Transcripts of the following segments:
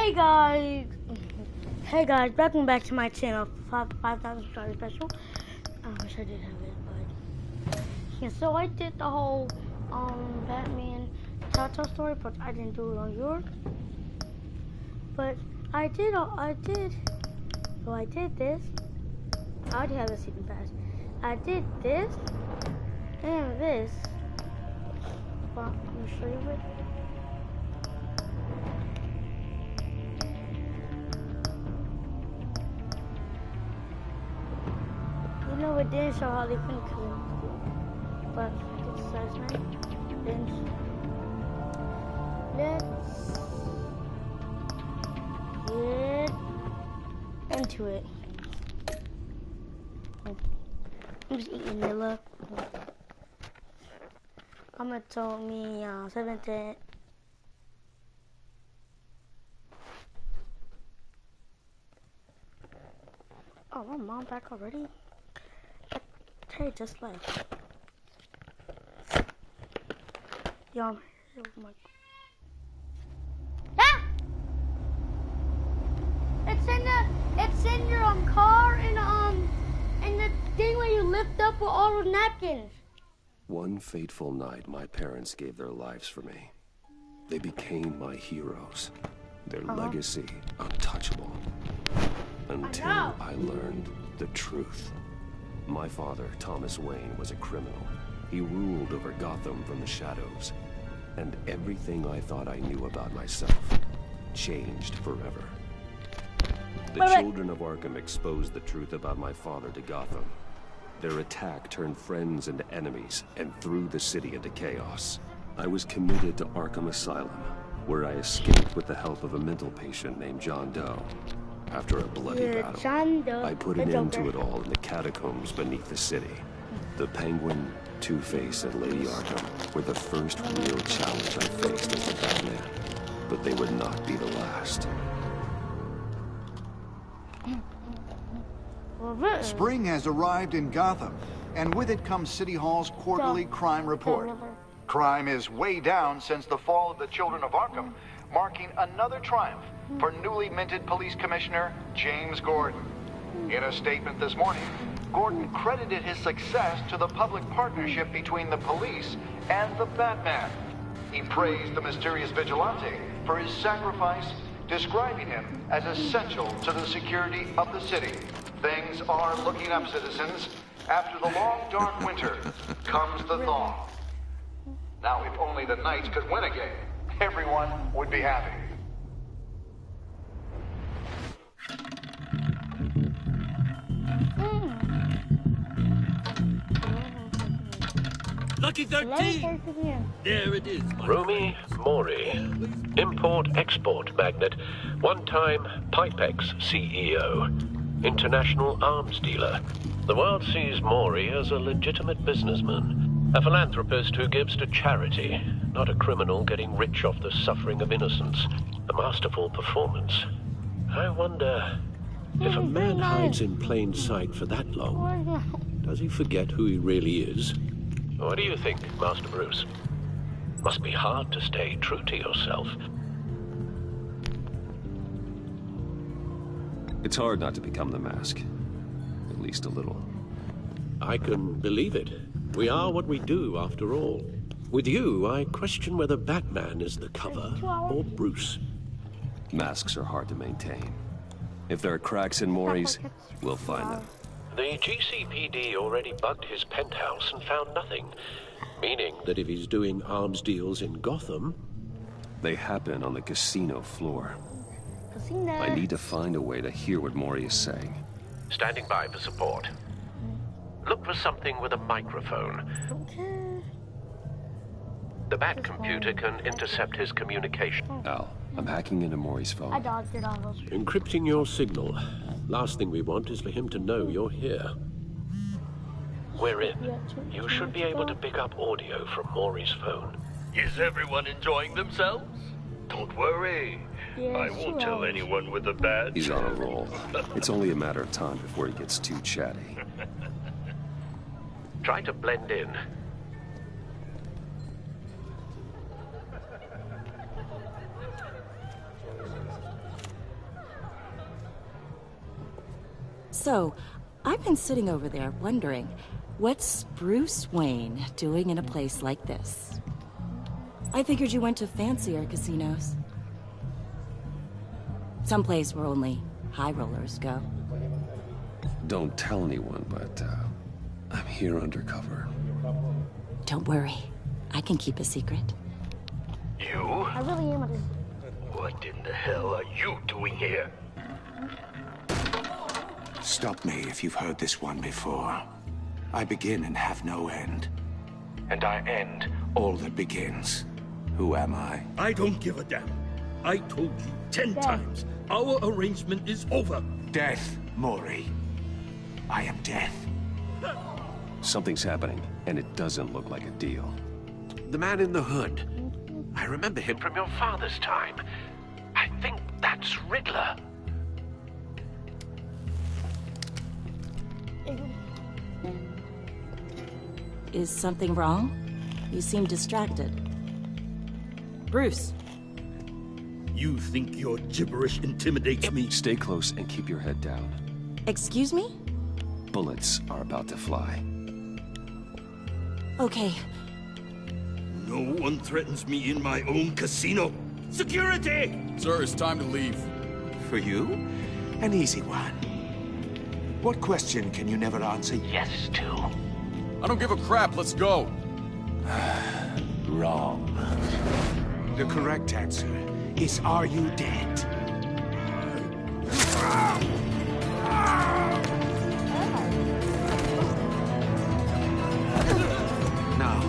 Hey guys, welcome back to my channel, 5,000 Story Special. I wish I did have it, but yeah. So I did the whole Batman Telltale story, but I didn't do it on yours. But I did this. I already have a season pass. I did this and this. Well, let me show you it. No, it didn't show Harley Quinn but it's last night. Then let's get into it. I'm just eating vanilla. Mama told me 7th. Oh, my mom back already? Hey, just like y'all. Ah! It's in your car and the thing where you lift up with all the napkins. One fateful night, my parents gave their lives for me. They became my heroes. Their legacy untouchable. Until I learned the truth. My father, Thomas Wayne, was a criminal. He ruled over Gotham from the shadows. And everything I thought I knew about myself changed forever. The children of Arkham exposed the truth about my father to Gotham. Their attack turned friends into enemies and threw the city into chaos. I was committed to Arkham Asylum, where I escaped with the help of a mental patient named John Doe. After a bloody battle, I put an end to it all in the catacombs beneath the city. The Penguin, Two-Face, and Lady Arkham were the first real challenge I faced as the Batman. But they would not be the last. Spring has arrived in Gotham, and with it comes City Hall's quarterly crime report. Crime is way down since the fall of the Children of Arkham, marking another triumph for newly minted Police Commissioner James Gordon. In a statement this morning, Gordon credited his success to the public partnership between the police and the Batman. He praised the mysterious vigilante for his sacrifice, describing him as essential to the security of the city. Things are looking up, citizens. After the long, dark winter comes the thaw. Now, if only the Knights could win again, everyone would be happy. Lucky 13! There it is. Rumi Mori, import-export magnate, one-time Pipex CEO, international arms dealer. The world sees Mori as a legitimate businessman, a philanthropist who gives to charity, not a criminal getting rich off the suffering of innocence. A masterful performance. I wonder, if a man hides in plain sight for that long, does he forget who he really is? What do you think, Master Bruce? Must be hard to stay true to yourself. It's hard not to become the Mask. At least a little. I can believe it. We are what we do, after all. With you, I question whether Batman is the cover or Bruce. Masks are hard to maintain. If there are cracks in Mori's, we'll find them. The GCPD already bugged his penthouse and found nothing. Meaning that if he's doing arms deals in Gotham... They happen on the casino floor. I need to find a way to hear what Mori is saying. Standing by for support. Look for something with a microphone. The Bat computer can intercept his communication. Al, I'm hacking into Mori's phone. Encrypting your signal. Last thing we want is for him to know you're here. We're in. You should be able to pick up audio from Mori's phone. Is everyone enjoying themselves? Don't worry. I won't tell anyone with a badge. He's on a roll. It's only a matter of time before he gets too chatty. Try to blend in. So, I've been sitting over there wondering, what's Bruce Wayne doing in a place like this? I figured you went to fancier casinos. Someplace where only high rollers go. Don't tell anyone, but I'm here undercover. Don't worry. I can keep a secret. You? I really am. What in the hell are you doing here? Stop me if you've heard this one before. I begin and have no end. And I end all that begins. Who am I? I don't give a damn. I told you 10 times. Our arrangement is over. Death, Mori. I am death. Something's happening, and it doesn't look like a deal. The man in the hood. I remember him from your father's time. I think that's Riddler. Is something wrong? You seem distracted. Bruce. You think your gibberish intimidates me? Stay close and keep your head down. Excuse me? Bullets are about to fly. Okay. No one threatens me in my own casino. Security! Sir, it's time to leave. For you? An easy one. What question can you never answer yes to? I don't give a crap, let's go. Wrong. The correct answer is, are you dead? Now,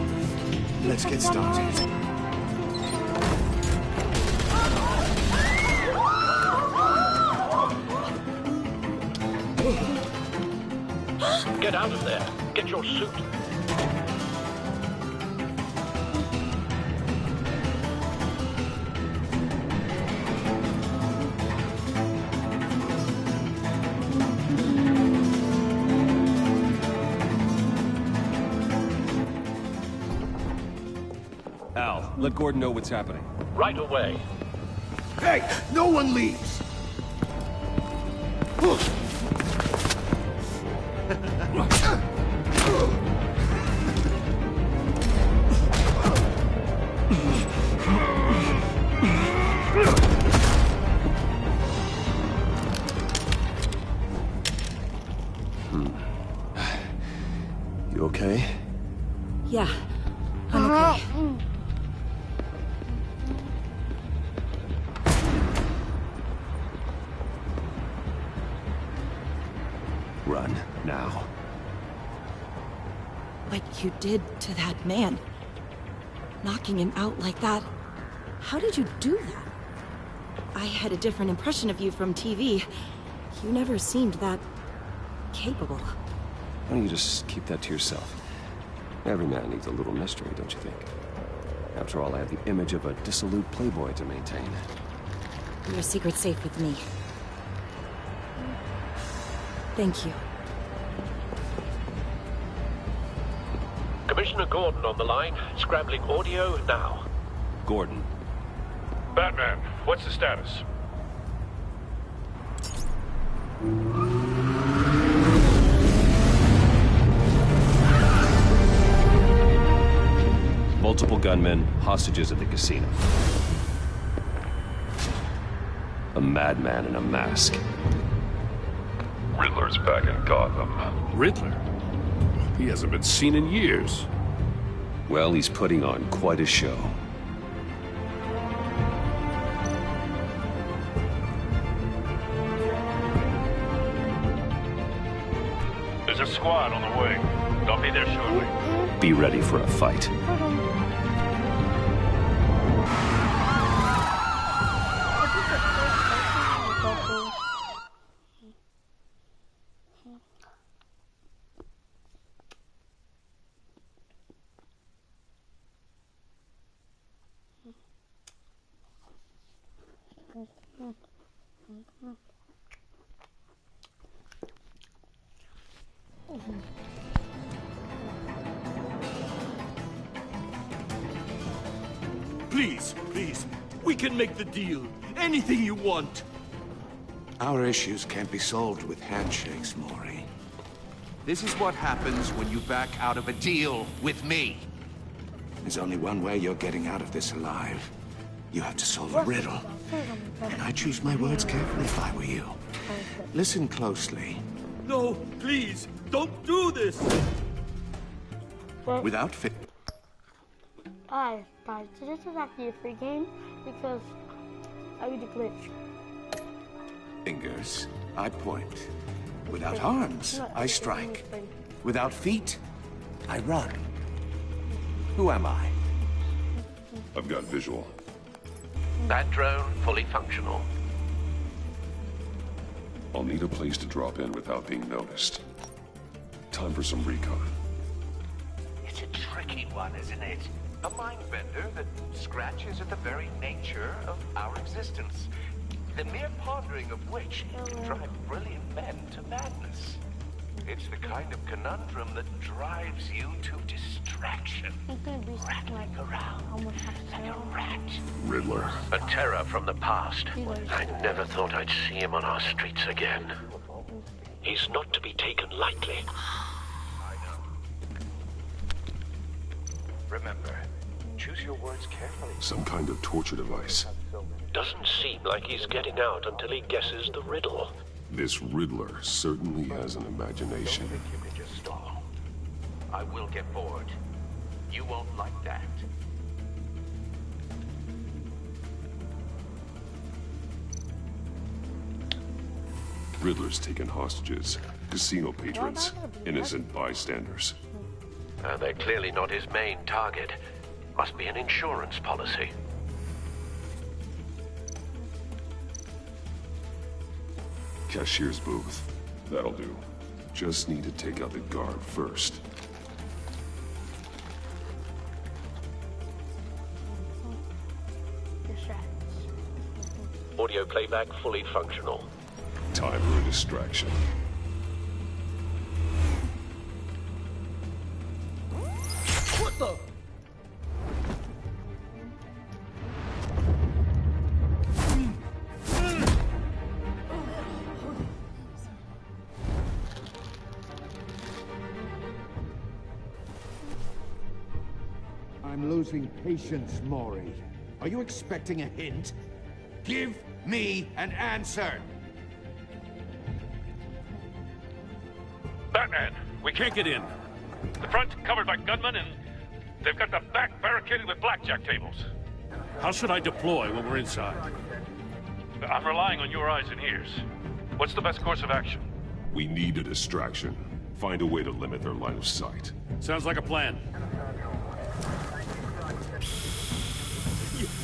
let's get started. Get out of there. Get your suit. Al, let Gordon know what's happening. Right away. Hey! No one leaves! You okay? Yeah, I'm okay. Run, now. What you did to that man, knocking him out like that, how did you do that? I had a different impression of you from TV. You never seemed that capable. Why don't you just keep that to yourself? Every man needs a little mystery, don't you think? After all, I have the image of a dissolute playboy to maintain. Your secret's safe with me. Thank you. Commissioner Gordon on the line. Scrambling audio now. Gordon. Batman, what's the status? Multiple gunmen, hostages at the casino. A madman in a mask. Riddler's back in Gotham. Riddler? He hasn't been seen in years. Well, he's putting on quite a show. There's a squad on the way. They'll be there shortly. Be ready for a fight. Please, please, we can make the deal. Anything you want. Our issues can't be solved with handshakes, Maury. This is what happens when you back out of a deal with me. There's only one way you're getting out of this alive. You have to solve a riddle. And I choose my words carefully if I were you. Listen closely. No, please, don't do this! Without fit. Guys, so this is actually a free game because I need a glitch. Fingers, I point. Without arms, I strike. Without feet, I run. Who am I? I've got visual. That drone fully functional. I'll need a place to drop in without being noticed. Time for some recon. It's a tricky one, isn't it? A mind bender that scratches at the very nature of our existence. The mere pondering of which can drive brilliant men to madness. It's the kind of conundrum that drives you to distraction. Rattling around like a rat. Riddler. A terror from the past. I never thought I'd see him on our streets again. He's not to be taken lightly. I know. Remember, choose your words carefully. Some kind of torture device. Doesn't seem like he's getting out until he guesses the riddle. This Riddler certainly has an imagination. Don't think you can just stall. I will get bored. You won't like that. Riddler's taken hostages, casino patrons, innocent bystanders. They're clearly not his main target. Must be an insurance policy. Cashier's booth. That'll do. Just need to take out the guard first. Audio playback fully functional. Time for a distraction. What the? I'm losing patience, Maury. Are you expecting a hint? Give me an answer! Batman, we can't get in. The front's covered by gunmen, and they've got the back barricaded with blackjack tables. How should I deploy when we're inside? I'm relying on your eyes and ears. What's the best course of action? We need a distraction. Find a way to limit their line of sight. Sounds like a plan.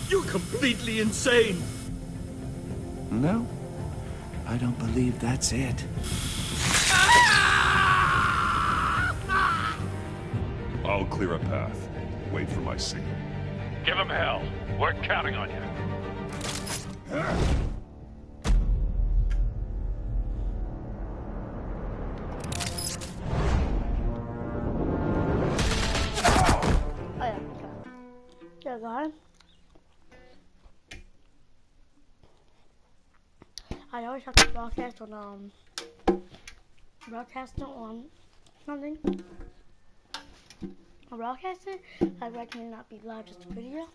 You're completely insane! No, I don't believe that's it. I'll clear a path. Wait for my signal. Give him hell. We're counting on you. Yeah, go ahead. I always have to broadcast on something. I broadcast it. I recommend not be live, just a video,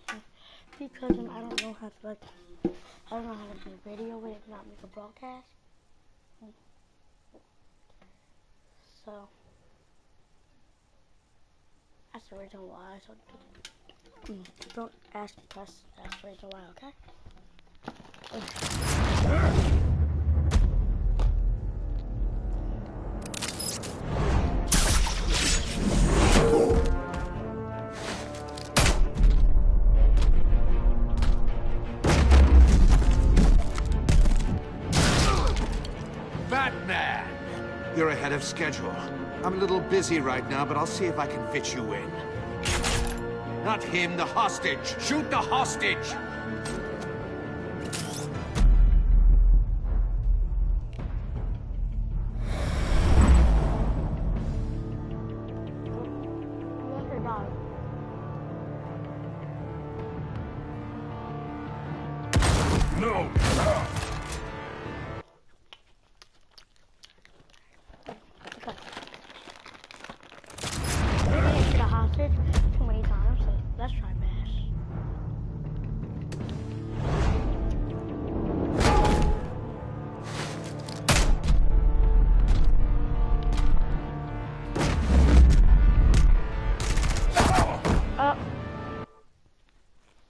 because I don't know how to do a video with it, not make a broadcast. So that's the reason why. So don't ask questions. That's the reason why. Okay. Batman! You're ahead of schedule. I'm a little busy right now, but I'll see if I can fit you in. Not him, the hostage! Shoot the hostage!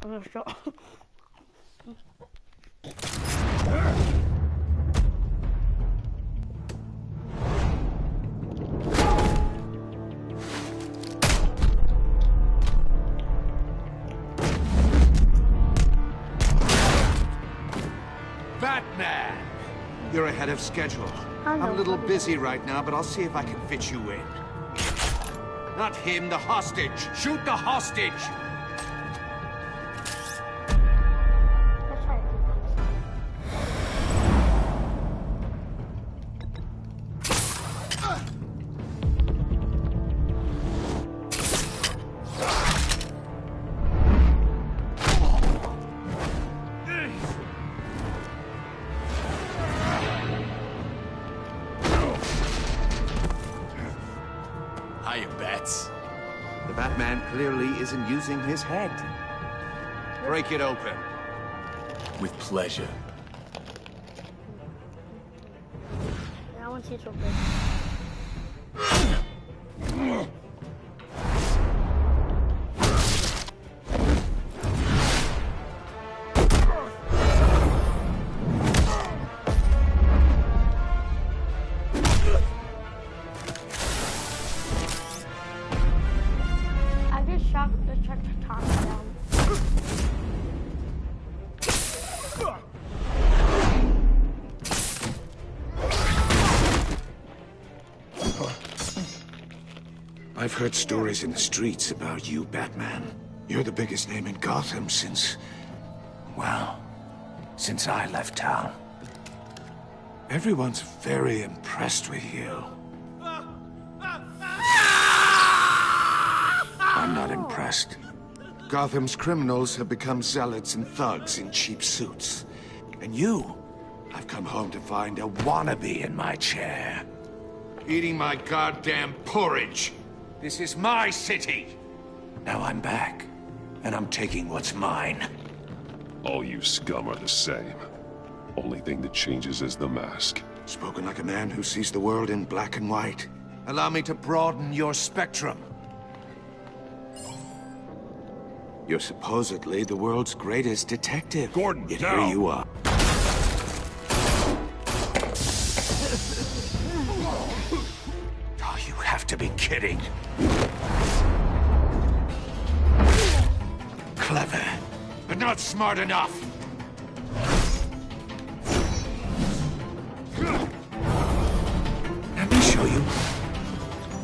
I'm not sure. Batman! You're ahead of schedule. I'm a little busy right now, but I'll see if I can fit you in. Not him, the hostage! Shoot the hostage! The Batman clearly isn't using his head. Break it open. With pleasure. I want to see it open. I've heard stories in the streets about you, Batman. You're the biggest name in Gotham since... well, since I left town. Everyone's very impressed with you. I'm not impressed. Gotham's criminals have become zealots and thugs in cheap suits. And you, I've come home to find a wannabe in my chair. Eating my goddamn porridge. This is my city. Now I'm back, and I'm taking what's mine. All you scum are the same. Only thing that changes is the mask. Spoken like a man who sees the world in black and white. Allow me to broaden your spectrum. You're supposedly the world's greatest detective. Gordon, yet now. Here you are. Oh, you have to be kidding. Clever, but not smart enough. Let me show you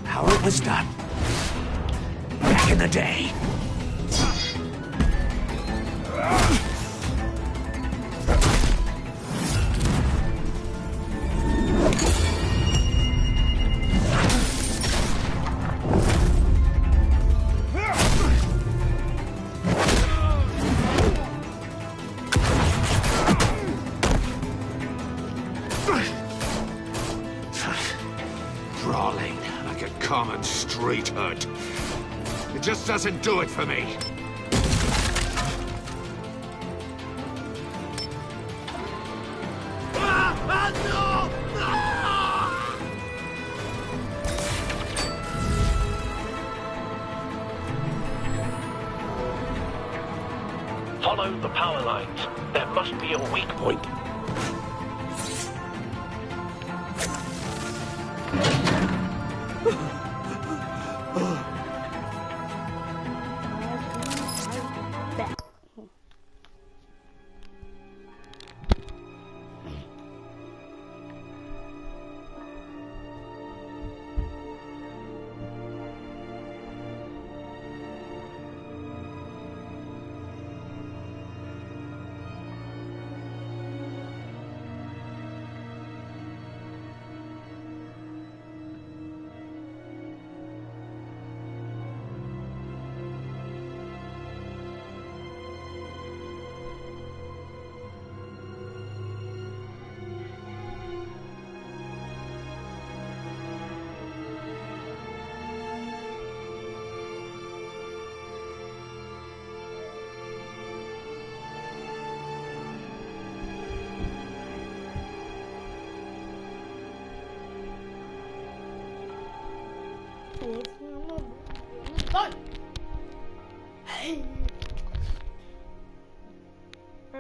how it was done back in the day. Brawling like a common street hood. It just doesn't do it for me. Follow the power lines. There must be a weak point.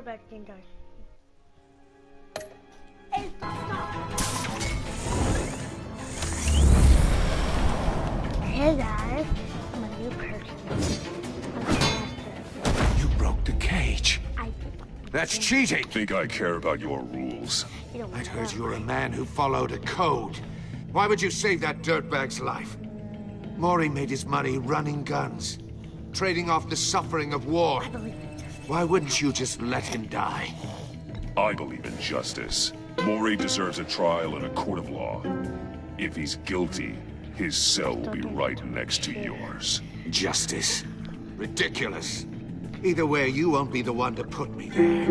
we're back again, guys. Hey, stop. Hey guys, I'm a new person. I'm a master. You broke the cage. I did. That's cheating. Think I care about your rules? I'd heard you were a man who followed a code. Why would you save that dirtbag's life? Maury made his money running guns, trading off the suffering of war. Why wouldn't you just let him die? I believe in justice. Maury deserves a trial in a court of law. If he's guilty, his cell will be right next to yours. Justice? Ridiculous. Either way, you won't be the one to put me there.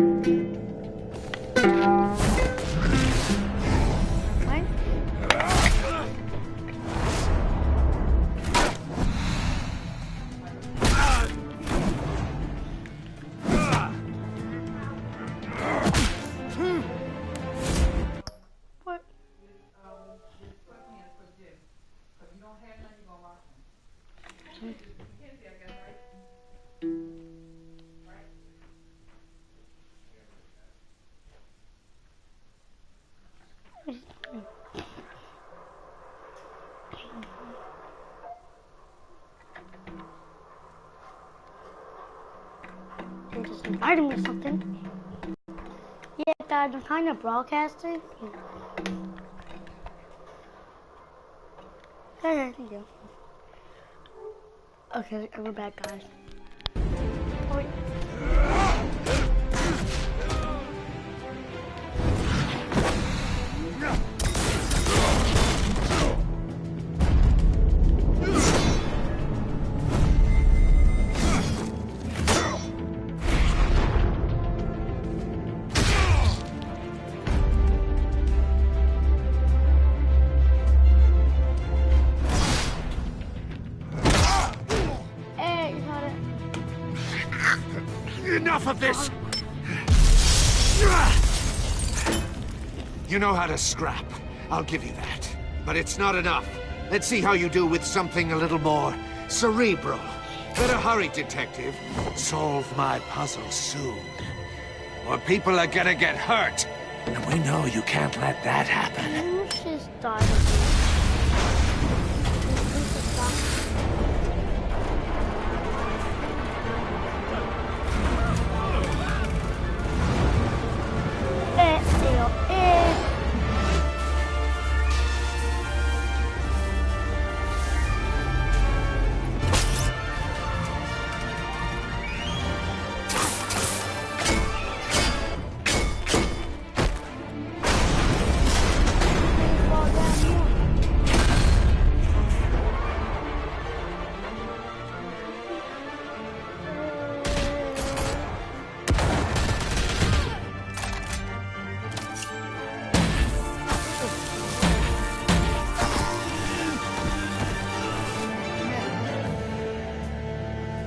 They just invited me something. Yeah, Dad, I'm kind of broadcasting. Yeah, thank you. Okay, we're back, guys. Oh, wait. Enough of this! You know how to scrap. I'll give you that. But it's not enough. Let's see how you do with something a little more cerebral. Better hurry, detective. Solve my puzzle soon. Or people are gonna get hurt. And we know you can't let that happen. She's dying.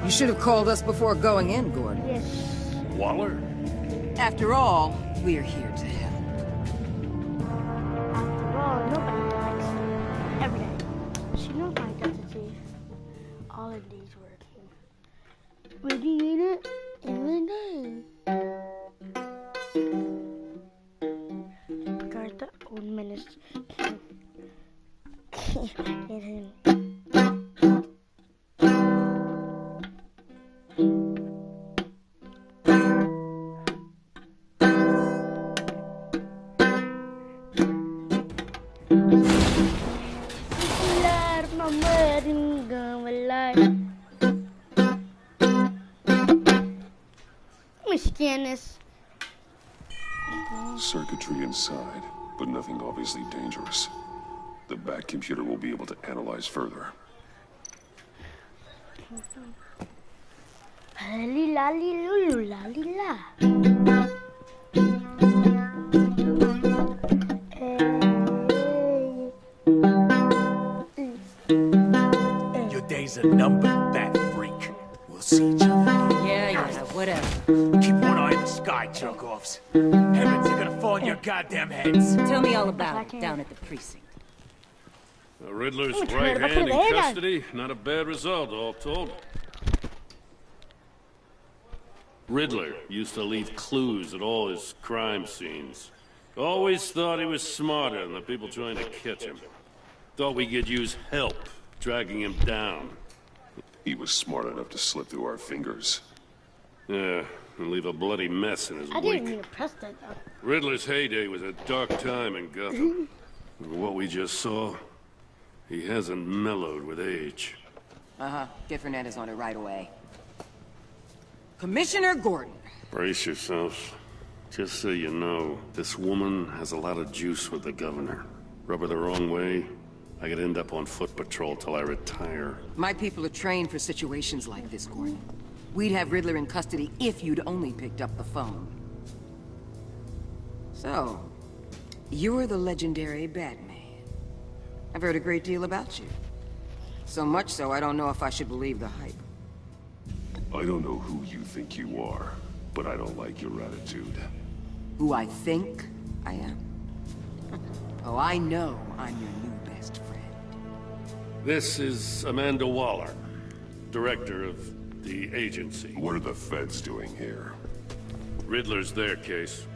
You should have called us before going in, Gordon. Yes. Waller? After all, we're here to help. After all, nobody likes every day. She knows my identity. All of these working. We need it every day. Guard the old menace. Get him. Let me scan this. Circuitry inside, but nothing obviously dangerous. The back computer will be able to analyze further. La li lulu la li la. Your days are numbered, bat freak. We'll see each other. Yeah, whatever. Keep one eye in the sky, jerk-offs. Heavens are gonna fall on your goddamn heads. Tell me all about it down at the precinct. The Riddler's Ooh, right turn it hand in up to the custody. Not a bad result, all told. Riddler used to leave clues at all his crime scenes. Always thought he was smarter than the people trying to catch him. Thought we could use help dragging him down. He was smart enough to slip through our fingers. Yeah, and leave a bloody mess in his I wake. didn't mean to press that though. Riddler's heyday was a dark time in Gotham. What we just saw, he hasn't mellowed with age. Uh-huh. Get Fernandez on it right away. Commissioner Gordon. Brace yourself. Just so you know, this woman has a lot of juice with the governor. Rub her the wrong way, I could end up on foot patrol till I retire. My people are trained for situations like this, Gordon. We'd have Riddler in custody if you'd only picked up the phone. So, you're the legendary Batman. I've heard a great deal about you. So much so, I don't know if I should believe the hype. I don't know who you think you are, but I don't like your attitude. Who I think I am? Oh, I know I'm your new best friend. This is Amanda Waller, director of the agency. What are the feds doing here? Riddler's their case.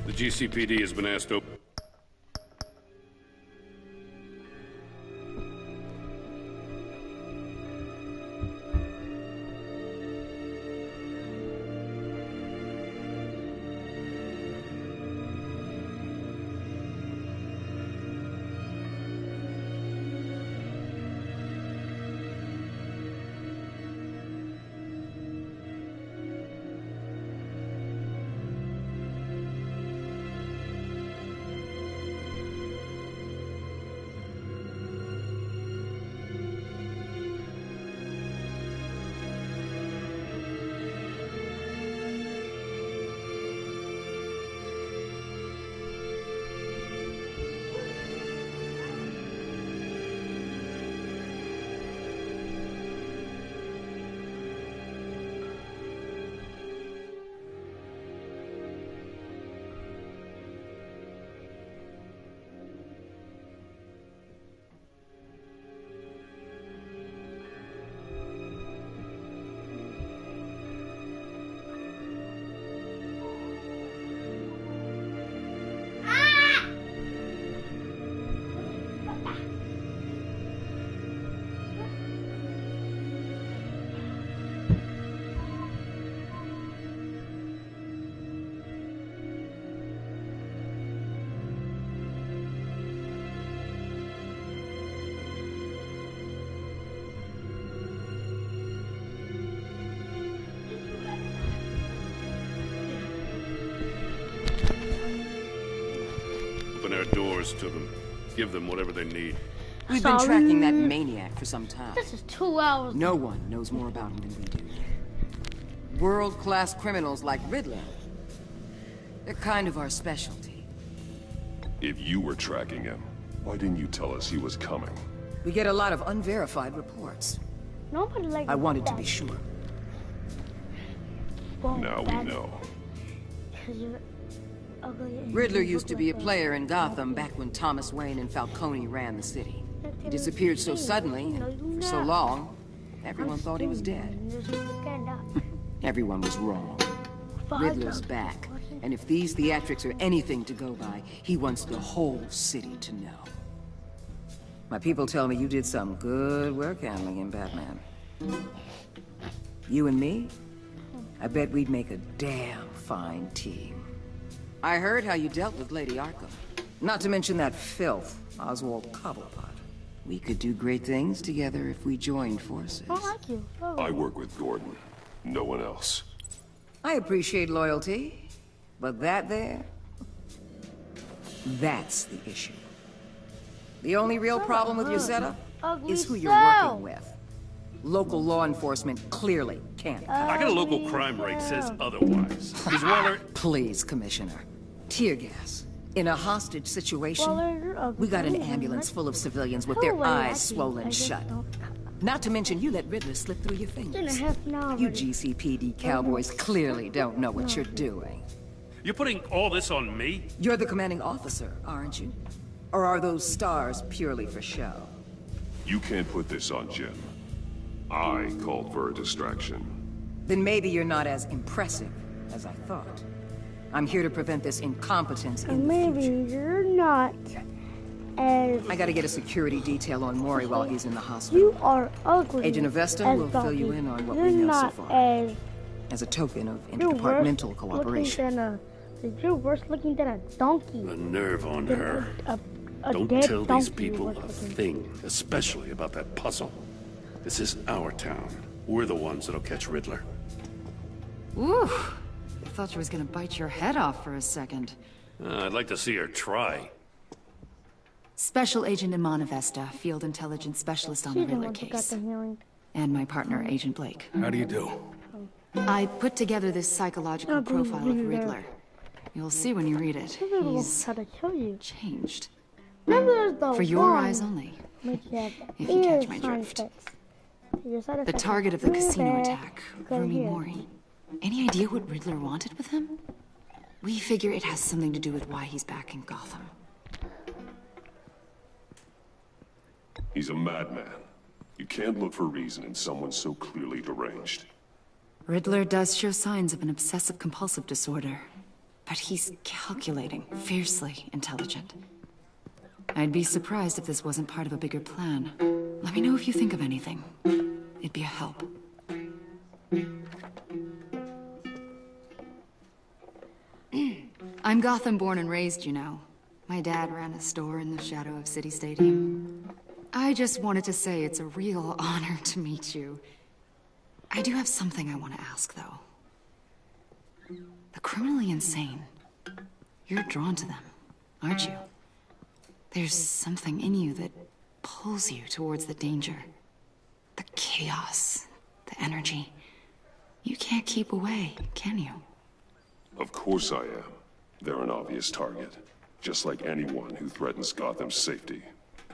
The GCPD has been asked to... Open our doors to them. Give them whatever they need. We've been tracking that maniac for some time. This is 2 hours. No one knows more about him than we do. World-class criminals like Riddler. They're kind of our specialty. If you were tracking him, why didn't you tell us he was coming? We get a lot of unverified reports. Nobody likes I wanted to that. be sure. Well, Now we know. 'Cause you're ugly and Riddler you used to look be a like player in Gotham back when Thomas Wayne and Falcone ran the city. He disappeared so suddenly and for so long, everyone thought he was dead. Everyone was wrong. Riddler's back, and if these theatrics are anything to go by, he wants the whole city to know. My people tell me you did some good work handling him, Batman. You and me? I bet we'd make a damn fine team. I heard how you dealt with Lady Arkham. Not to mention that filth, Oswald Cobblepot. We could do great things together if we joined forces. I like you. I work with Gordon. No one else. I appreciate loyalty, but that there, that's the issue. The only real problem with your setup is who you're working with. Local law enforcement clearly can't. I got a local crime rate says otherwise. Is Waller... Please, Commissioner. Tear gas. In a hostage situation, we got an ambulance full of civilians with their eyes swollen shut. Not to mention you let Riddler slip through your fingers. You GCPD cowboys clearly don't know what you're doing. You're putting all this on me? You're the commanding officer, aren't you? Or are those stars purely for show? You can't put this on Jim. I called for a distraction. Then maybe you're not as impressive as I thought. I'm here to prevent this incompetence in the future. Maybe you're not as... I gotta get a security detail on Mori while he's in the hospital. You are ugly. Agent Avesta will fill you in on what we know so far. As a token of interdepartmental cooperation. You're worse looking than a donkey. The nerve on her. Don't tell these people a thing, especially about that puzzle. This is our town. We're the ones that'll catch Riddler. Ooh, I thought she was gonna bite your head off for a second. I'd like to see her try. Special Agent Iman Avesta, Field Intelligence Specialist on the Riddler case. And my partner, Agent Blake. How do you do? I put together this psychological profile of Riddler. You'll see when you read it. He's changed. For your eyes only. If you catch my drift. The target of the casino attack, Rumi Mori. Any idea what Riddler wanted with him? We figure it has something to do with why he's back in Gotham. He's a madman. You can't look for reason in someone so clearly deranged. Riddler does show signs of an obsessive-compulsive disorder. But he's calculating, fiercely intelligent. I'd be surprised if this wasn't part of a bigger plan. Let me know if you think of anything. It'd be a help. I'm Gotham born and raised, you know. My dad ran a store in the shadow of City Stadium. I just wanted to say it's a real honor to meet you. I do have something I want to ask, though. The criminally insane. You're drawn to them, aren't you? There's something in you that pulls you towards the danger. The chaos, the energy. You can't keep away, can you? Of course I am. They're an obvious target. Just like anyone who threatens Gotham's safety.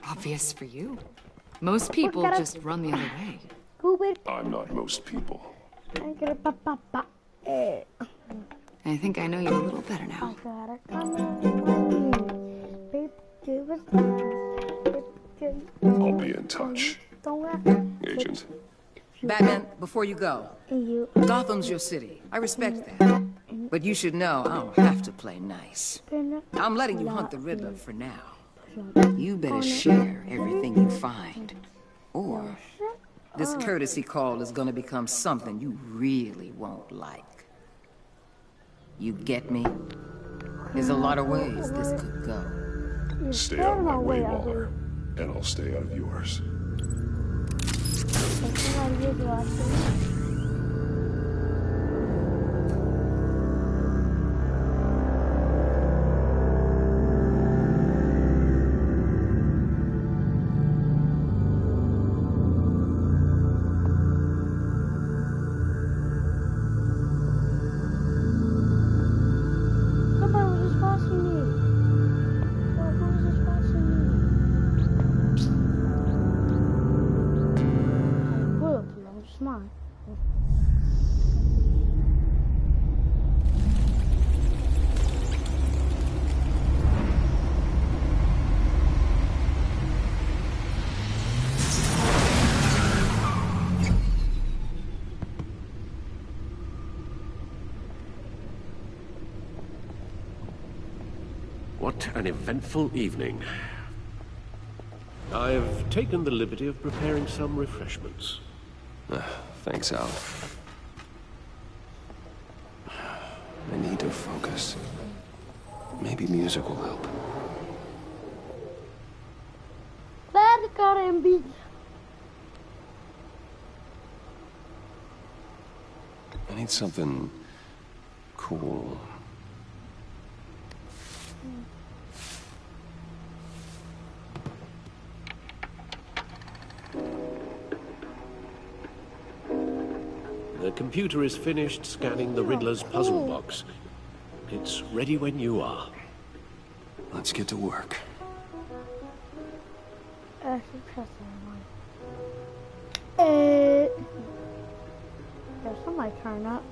Obvious for you. Most people just run the other way. I'm not most people. I think I know you a little better now. I'll be in touch. Agent. Batman, before you go, Gotham's your city. I respect that. But you should know I don't have to play nice. I'm letting you hunt the Riddler for now. You better share everything you find. Or this courtesy call is gonna become something you really won't like. You get me? There's a lot of ways this could go. Stay out of my way, Waller. And I'll stay out of yours. What an eventful evening. I've taken the liberty of preparing some refreshments. Thanks, Al. I need to focus. Maybe music will help. I need something cool. The computer is finished scanning the Riddler's puzzle box. It's ready when you are. Let's get to work. There's somebody turn up.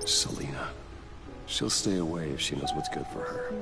Selina. She'll stay away if she knows what's good for her.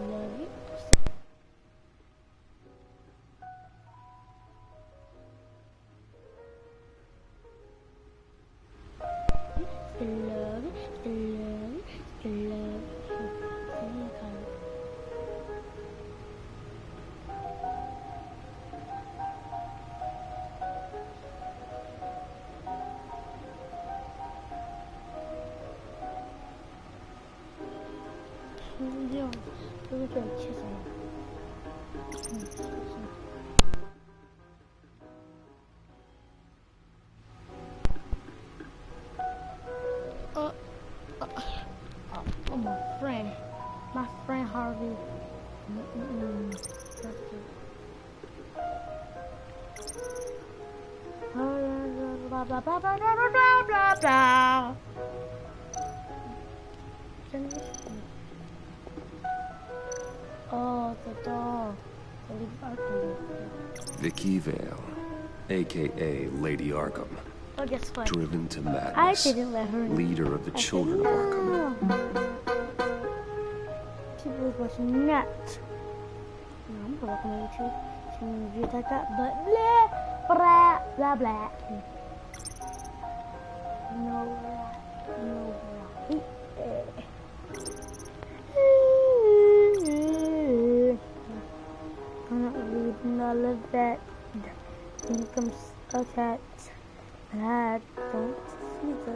Oh, my friend Harvey. Blah blah blah blah blah blah blah blah. Oh, the dog. Vicky Vale, aka Lady Arkham. Oh, guess what? Driven to madness. I didn't let her. Leader of the children of Arkham. She was nuts. No, I'm not going to you like that, but blah blah blah blah. No blah. I'm not reading all of that. Incomes of cat. I don't see the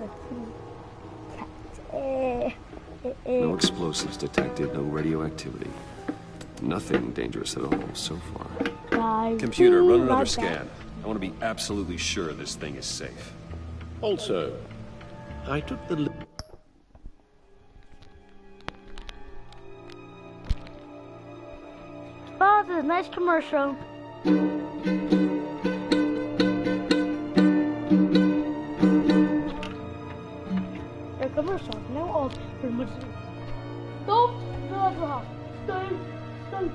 cat. No explosives detected, no radioactivity. Nothing dangerous at all so far. Computer, run another scan. I want to be absolutely sure this thing is safe. Also, I took the... Oh, this is a nice commercial. Their commercials now all pretty much. Don't go the house. Stay.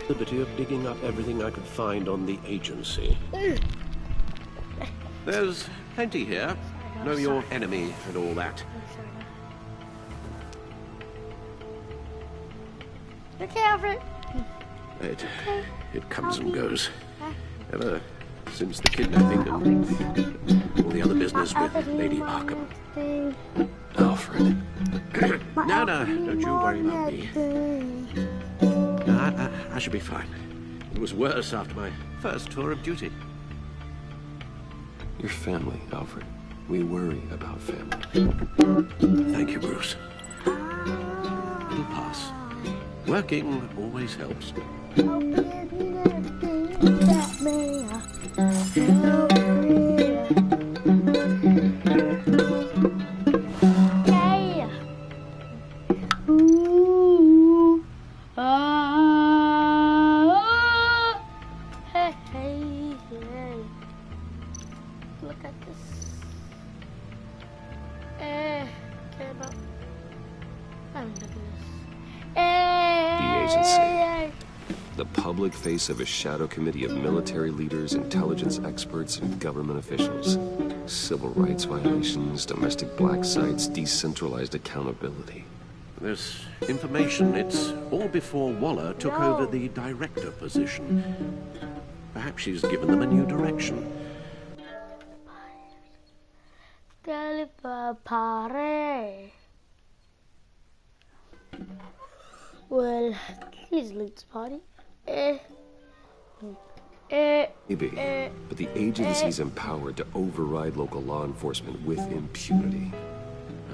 Liberty of digging up everything I could find on the agency. There's plenty here. Know your enemy and all that. Okay, Alfred. It comes and goes. Ever since the kidnapping and all the other business with Lady Arkham. Alfred. No, don't you worry about me. No, I should be fine. It was worse after my first tour of duty. Your family, Alfred. We worry about family. Thank you, Bruce. It'll pass. Working always helps. Look at this. The agency. The public face of a shadow committee of military leaders, intelligence experts, and government officials. Civil rights violations, domestic black sites, decentralized accountability. This information, it's all before Waller took over the director position. Perhaps she's given them a new direction. Well, he's late to party. Maybe, but the agency's empowered to override local law enforcement with impunity.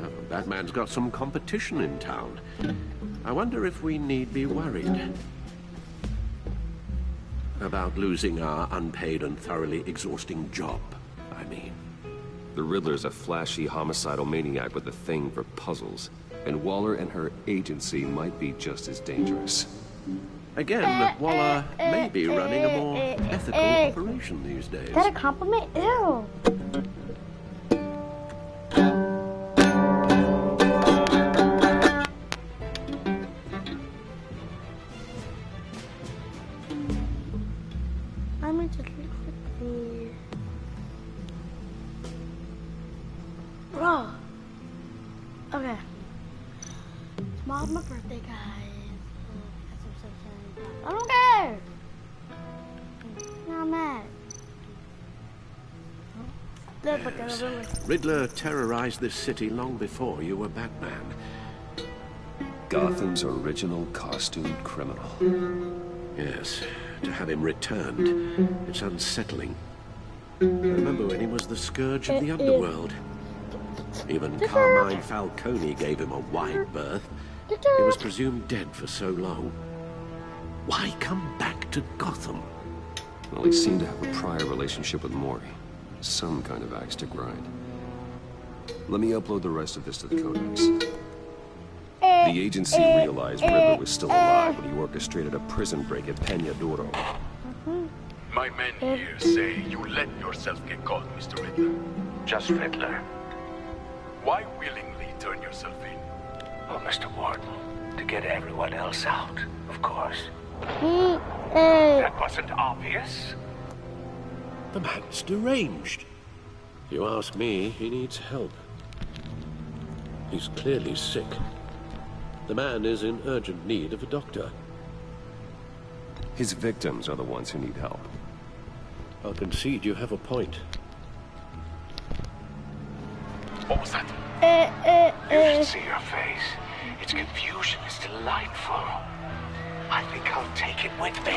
Oh, Batman's got some competition in town. I wonder if we need be worried about losing our unpaid and thoroughly exhausting job, I mean. The Riddler's a flashy homicidal maniac with a thing for puzzles, and Waller and her agency might be just as dangerous. Again, Waller may be running a more ethical operation these days. Is that a compliment? Ew. Let me just look quickly. Bro. Okay. Tomorrow's my birthday, guys. I don't care. I'm not mad. Yes. Riddler terrorized this city long before you were Batman. Gotham's original costumed criminal. Yes, to have him returned, it's unsettling. I remember when he was the scourge of the underworld. Even Carmine Falcone gave him a wide berth. He was presumed dead for so long. Why come back to Gotham? Well, he seemed to have a prior relationship with Mori. Some kind of axe to grind. Let me upload the rest of this to the Codex. The agency realized Riddler was still alive when he orchestrated a prison break at Peñadoro. My men here say you let yourself get caught, Mr. Riddler. Just Riddler. Why willingly turn yourself in? Oh, Mr. Warden, to get everyone else out, of course. That wasn't obvious. The man's deranged. If you ask me, he needs help. He's clearly sick. The man is in urgent need of a doctor. His victims are the ones who need help. I'll concede you have a point. What was that? You should see your face. Its confusion is delightful. I think I'll take it with me.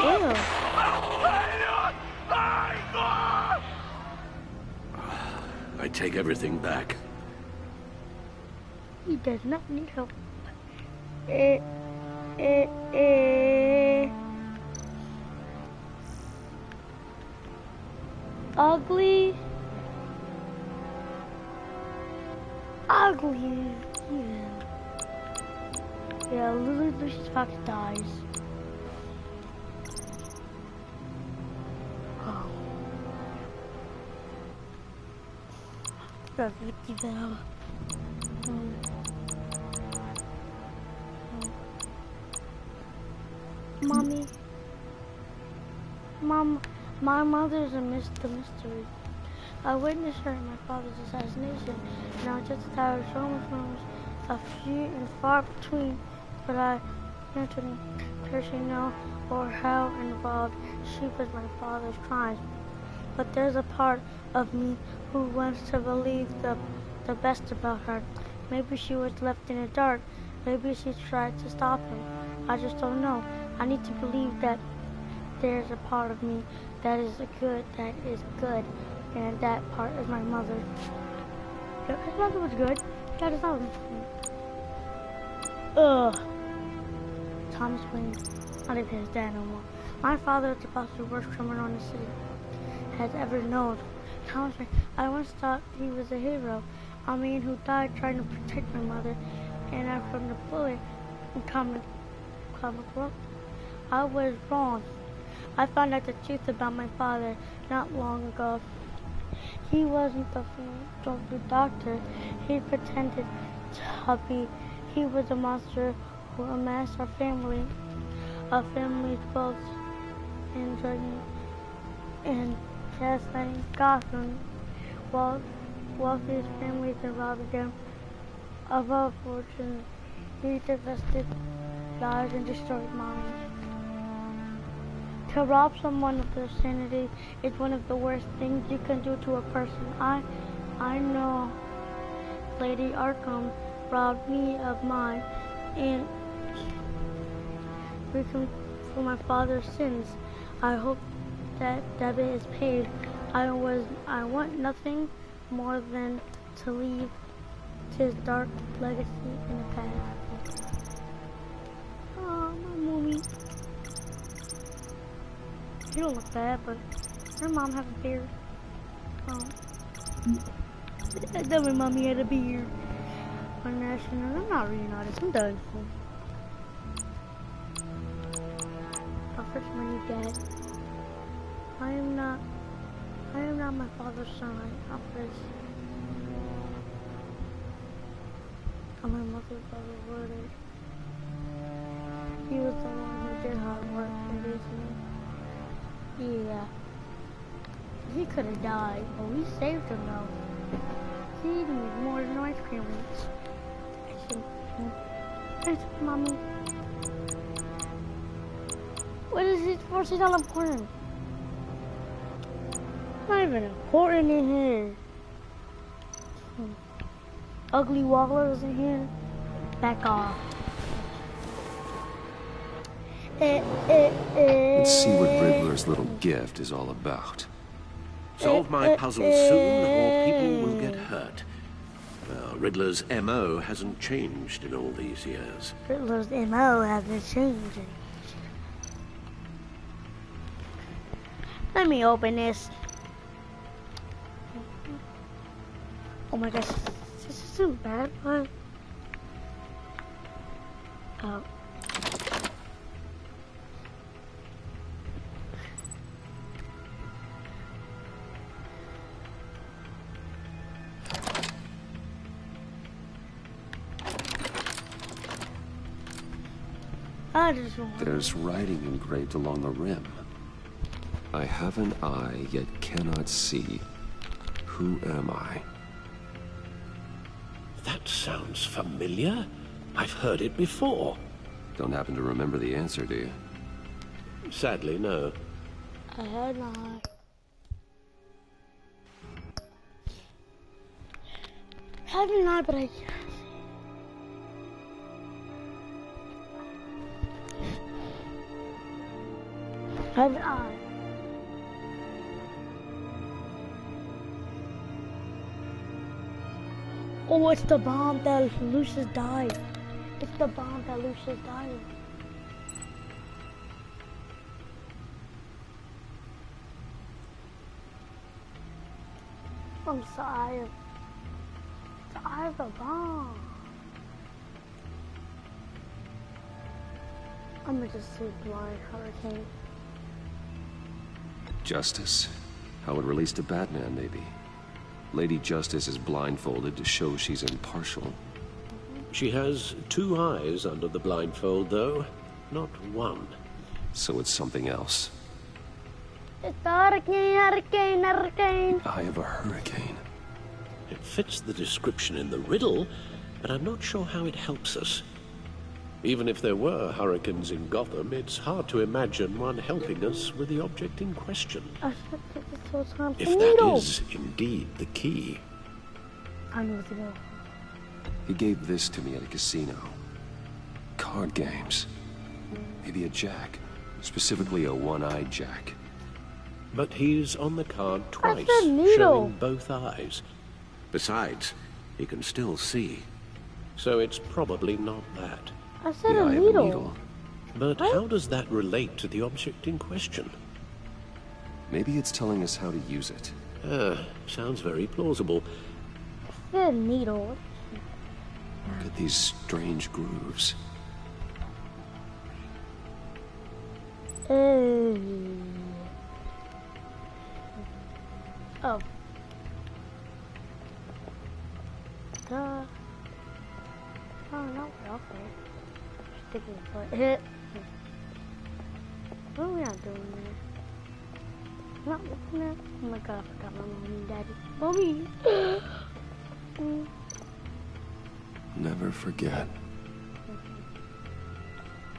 I take everything back. He does not need help. Ugly. Yeah, Lucius Fox dies. Oh. Got Vicky Bell. Mommy. Mom, my mother's a mystery. I witnessed her in my father's assassination, and I just tired so much rumors, a few and far between, but I didn't personally know or how involved she was in my father's crimes. But there's a part of me who wants to believe the best about her. Maybe she was left in the dark. Maybe she tried to stop him. I just don't know. I need to believe that there's a part of me that is good, and that part is my mother. His mother was good. That is not. Ugh. Thomas Wayne, not even his dad no more. My father is about the worst criminal in the city has ever known. Thomas Wayne, I once thought he was a hero. A man who died trying to protect my mother, and I'm from the bullet in comic book. I was wrong. I found out the truth about my father not long ago. He wasn't the doctor he pretended to be. He was a monster who amassed our family, family's wealth, and drugging and gaslighting Gotham, while wealthiest families and robbed them of our fortune. He divested lives and destroyed minds. To rob someone of their sanity is one of the worst things you can do to a person. I know Lady Arkham robbed me of mine, and for my father's sins. I hope that debt is paid. I want nothing more than to leave his dark legacy in the past. Oh, my mommy. You don't look bad, but her mom have a beard. Oh. I thought my mommy had a beard. I'm not reading all this. I'm done. I'll fix my new dad. I am not my father's son. I'll fix. I'm my mother's brother, Word. He was the one who did hard work and raised me. Yeah. He could have died, but we saved him though. He needs more than ice cream rings. Thanks, Mommy. What is it for? She's not important. Not even important in here. Ugly Waller's in here. Back off. Let's see what Riddler's little gift is all about. Solve my puzzle soon, or people will get hurt. Well, Riddler's M.O. hasn't changed in all these years. Riddler's M.O. hasn't changed. Let me open this. Oh my gosh, this isn't bad, but... Oh. There's writing engraved along the rim. I have an eye, yet cannot see. Who am I? That sounds familiar. I've heard it before. Don't happen to remember the answer, do you? Sadly, no. I had an eye. I had an eye, but I can't see. I have an eye. Oh, it's the bomb that Lucius died. It's the bomb that Lucius died. I'm sorry. The eye of the bomb. I'm gonna just say blind hurricane. Justice? How it relates to Batman, maybe. Lady Justice is blindfolded to show she's impartial. She has two eyes under the blindfold, though, not one. So it's something else. It's the hurricane, hurricane, hurricane. Eye of a hurricane. It fits the description in the riddle, but I'm not sure how it helps us. Even if there were hurricanes in Gotham, it's hard to imagine one helping us with the object in question. If that is indeed the key. I know what to do. He gave this to me at a casino. Card games. Maybe a jack. Specifically a one-eyed jack. But he's on the card twice, showing both eyes. Besides, he can still see. So it's probably not that. I said a needle. But how does that relate to the object in question? Maybe it's telling us how to use it. Sounds very plausible. I said a needle. Look at these strange grooves. Oh. Oh, no, okay. Sticking foot. Hit. What are we not doing there? Not looking at. Oh my god, I forgot my mommy and daddy. Mommy! Never forget.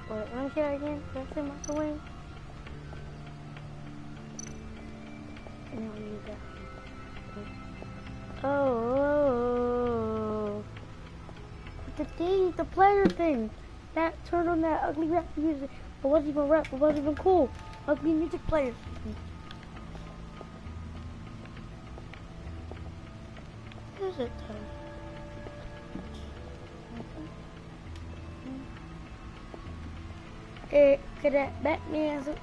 Wait, let me hear it again. Did I say microwave? No, you got. Oh. The thing, the player thing. That turned on that ugly rap music. It wasn't even rap, it wasn't even cool. Ugly music player. What is it though? Could that Batman's look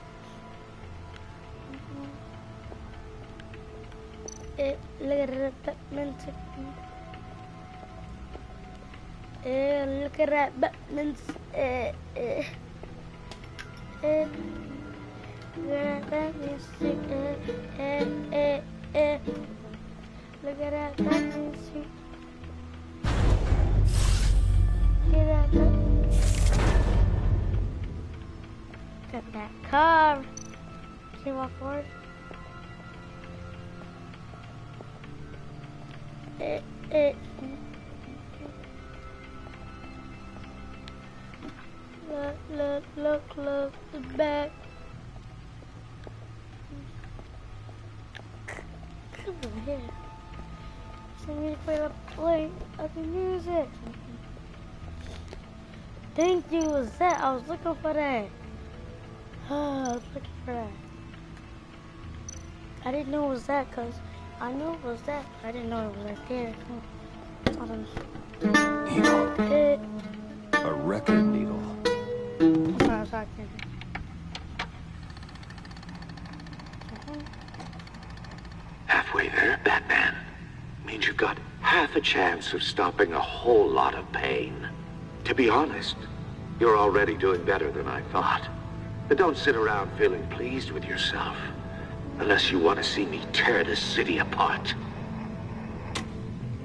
at that Batman. Look at that Batman's look at that Batman suit. Look at that Batman. Got that car. Came off forward. Look, the back. Come over here. Send me to play other music. Thank you, was that? I was looking for that. I was looking for that. I didn't know it was that because I knew it was that. I didn't know it was right there. A record needle. Sorry. Halfway there, Batman. Means you've got half a chance of stopping a whole lot of pain. To be honest, you're already doing better than I thought. But don't sit around feeling pleased with yourself. Unless you want to see me tear this city apart.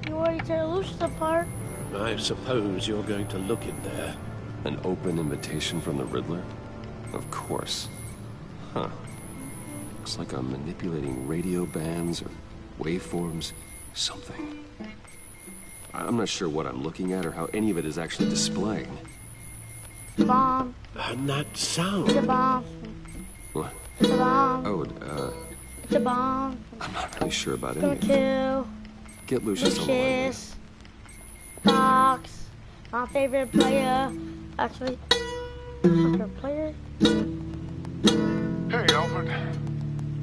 You already tear Lucius apart. I suppose you're going to look in there. An open invitation from the Riddler? Of course. Huh. Looks like I'm manipulating radio bands or waveforms. Something. I'm not sure what I'm looking at or how any of it is actually displaying. Bomb. And that sound. It's a bomb. What? It's a bomb. Oh, It's a bomb. I'm not really sure about It's any of it. gonna kill. Get Lucius on the line. Fox. My favorite player. Actually, my favorite player. Hey, Alfred.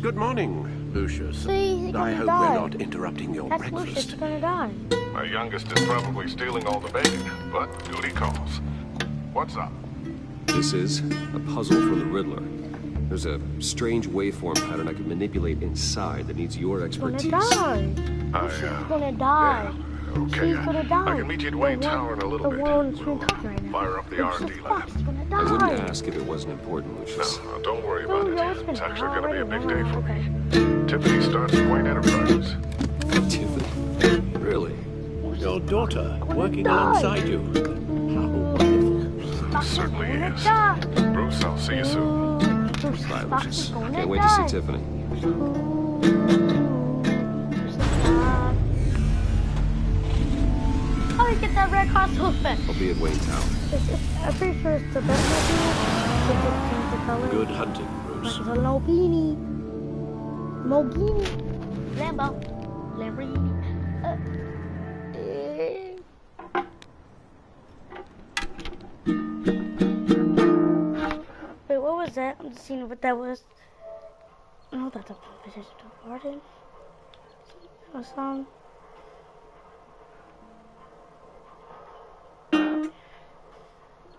Good morning, Lucius. See, he's I gonna hope die. we're not interrupting your That's breakfast. Lucius is gonna die. My youngest is probably stealing all the bacon, but duty calls. What's up? This is a puzzle from the Riddler. There's a strange waveform pattern I can manipulate inside that needs your expertise. He's gonna die. She's gonna die. Okay, She's gonna die. I can meet you at Wayne Tower in a little bit. We'll Fire up the R&D lab. I wouldn't ask if it wasn't important, Lucius. No, don't worry about it. It's actually going to be a big day for me. Tiffany starts at Wayne Enterprises. Tiffany? Really? Your daughter working alongside you. Certainly is. Bruce, I'll see you soon. Bye, Lucius. Can't wait to see Tiffany. How do we get that red car so fast? I'll be at Wayne Tower. I'm pretty sure it's the best movie. Good hunting, Bruce. It's a Lamborghini. Lamborghini. Wait, what was that? I'm just seeing what that was. No, that's a position to Garden. A song.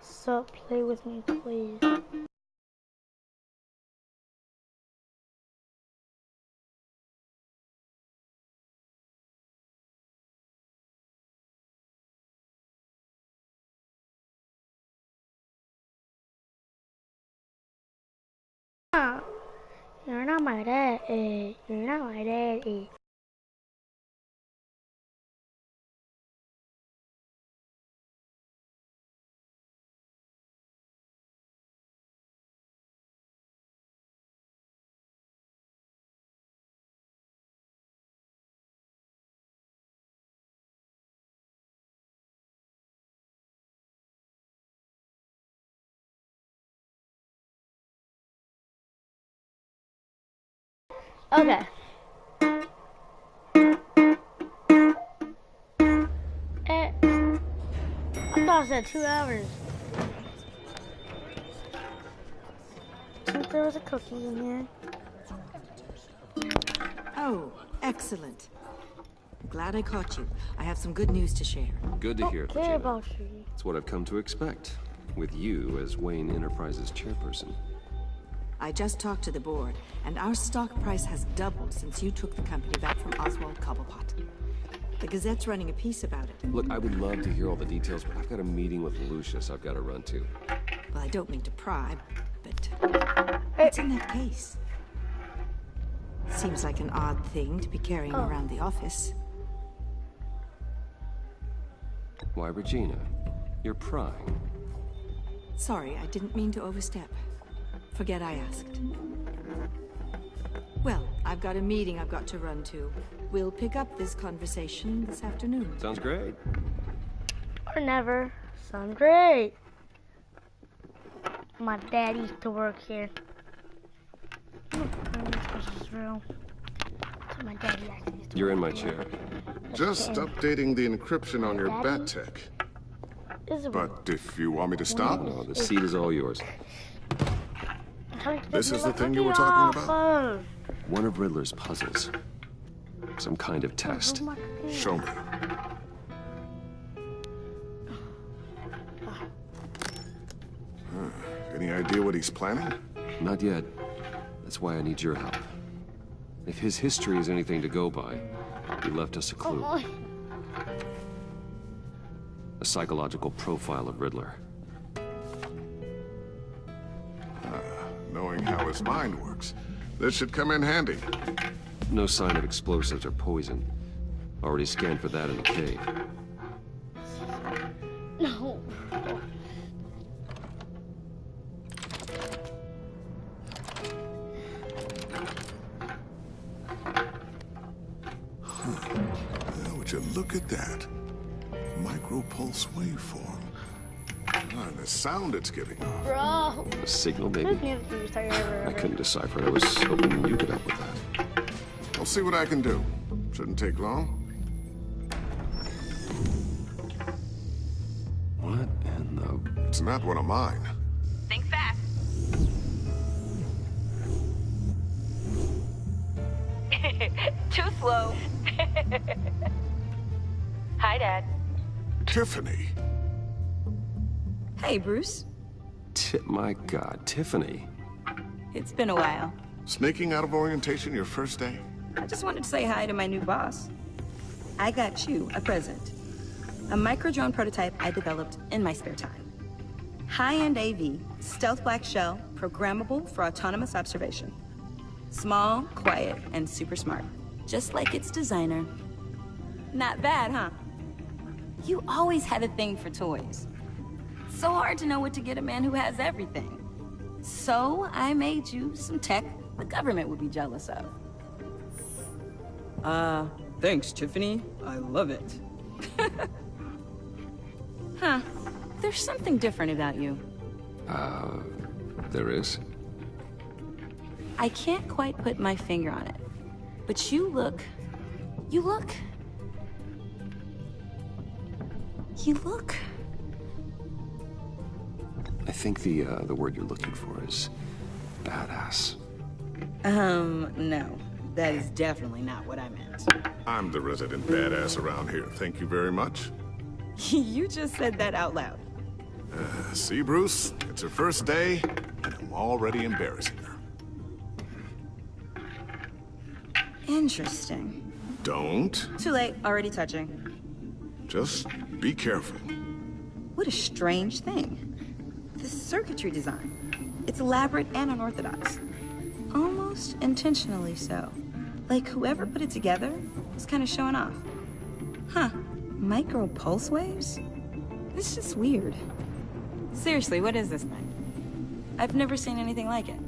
So play with me, please. You're not my dad. You're not my daddy. Okay. I thought I said 2 hours. I think there was a cookie in here. Oh, excellent. Glad I caught you. I have some good news to share. Good to hear, Okay Regina. about you. It's what I've come to expect, with you as Wayne Enterprises chairperson. I just talked to the board, and our stock price has doubled since you took the company back from Oswald Cobblepot. The Gazette's running a piece about it. Look, I would love to hear all the details, but I've got a meeting with Lucius I've got to run to. Well, I don't mean to pry, but what's in that case? Seems like an odd thing to be carrying around the office. Why, Regina? You're prying. Sorry, I didn't mean to overstep. Forget I asked. Well, I've got a meeting I've got to run to. We'll pick up this conversation this afternoon. Sounds great. Or never. Sounds great. My dad used to work here. My daddy actually used to You're in my chair. Just updating the encryption on your bat tech. But if you want me to stop? No, the seat is all yours. This is the thing you were talking about? One of Riddler's puzzles. Some kind of test. Show me. Any idea what he's planning? Not yet. That's why I need your help. If his history is anything to go by, he left us a clue. A psychological profile of Riddler. Knowing how his mind works, this should come in handy. No sign of explosives or poison. Already scanned for that in the cave. No. Would you look at that? Micropulse waveform. And the sound it's giving off. Bro. A signal, maybe? I couldn't decipher it. I was hoping you could help with that. I'll see what I can do. Shouldn't take long. What in the... It's not one of mine. Think fast. Too slow. Hi, Dad. Tiffany. Hey, Bruce. My God, Tiffany. It's been a while. Sneaking out of orientation your first day? I just wanted to say hi to my new boss. I got you a present. A micro-drone prototype I developed in my spare time. High-end AV, stealth black shell, programmable for autonomous observation. Small, quiet, and super smart. Just like its designer. Not bad, huh? You always had a thing for toys. So hard to know what to get a man who has everything. So I made you some tech the government would be jealous of. Thanks, Tiffany. I love it. Huh. There's something different about you. There is? I can't quite put my finger on it. But you look... I think the word you're looking for is badass. No. That is definitely not what I meant. I'm the resident badass around here. Thank you very much. You just said that out loud. See, Bruce? It's her first day, and I'm already embarrassing her. Interesting. Don't. Too late. Already touching. Just be careful. What a strange thing. The circuitry design. It's elaborate and unorthodox. Almost intentionally so. Like whoever put it together was kind of showing off. Huh. Micro pulse waves? This is weird. Seriously, what is this thing? I've never seen anything like it.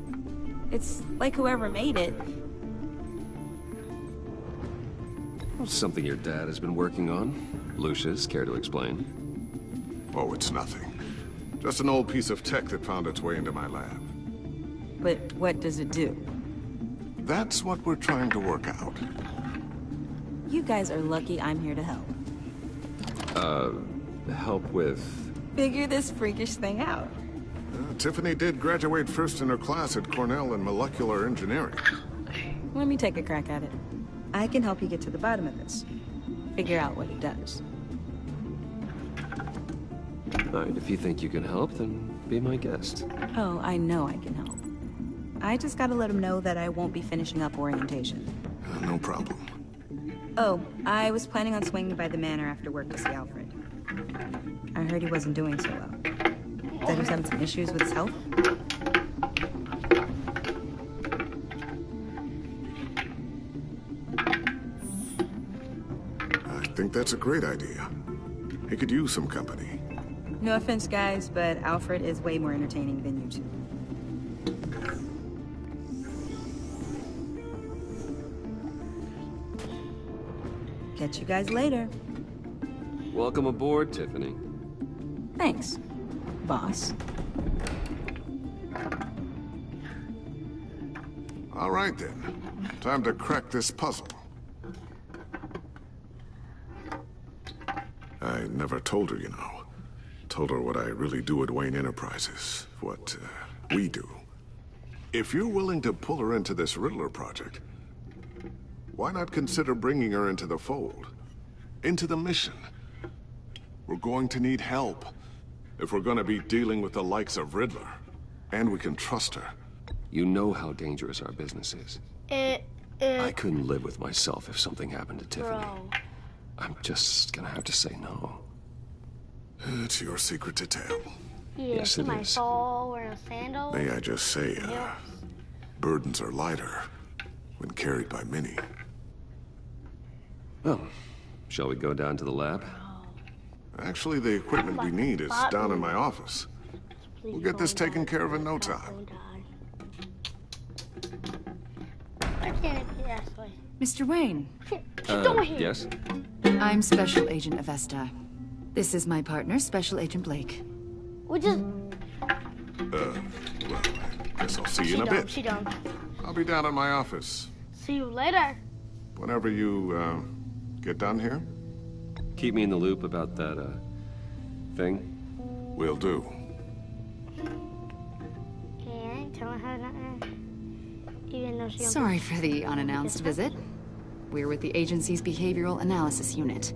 It's like whoever made it. Something your dad has been working on. Lucius, care to explain? Oh, it's nothing. Just an old piece of tech that found its way into my lab. But what does it do? That's what we're trying to work out. You guys are lucky I'm here to help. Help with... Figure this freakish thing out. Tiffany did graduate first in her class at Cornell in molecular engineering. Let me take a crack at it. I can help you get to the bottom of this. Figure out what it does. All right, if you think you can help, then be my guest. Oh, I know I can help. I just gotta let him know that I won't be finishing up orientation. No problem. Oh, I was planning on swinging by the manor after work to see Alfred. I heard he wasn't doing so well. That he was having some issues with his health. I think that's a great idea. He could use some company. No offense, guys, but Alfred is way more entertaining than you two. Catch you guys later. Welcome aboard, Tiffany. Thanks, boss. All right, then. Time to crack this puzzle. I never told her, you know. Told her what I really do at Wayne Enterprises. What, we do. If you're willing to pull her into this Riddler project, why not consider bringing her into the fold? Into the mission? We're going to need help if we're going to be dealing with the likes of Riddler. And we can trust her. You know how dangerous our business is. I couldn't live with myself if something happened to Tiffany. Bro. I'm just gonna have to say no. It's your secret to tell. Yeah, Yes, she it might is. fall wearing sandals. May I just say, burdens are lighter when carried by many. Well, shall we go down to the lab? Actually, the equipment we need is down in my office. We'll get this taken care of in no time. I can't get Ashley. Mr. Wayne. Yes? I'm Special Agent Avesta. This is my partner, Special Agent Blake. We just... Well, I guess I'll see you in a bit. She done. I'll be down in my office. See you later. Whenever you, get done here. Keep me in the loop about that, thing. Will do. Yeah, I ain't telling her nothing. Even though she don't Sorry for the unannounced visit. We're with the agency's behavioral analysis unit.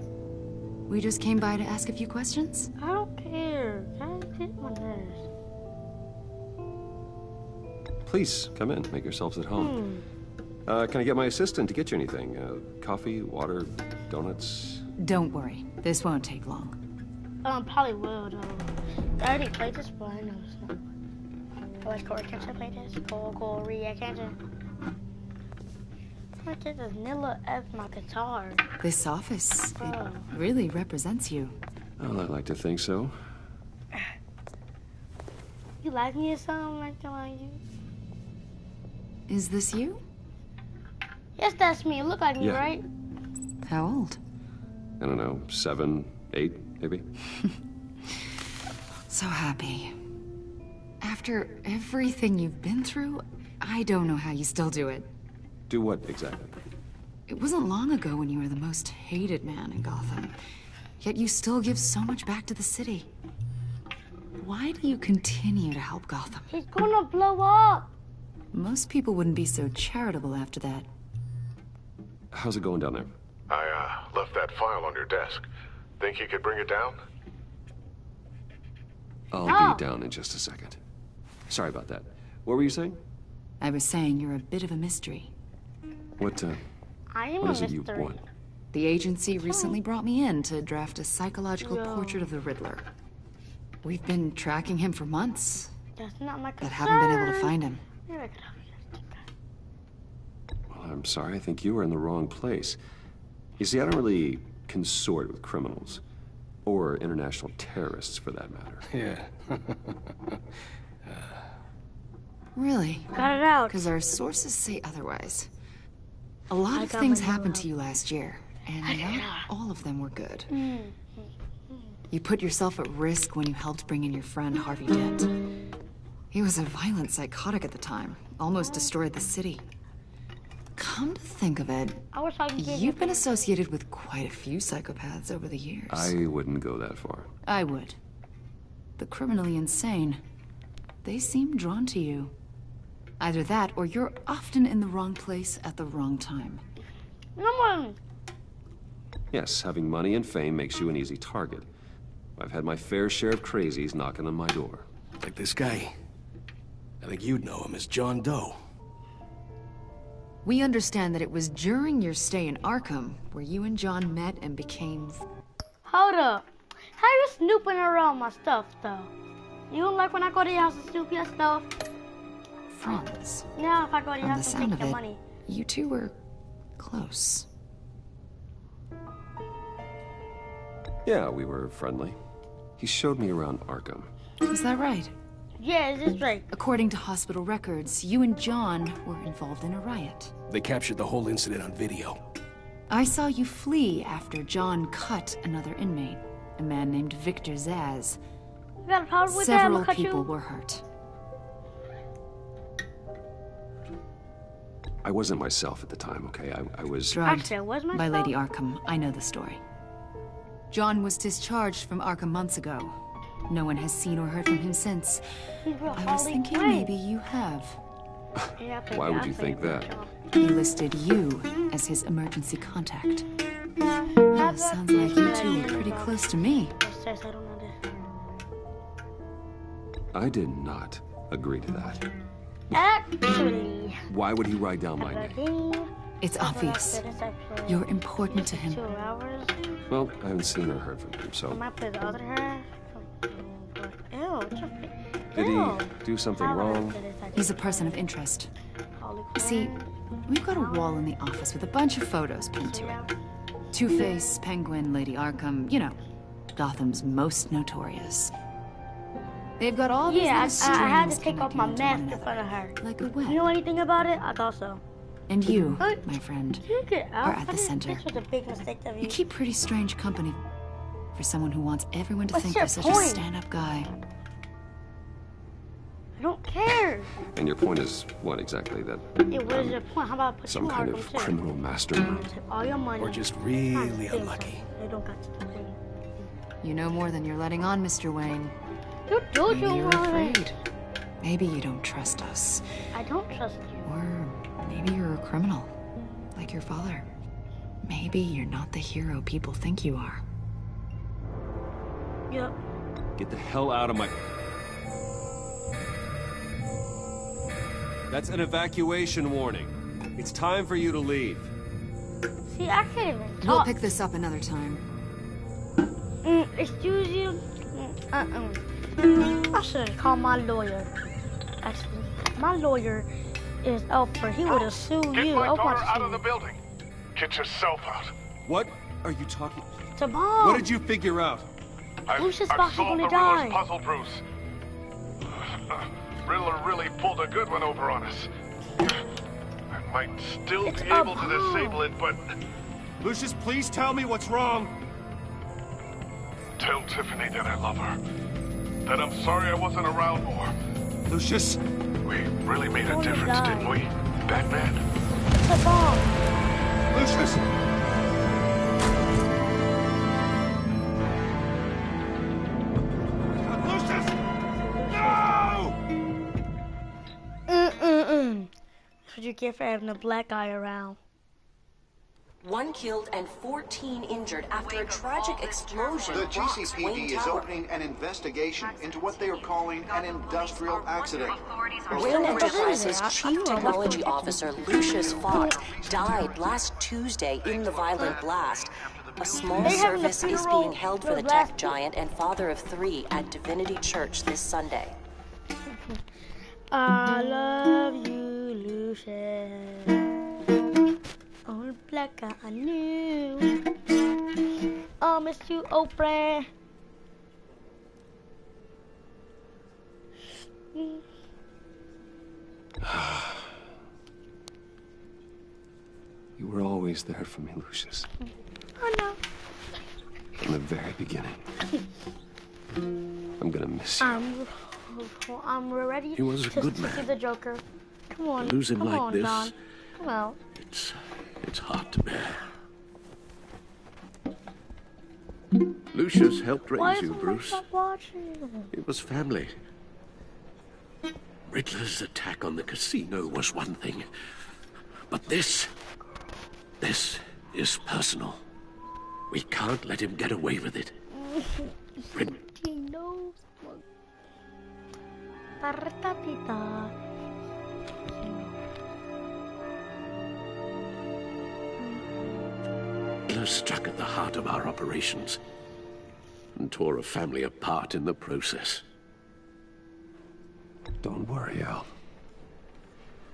We just came by to ask a few questions. I don't care. I get my nerves. Please, come in. Make yourselves at home. Can I get my assistant to get you anything? Coffee, water, donuts? Don't worry, this won't take long. Probably will, though. I already played this, but I know it's not. Oh, it's Corey. Can't I play this? Corey, I can't. I did this Nilla F my guitar. This office, it really represents you. Well, I like to think so. You like me or something? Like you? Is this you? Yes, that's me. Look like me, Yeah. right? How old? I don't know, 7, 8, maybe? So happy. After everything you've been through, I don't know how you still do it. Do what exactly? It wasn't long ago when you were the most hated man in Gotham. Yet you still give so much back to the city. Why do you continue to help Gotham? He's gonna blow up. Most people wouldn't be so charitable after that. How's it going down there? I left that file on your desk. Think you could bring it down? I'll be down in just a second. Sorry about that. What were you saying? I was saying you're a bit of a mystery. What I am what a is it you mystery. want? The agency recently brought me in to draft a psychological portrait of the Riddler. We've been tracking him for months, That's not my concern. but haven't been able to find him. Well, I'm sorry. I think you were in the wrong place. You see, I don't really consort with criminals. Or international terrorists, for that matter. Yeah. Really? Got it out. Because our sources say otherwise. A lot I of got things my happened new to you last year, and not all of them were good. Mm. You put yourself at risk when you helped bring in your friend Harvey Dent. He was a violent psychotic at the time, almost destroyed the city. Come to think of it, I wish I could give you've been associated with quite a few psychopaths over the years. I wouldn't go that far. I would. The criminally insane. They seem drawn to you. Either that, or you're often in the wrong place at the wrong time. No one. Yes, having money and fame makes you an easy target. I've had my fair share of crazies knocking on my door. Like this guy. I think you'd know him as John Doe. We understand that it was during your stay in Arkham where you and John met and became... Hold up. How you snooping around my stuff, though? You don't like when I go to your house and snoop your stuff? friends. Now if I go to your From the house and sound take of your it, money. you two were close. Yeah, we were friendly. He showed me around Arkham. Is that right? Yeah, it is right. According to hospital records, you and John were involved in a riot. They captured the whole incident on video. I saw you flee after John cut another inmate, a man named Victor Zsasz. You got a problem with that? I'm Several gonna cut people you. were hurt. I wasn't myself at the time, okay? I was... Drugged Actually, I was by myself. Lady Arkham. I know the story. John was discharged from Arkham months ago. No one has seen or heard from him since. He's real I was Harley thinking Quinn. maybe you have. Yeah, Why would you think that? He listed you as his emergency contact. Sounds like you two were pretty close to me. I did not agree to that. Actually, Why would he write down my name? It's obvious. You're important to him. 2 hours. Well, I haven't seen or heard from him, I so... might play the other hair. Ew, it's a- Did he ew. do something wrong? He's a person of interest. Harley You see, we've got a wall in the office with a bunch of photos pinned to it. Two-Face, Penguin, Lady Arkham, you know, Gotham's most notorious. They've got all these Yeah, little I had to strings take off my connecting them mask in front of her. like a web. You know anything about it? I thought so. And you, my friend, You get out. are at the center. This was a big mistake of you. You keep pretty strange company for someone who wants everyone to What's think your you're such a point? stand-up guy. I don't care. And your point is what exactly? That Yeah, what is your point? How about I put some you kind on of them, too? criminal mastermind? Take all your money. Or just really unlucky. They don't got to do it. You know more than you're letting on, Mr. Wayne. You do Maybe you you're want afraid. it. Maybe you don't trust us. I don't trust you. Or maybe you're a criminal, like your father. Maybe you're not the hero people think you are. Yep. Get the hell out of my... That's an evacuation warning. It's time for you to leave. See, I can't even We'll talk. pick this up another time. Excuse you. I should have called my lawyer. Actually, my lawyer is Alfred. He would have sued Get you. my I daughter want to out sue of the building. Get yourself out. What are you talking... It's a bomb. What did you figure out? Lucius I've Fox is solved gonna the Riddler's die. puzzle, Bruce. Riddler really pulled a good one over on us. I might still be able to disable it, but... Lucius, please tell me what's wrong. Tell Tiffany that I love her. That I'm sorry I wasn't around more. Lucius? We really made a difference, didn't we, Batman? It's a bomb. Lucius! Lucius! No! That's what you get for having a black guy around. 1 killed and 14 injured after a tragic explosion. The rocks GCPD Wayne is Tower. opening an investigation into what they are calling an industrial accident. Wayne Enterprises Chief Technology Officer Lucius Fox died last Tuesday in the violent blast. A small service is being held for the tech giant and father of 3 at Divinity Church this Sunday. I love you, Lucius. Oh, black guy, I knew. Oh, miss you, Oprah. You were always there for me, Lucius. Oh, no. From the very beginning. I'm gonna miss you. I'm ready He was a good to man. see the Joker. Come on. To lose him come like on, this, Don. Come out. It's hard to bear. Lucius helped Why raise is you, someone Bruce. not watching? It was family. Riddler's attack on the casino was one thing. But this is personal. We can't let him get away with it. He knows. Tartatita. Riddler struck at the heart of our operations and tore a family apart in the process. Don't worry, Al.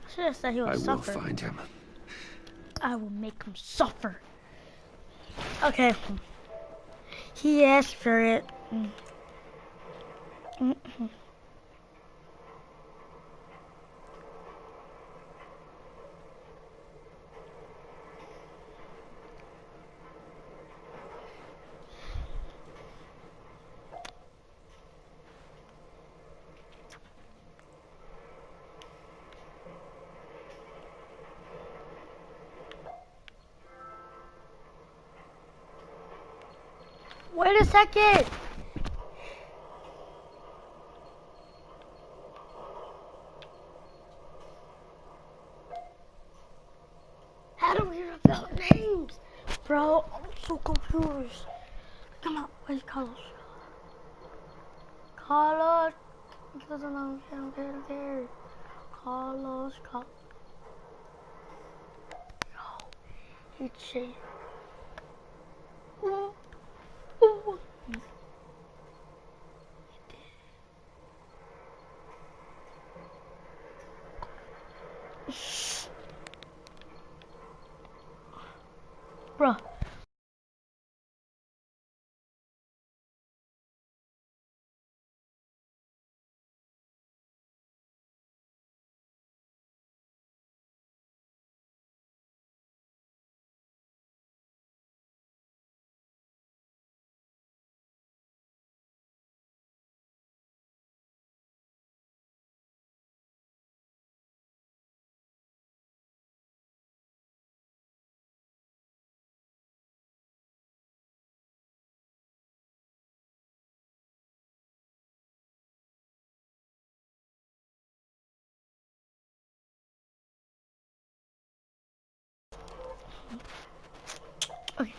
I should have said he would I will suffer. find him. I will make him suffer. Okay. He asked for it. Wait a second! How do we reveal names? Bro, I'm so confused. Come on, where's Carlos? Carlos! He doesn't know, I don't care. Carlos. No, he's shit. Ooh. Bruh. Okay.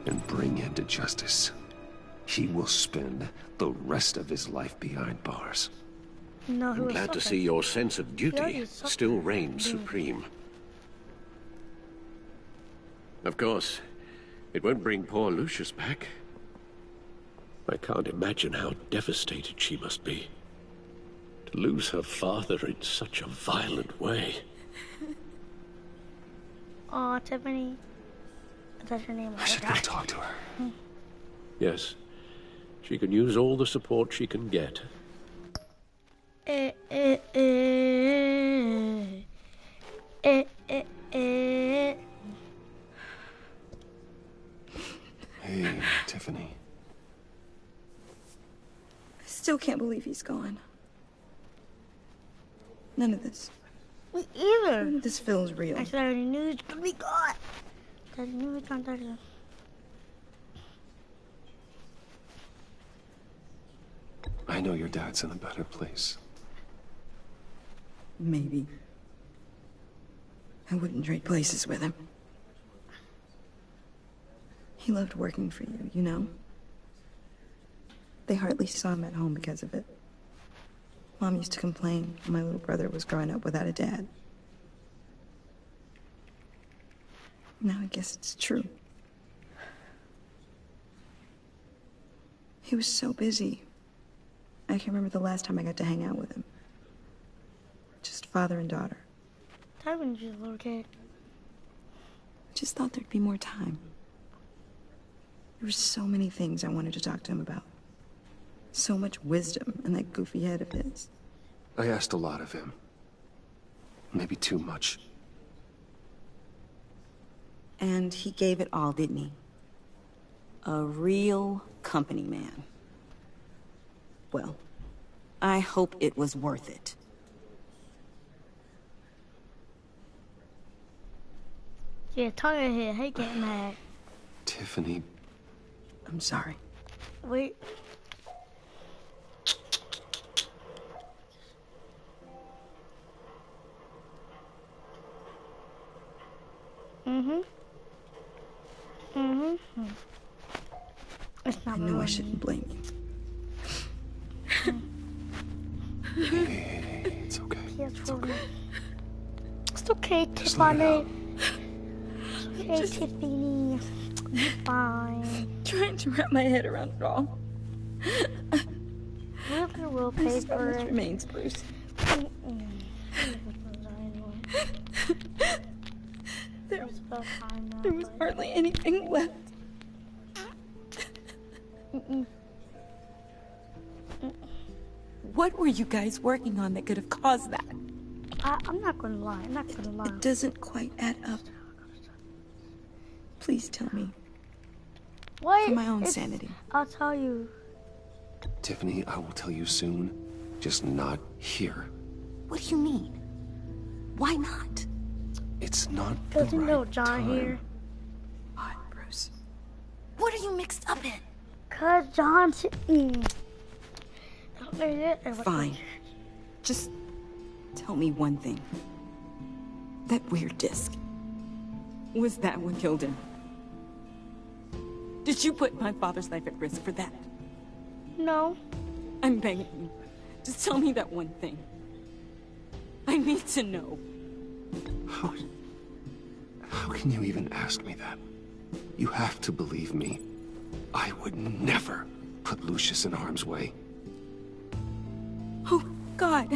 And bring him to justice. He will spend the rest of his life behind bars. No, I'm glad to see your sense of duty still reigns supreme. Of course, it won't bring poor Lucius back. I can't imagine how devastated she must be. To lose her father in such a violent way. Aw, Tiffany. Is that your name? I should go talk to her. Yes. She can use all the support she can get. Hey, Tiffany. I still can't believe he's gone. None of this. Me either. None of this feels real. I said I already knew he was gonna be gone. I knew he was gonna die. I know your dad's in a better place. Maybe. I wouldn't trade places with him. He loved working for you, you know? They hardly saw him at home because of it. Mom used to complain my little brother was growing up without a dad. Now I guess it's true. He was so busy. I can't remember the last time I got to hang out with him. Just father and daughter. That was just a little kid. I just thought there'd be more time. There were so many things I wanted to talk to him about. So much wisdom in that goofy head of his. I asked a lot of him. Maybe too much. And he gave it all, didn't he? A real company man. Well, I hope it was worth it. Yeah, tongue in here. Hate getting mad. Tiffany. I'm sorry. Wait. It's not I know I shouldn't blame you. Hey, it's okay. It's okay. It's okay, Tiffany. It's okay, Tiffany. You're fine. Trying to wrap my head around it all. We're gonna wallpaper. So much remains, Bruce. There was hardly anything left. What were you guys working on that could have caused that? I'm not gonna lie. I'm not gonna lie. It doesn't quite add up. Please tell me. What? For my own sanity. I'll tell you. Tiffany, I will tell you soon. Just not here. What do you mean? Why not? It's not the Doesn't right know John time. here. What, Bruce? What are you mixed up in? Cause John's. Fine. Just tell me one thing. That weird disc. Was that what killed him? Did you put my father's life at risk for that? No. I'm begging you. Just tell me that one thing. I need to know. How can you even ask me that? You have to believe me. I would never put Lucius in harm's way. Oh, God.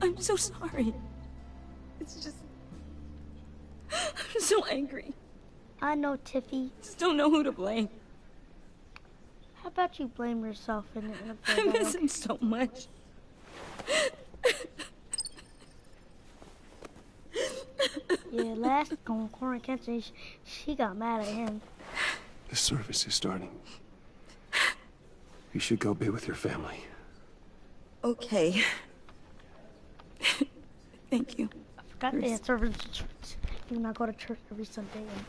I'm so sorry. It's just... I'm so angry. I know, Tiffy. Just don't know who to blame. How about you blame yourself in I miss him so much. Yeah, last on Corner Kitchen, she got mad at him. The service is starting. You should go be with your family. Okay. Thank you. I forgot they had service to church. You know, I go to church every Sunday and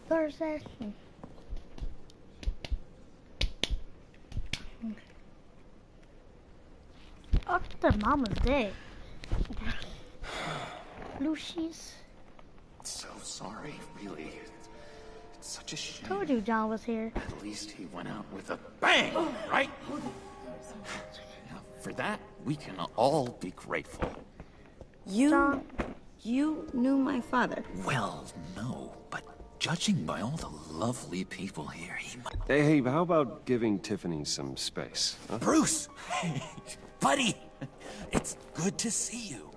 Thursday. Oh, the mama's dead. Lucius. So sorry, really. It's such a shame. Told you John was here. At least he went out with a bang, right? Now, for that, we can all be grateful. You knew my father? Well, no, but judging by all the lovely people here, he might... Hey, how about giving Tiffany some space? Huh? Bruce! Buddy! It's good to see you.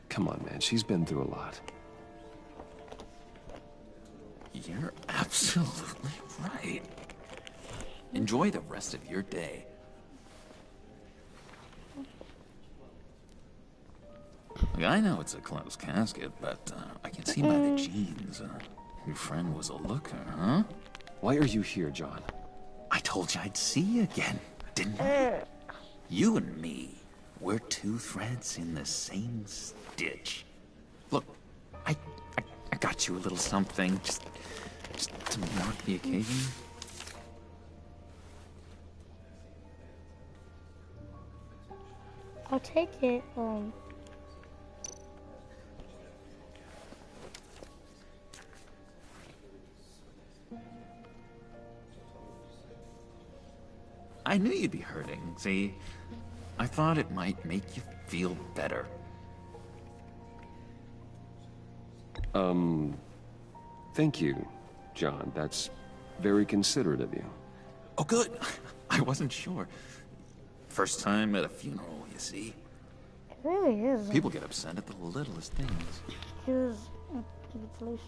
Come on, man. She's been through a lot. You're absolutely right. Enjoy the rest of your day. Look, I know it's a closed casket, but I can see by the jeans. Your friend was a looker, huh? Why are you here, John? I told you I'd see you again, didn't I? You and me, we're two threads in the same stitch. Look, I got you a little something, just to mark the occasion. I'll take it. I knew you'd be hurting, see? I thought it might make you feel better. Thank you, John. That's very considerate of you. Oh, good. I wasn't sure. First time at a funeral, you see? It really is. People get upset at the littlest things. Because it's Lucius.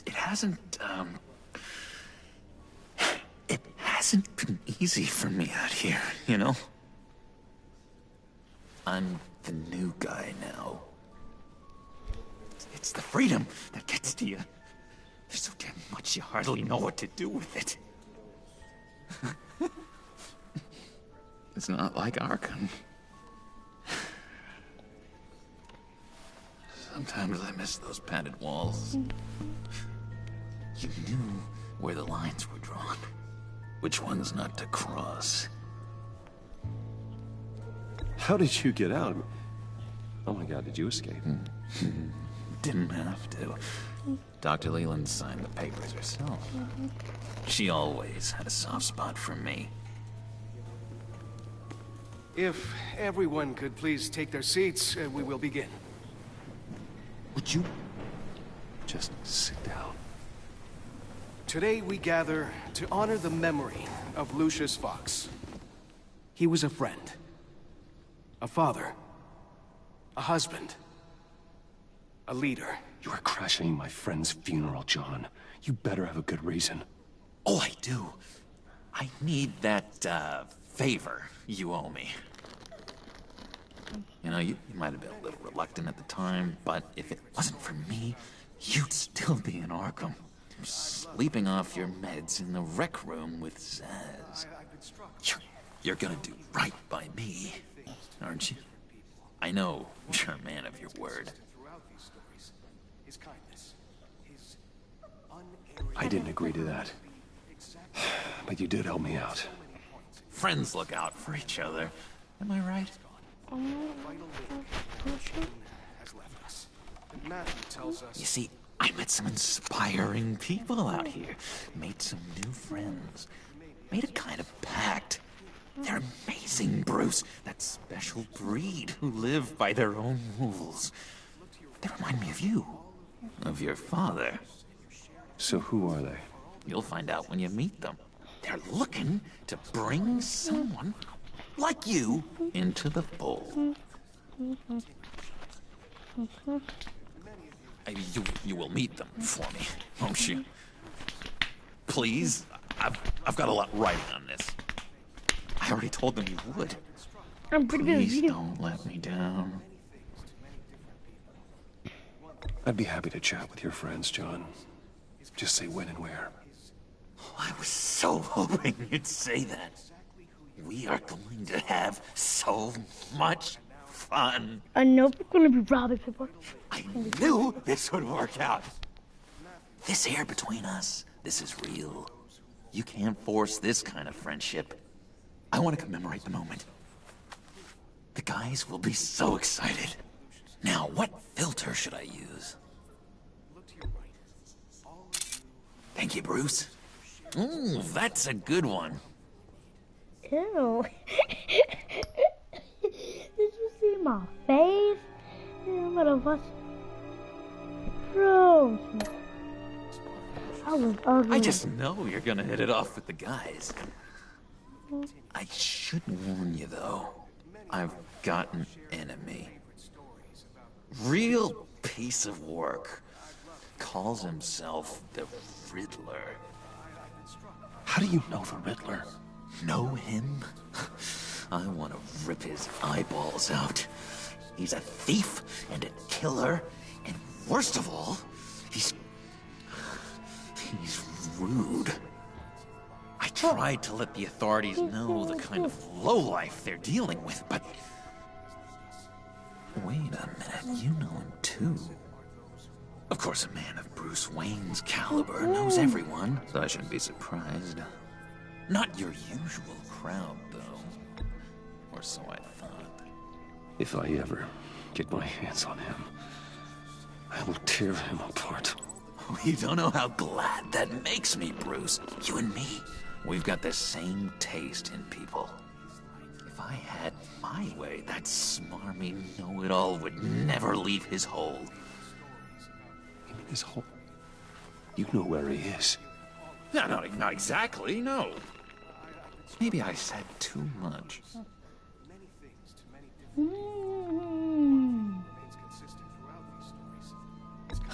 It hasn't been easy for me out here, you know? I'm the new guy now. It's the freedom that gets to you. There's so damn much you hardly know what to do with it. It's not like Arkham. Sometimes I miss those padded walls. You knew where the lines were drawn. Which ones not to cross. How did you get out? Oh my God, did you escape? Didn't have to. Dr. Leland signed the papers herself. She always had a soft spot for me. If everyone could please take their seats, we will begin. Would you just sit down? Today we gather to honor the memory of Lucius Fox. He was a friend, a father, a husband, a leader. You are crashing my friend's funeral, John. You better have a good reason. Oh, I do. I need that, favor you owe me. You know, you might have been a little reluctant at the time, but if it wasn't for me, you'd still be in Arkham. Sleeping off your meds in the rec room with Zsasz. You're gonna do right by me, aren't you? I know you're a man of your word. I didn't agree to that. But you did help me out. Friends look out for each other. Am I right? You see, I met some inspiring people out here. Made some new friends. Made a kind of pact. They're amazing, Bruce. That special breed who live by their own rules. They remind me of you. Of your father. So who are they? You'll find out when you meet them. They're looking to bring someone like you into the fold. You will meet them for me, won't you? Please? I've got a lot riding on this. I already told them you would. I'm pretty good. Please don't let me down. I'd be happy to chat with your friends, John. Just say when and where. Oh, I was so hoping you'd say that. We are going to have so much fun. I know we're gonna be robbing people. I knew this would work out. This air between us, this is real. You can't force this kind of friendship. I want to commemorate the moment. The guys will be so excited. Now, what filter should I use? Thank you, Bruce. Ooh, that's a good one. Ew. Did you see my face? I'm gonna bust. Bro. I was ugly. I just know you're gonna hit it off with the guys. I should warn you, though. I've got an enemy. Real piece of work. Calls himself the Riddler. How do you know the Riddler? Know him? I want to rip his eyeballs out. He's a thief and a killer, and worst of all, he's rude. I tried to let the authorities know the kind of lowlife they're dealing with, but... Wait a minute, you know him too. Of course, a man of Bruce Wayne's caliber knows everyone, so I shouldn't be surprised. Not your usual crowd, though. Or so I thought. If I ever get my hands on him, I will tear him apart. You don't know how glad that makes me, Bruce. You and me, we've got the same taste in people. If I had my way, that smarmy know-it-all would never leave his hole. You mean his hole? You know where he is. No, not exactly, no. Maybe I said too much.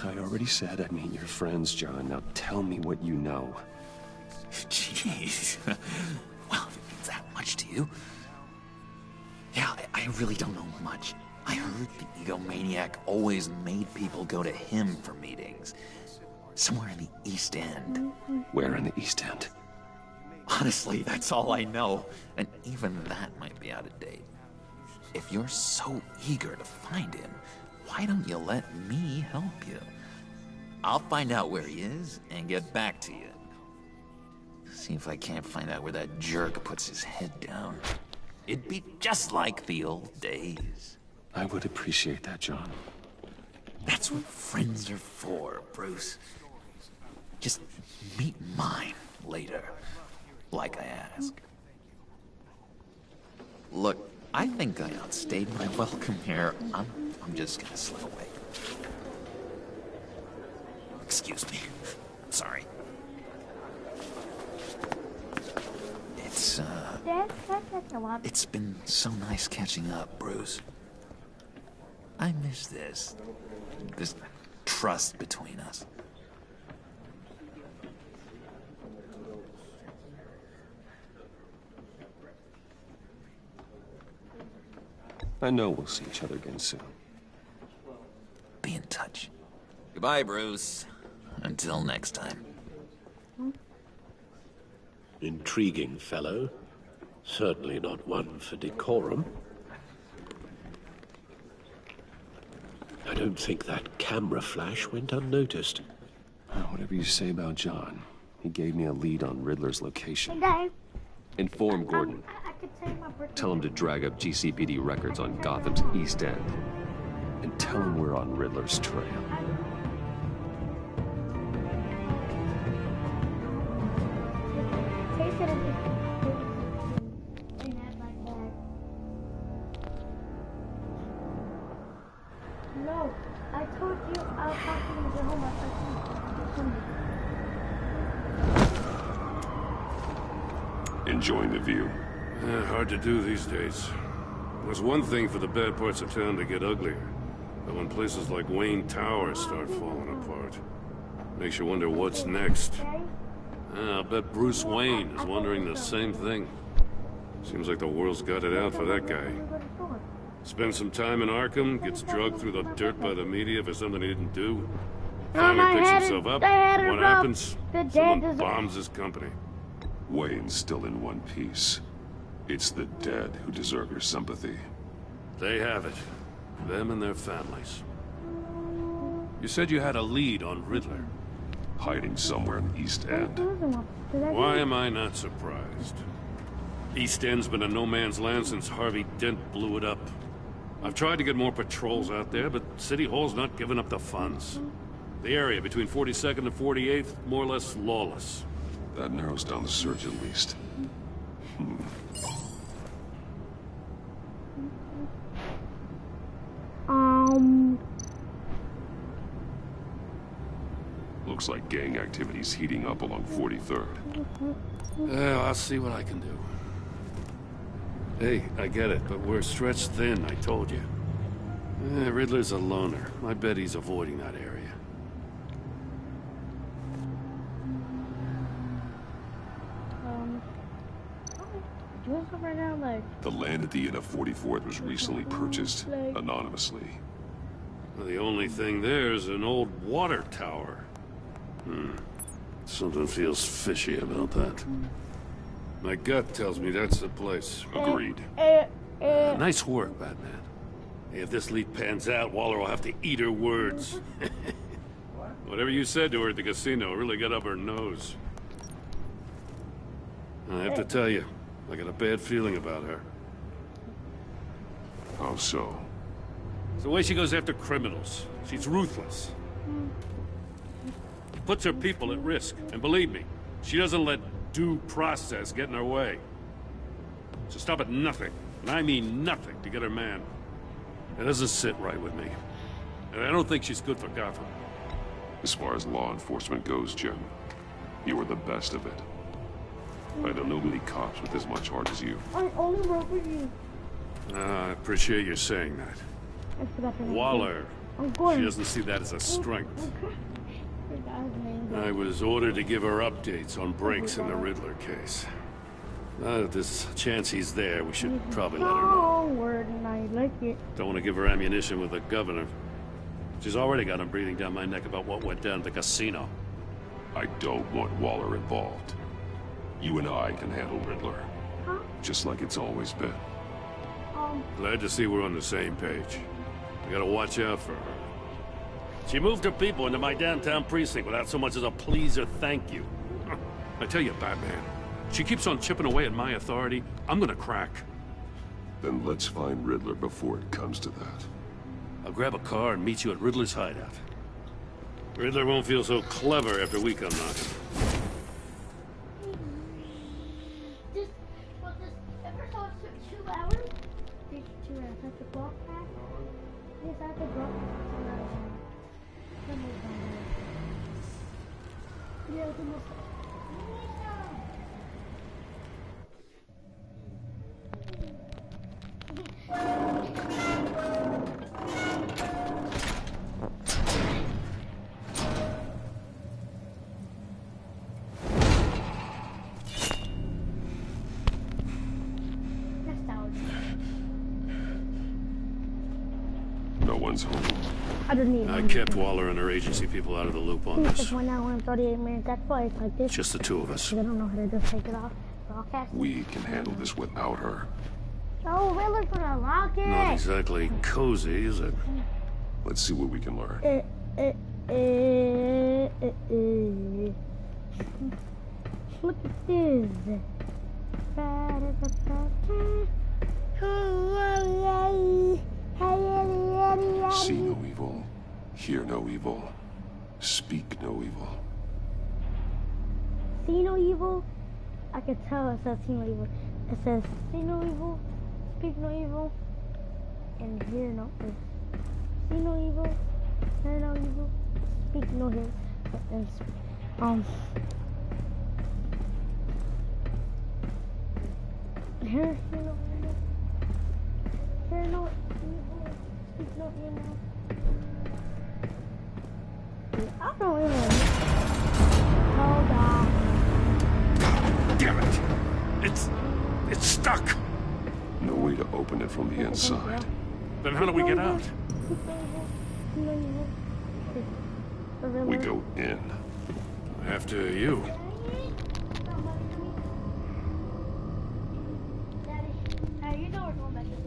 I already said I'd meet your friends, John. Now tell me what you know. Jeez. Well, if it means that much to you. Yeah, I really don't know much. I heard the egomaniac always made people go to him for meetings. Somewhere in the East End. Where in the East End? Honestly, that's all I know. And even that might be out of date. If you're so eager to find him, why don't you let me help you? I'll find out where he is and get back to you. See if I can't find out where that jerk puts his head down. It'd be just like the old days. I would appreciate that, John. That's what friends are for, Bruce. Just meet mine later, like I asked. Look, I think I outstayed my welcome here. I'm just gonna slip away. Excuse me. I'm sorry. It's been so nice catching up, Bruce. I miss this trust between us. I know we'll see each other again soon. Be in touch. Goodbye, Bruce. Until next time. Intriguing fellow. Certainly not one for decorum. I don't think that camera flash went unnoticed. Whatever you say about John, he gave me a lead on Riddler's location. Dad. Inform Gordon. I could say my birthday. Tell him to drag up GCPD records on Gotham's East End. And tell him we're on Riddler's trail. No, I told you I was talking to home. Enjoying the view. Hard to do these days. There's one thing for the bad parts of town to get uglier. But when places like Wayne Tower start falling apart, makes you wonder what's next. I'll bet Bruce Wayne is wondering the same thing. Seems like the world's got it out for that guy. Spends some time in Arkham, gets drugged through the dirt by the media for something he didn't do. Finally picks himself up. What happens? Someone bombs his company. Wayne's still in one piece. It's the dead who deserve your sympathy. They have it. Them and their families. You said you had a lead on Riddler. Hiding somewhere in the East End. Why am I not surprised? East End's been a no-man's land since Harvey Dent blew it up. I've tried to get more patrols out there, but City Hall's not giving up the funds. The area between 42nd and 48th, more or less lawless. That narrows down the search at least. Looks like gang activity's heating up along 43rd. Yeah, I'll see what I can do. Hey, I get it, but we're stretched thin, I told you. Riddler's a loner. I bet he's avoiding that area. doing stuff right now? Like, the land at the end of 44th was recently purchased anonymously. Well, the only thing there is an old water tower. Something feels fishy about that. My gut tells me that's the place. Agreed. Nice work, Batman. If this lead pans out, Waller will have to eat her words. Whatever you said to her at the casino really got up her nose. I have to tell you, I got a bad feeling about her. How so? It's the way she goes after criminals. She's ruthless. Puts her people at risk. And believe me, she doesn't let due process get in her way. She'll stop at nothing, and I mean nothing, to get her man. It doesn't sit right with me. And I don't think she's good for Gotham. As far as law enforcement goes, Jim, you are the best of it. I don't know many cops with as much heart as you. I only work with you. I appreciate you saying that. I forgot the name. Waller, she doesn't see that as a strength. I was ordered to give her updates on breaks in the Riddler case. Now that there's a chance he's there, we should probably let her know. Word, and I like it. Don't want to give her ammunition with the governor. She's already got him breathing down my neck about what went down at the casino. I don't want Waller involved. You and I can handle Riddler. Just like it's always been. Glad to see we're on the same page. I gotta watch out for her. She moved her people into my downtown precinct without so much as a please or thank you. I tell you, Batman, she keeps on chipping away at my authority, I'm gonna crack. Then let's find Riddler before it comes to that. I'll grab a car and meet you at Riddler's hideout. Riddler won't feel so clever after we come knocking. This episode took 2 hours? 2 hours. I have to block that? Yes, I have to block that. Yeah, it's almost... No one's home. I don't need I kept Waller and her agency people out of the loop on this. 1 hour and 38 minutes. That's why it's like this. Just the two of us. I don't know how to just take it off. Broadcast. We can handle this without her. Oh, Riddler's gonna lock it. Not exactly cozy, is it? Let's see what we can learn. Look at this. See no evil, hear no evil, speak no evil. See no evil? I can tell it says see no evil. It says see no evil, speak no evil, and hear no evil. See no evil, hear no evil, speak no evil. Hear no evil, hear no evil, speak no evil. I don't even. Hold on. Damn it! It's stuck! No way to open it from the inside. Then how do we get out? We go in. After you. Daddy, you know we're going back to school.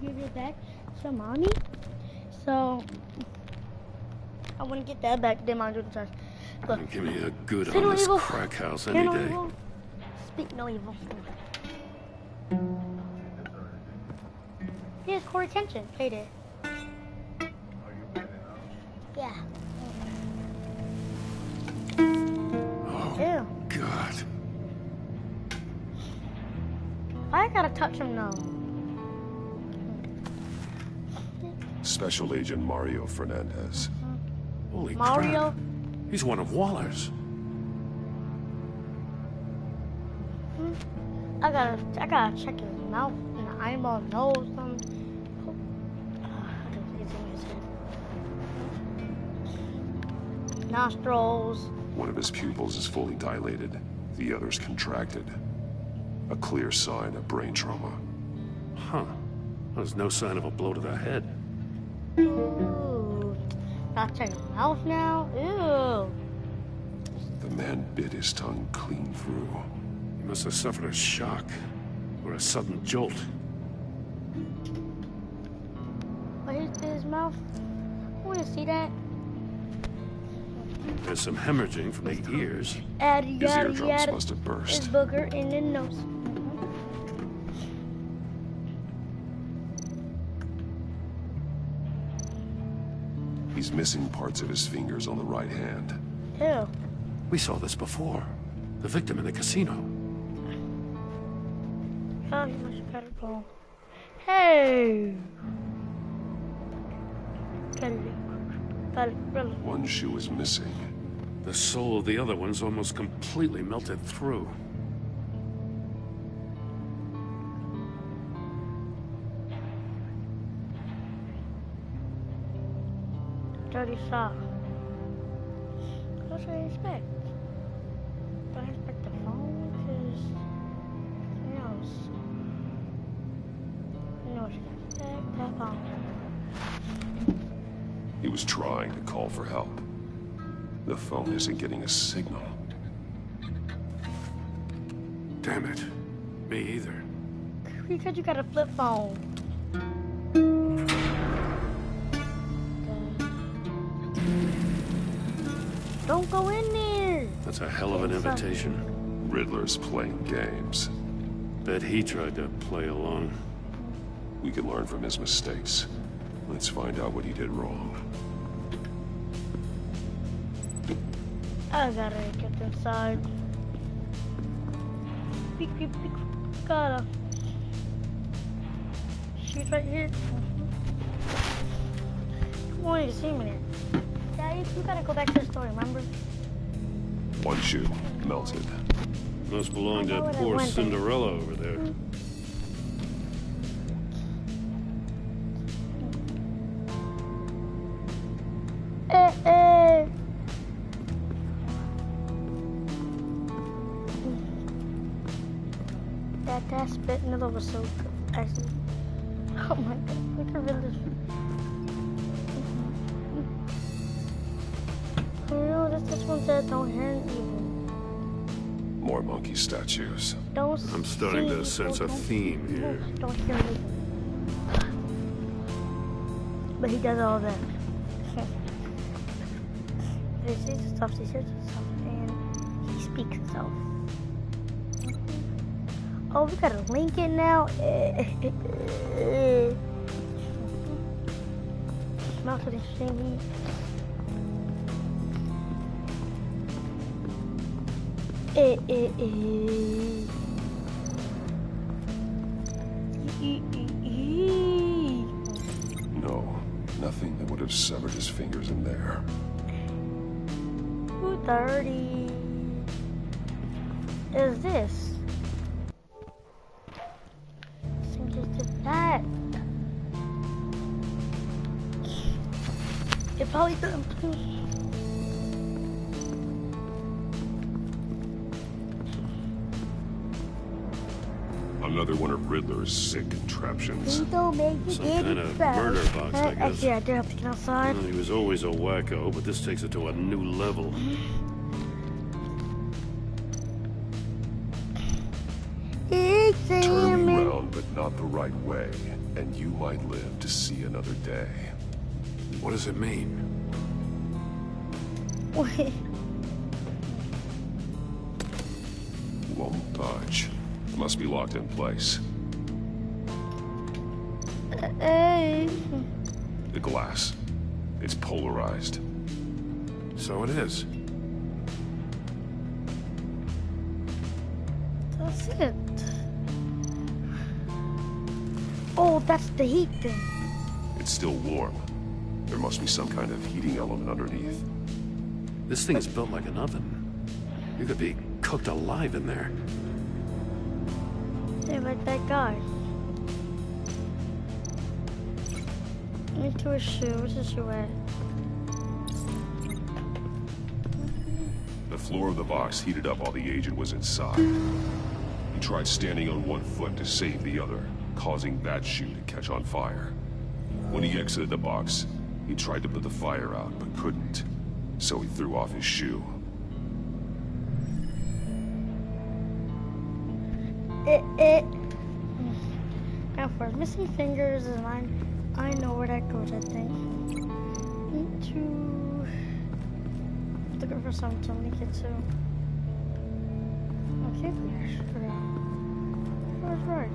Give it back to mommy, so I want to get that back. Then I'll do the trash. Look, Give me a good say no honest evil. crack house Hear any no day. evil. Speak no evil. Here's core attention. Payday. Yeah. Oh, God. I gotta touch him now. Special Agent Mario Fernandez. Holy Mario? crap. He's one of Waller's. I gotta check his mouth and the eyeball, nose, something. Nostrils. One of his pupils is fully dilated. The other's contracted. A clear sign of brain trauma. Huh. There's no sign of a blow to the head. Ooh. Gotta check his mouth now. Ew. The man bit his tongue clean through. He must have suffered a shock or a sudden jolt. What is his mouth? I wanna see that. There's some hemorrhaging from the ears. His eardrums must have burst. His booger in the nose. He's missing parts of his fingers on the right hand. Ew. We saw this before. The victim in the casino. Oh, he must have got it wrong. Hey! One shoe is missing. The sole of the other one's almost completely melted through. Dirty sock. What should I expect? Do I expect the phone? Because, who knows? Who knows? Expect that phone. He was trying to call for help. The phone isn't getting a signal. Damn it. Me either. Because you got a flip phone. Don't go in there. That's a hell of an invitation. Riddler's playing games. Bet he tried to play along. We can learn from his mistakes. Let's find out what he did wrong. I gotta get inside. Peek, peek, peek. Gotta. She's right here. You wanted to see me there. Daddy, we gotta go back to the story, remember? One shoe melted. Must belong to poor Cinderella over there. That spit in the middle was so good. Actually. Oh my god, look at this. You know, this one said don't hurt even. More monkey statues. Don't I'm starting to sense a theme here. Don't hear me. But he does all that. He sees stuff, he hears stuff, and he speaks himself. Oh, we gotta link it now. Melted thingy. No, nothing that would have severed his fingers in there. 230 is this? Just that. It probably doesn't. Another one of Riddler's sick contraptions. Some kind of murder box, I guess. Actually, I do have to get outside. Well, he was always a wacko, but this takes it to a new level. Turn me around, but not the right way, and you might live to see another day. What does it mean? Won't budge. Must be locked in place. The glass. It's polarized. So it is. That's it. Oh, that's the heat thing. It's still warm. There must be some kind of heating element underneath. This thing is built like an oven. You could be cooked alive in there. They're like that guy. Into a shoe. What's the shoe at? The floor of the box heated up while the agent was inside. He tried standing on one foot to save the other, causing that shoe to catch on fire. When he exited the box, he tried to put the fire out, but couldn't. So he threw off his shoe. Now for missing fingers is mine. I know where that goes, I think. Looking for something to link it to. Okay, fingers. That's right.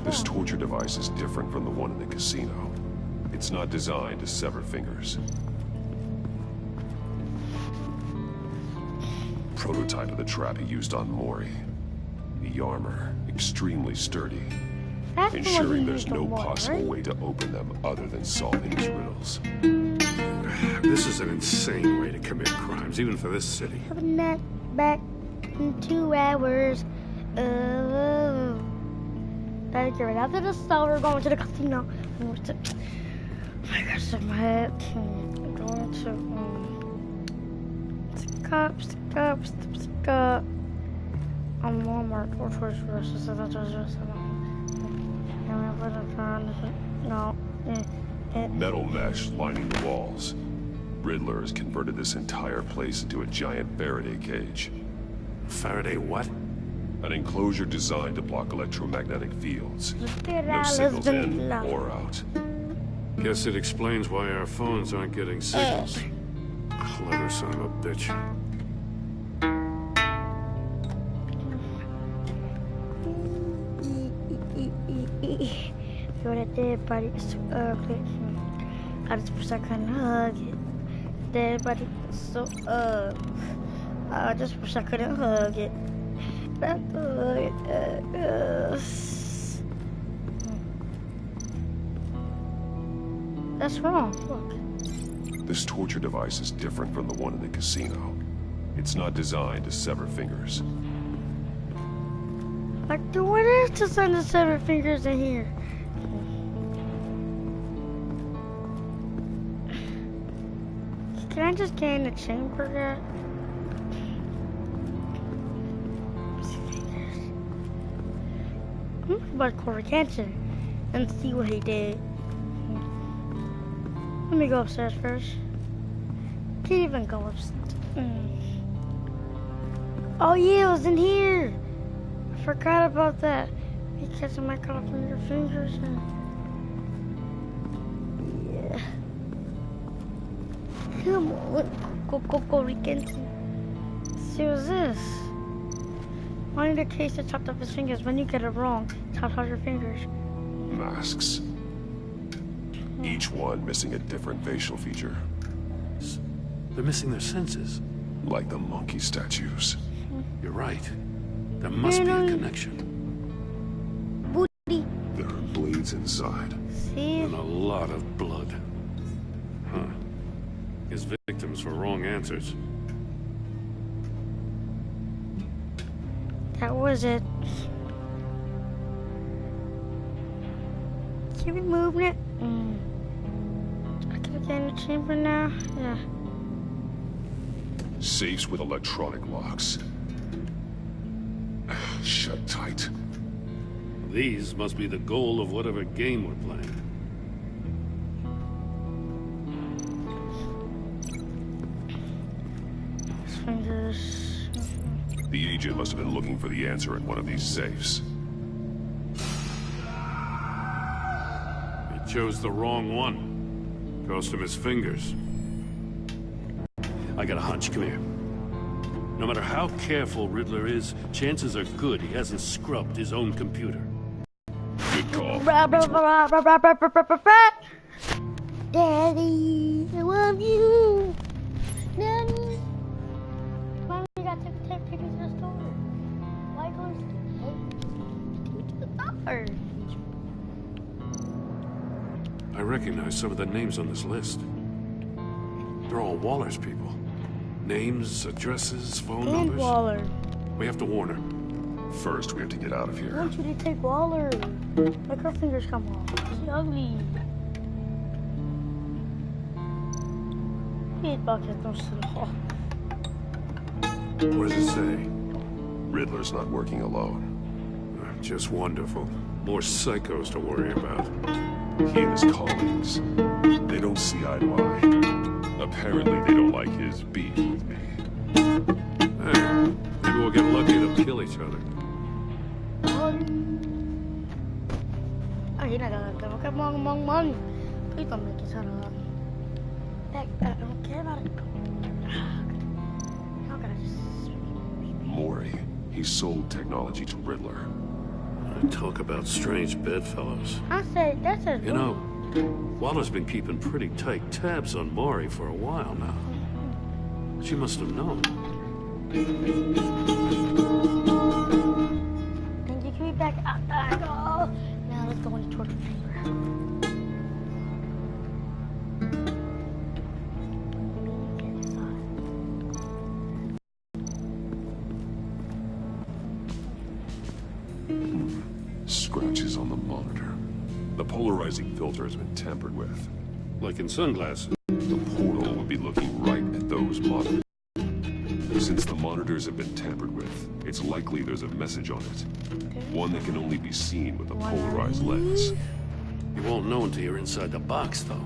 This torture device is different from the one in the casino. It's not designed to sever fingers. Prototype of the trap he used on Mori. The armor, extremely sturdy. Ensuring there's no possible way to open them other than solving his riddles. This is an insane way to commit crimes, even for this city. Coming back in 2 hours. Gotta get right after the store. We're going to the casino. I got some head. Going to cup. On Walmart or Toys R Us. No. Metal mesh lining the walls. Riddler has converted this entire place into a giant Faraday cage. Faraday what? An enclosure designed to block electromagnetic fields. No signals in or out. Guess it explains why our phones aren't getting signals. Clever son of a bitch. What I did, buddy, is so ugly. I just wish I couldn't hug it. Dead body is so I just wish I couldn't hug it. That's wrong. Look. This torture device is different from the one in the casino. It's not designed to sever fingers. Like, what is to send the 7 fingers in here? Can I just get in the chamber yet? I'm about to call the cancer and see what he did. Let me go upstairs first. Can't even go upstairs. Oh yeah, it was in here. I forgot about that. Because I might cut off your fingers. Yeah. Come on, go, Rican. See what's this? Only the case that chopped off his fingers. When you get it wrong, chop off your fingers. Masks. Each one missing a different facial feature. They're missing their senses. Like the monkey statues. You're right. There must be a connection. Booty. There are bleeds inside. See? And a lot of blood. Huh. His victims for wrong answers. That was it. Keep it moving it. I can get in the chamber now. Yeah. Safes with electronic locks. Shut tight. These must be the goal of whatever game we're playing. Fingers. The agent must have been looking for the answer in one of these safes. He chose the wrong one. Cost him his fingers. I got a hunch. Come here. No matter how careful Riddler is, chances are good he hasn't scrubbed his own computer. Good call. Daddy, I love you. Daddy. I recognize some of the names on this list. They're all Waller's people. Names, addresses, phone numbers. Waller. We have to warn her. First, we have to get out of I here. want you to take Waller. Make her fingers come off. She's ugly. What does it say? Riddler's not working alone. Just wonderful. More psychos to worry about. He and his colleagues, they don't see eye to eye. Apparently, they don't like his beef with me. Hey, maybe we'll get lucky to kill each other. Oh, he's not gonna let them. Okay, money. Please don't make it shut up. I don't care about it. How can I just... Mori, he sold technology to Riddler. Talk about strange bedfellows. I said, that's a... You know, Waller's been keeping pretty tight tabs on Mori for a while now. She must have known. Then you can be back out there. Oh. Now let's go into torture chamber. Scratches on the monitor. The polarizing filter has been tampered with. Like in sunglasses. The portal would be looking right at those monitors. Since the monitors have been tampered with, it's likely there's a message on it. One that can only be seen with a polarized lens. You won't know until you're inside the box, though.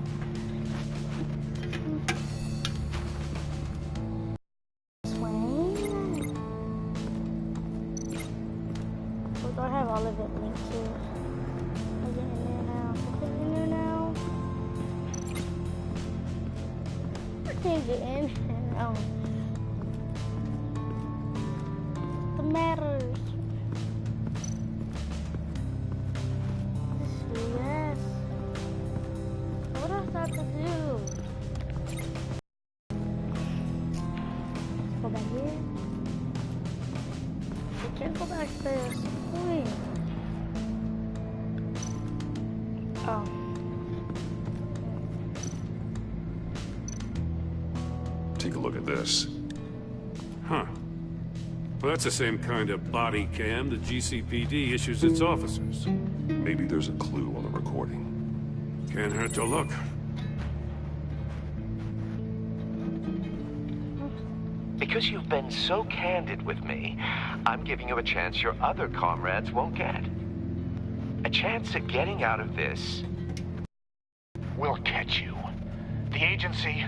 I have all of it linked to it. I'm getting in there now. I'm getting in there now. I can't get in there now. The matters. Yes. What else do I have to do? Go back here. I can't go back there. Oh. Take a look at this. Huh. Well, that's the same kind of body cam the GCPD issues its officers. Maybe there's a clue on the recording. Can't hurt to look. Because you've been so candid with me, I'm giving you a chance your other comrades won't get. A chance at getting out of this. We'll catch you. The agency,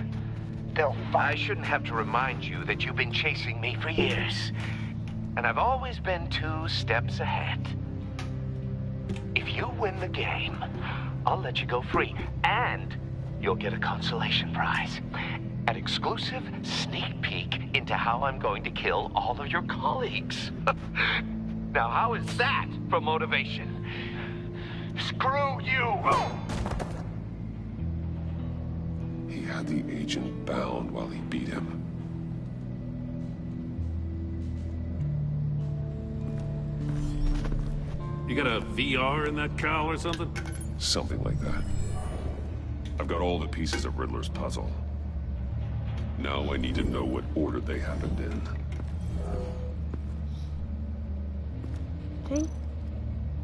they'll find... I shouldn't have to remind you that you've been chasing me for years. And I've always been 2 steps ahead. If you win the game, I'll let you go free. And you'll get a consolation prize. An exclusive sneak peek into how I'm going to kill all of your colleagues. Now, how is that for motivation? Screw you! He had the agent bound while he beat him. You got a VR in that cowl or something? Something like that. I've got all the pieces of Riddler's puzzle. Now I need to know what order they happened in. Okay.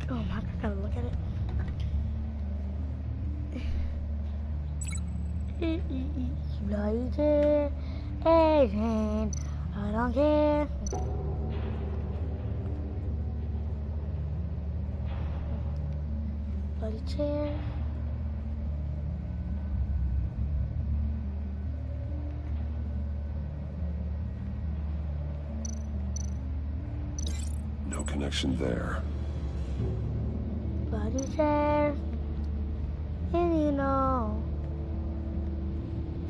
Oh my God, I gotta look at it. Bloody chair, agent, I don't care. Bloody chair. No connection there. Bloody chair. And you know,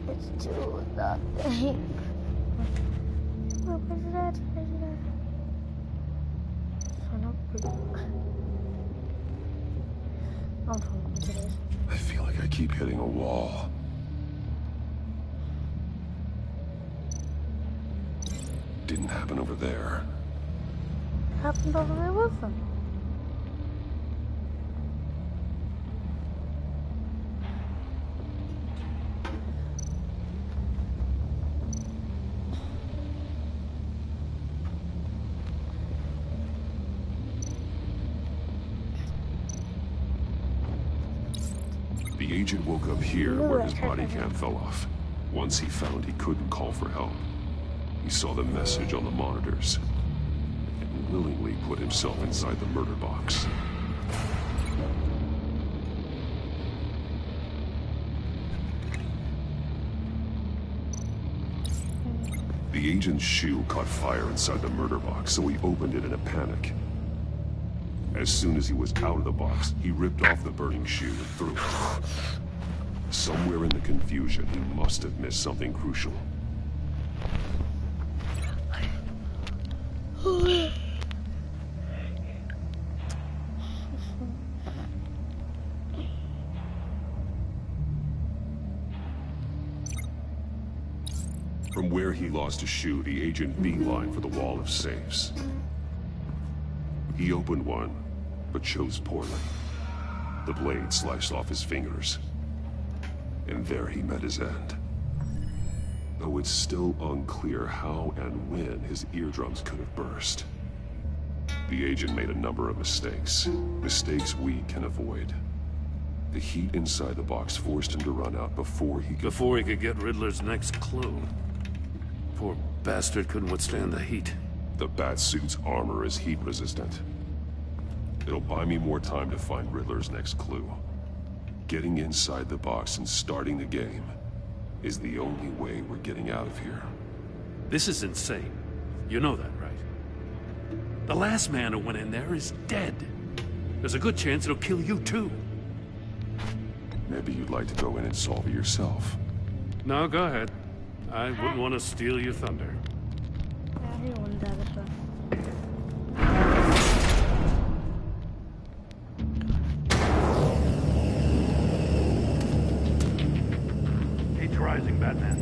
it's too nothing. What was that? Son of a... I'm falling into this. I feel like I keep hitting a wall. Didn't happen over there. Happened over there with them. The agent woke up here where his body cam fell off. Once he found he couldn't call for help, he saw the message on the monitors and willingly put himself inside the murder box. The agent's shoe caught fire inside the murder box, so he opened it in a panic. As soon as he was out of the box, he ripped off the burning shoe and threw it. Somewhere in the confusion, he must have missed something crucial. From where he lost a shoe, the agent beelined for the wall of safes. He opened one, but chose poorly. The blade sliced off his fingers. And there he met his end. Though it's still unclear how and when his eardrums could have burst. The agent made a number of mistakes. Mistakes we can avoid. The heat inside the box forced him to run out before he could get Riddler's next clue. Poor bastard couldn't withstand the heat. The Batsuit's armor is heat resistant. It'll buy me more time to find Riddler's next clue. Getting inside the box and starting the game is the only way we're getting out of here. This is insane. You know that, right? The last man who went in there is dead. There's a good chance it'll kill you too. Maybe you'd like to go in and solve it yourself. No, go ahead. I wouldn't want to steal your thunder. Heat's rising, Batman.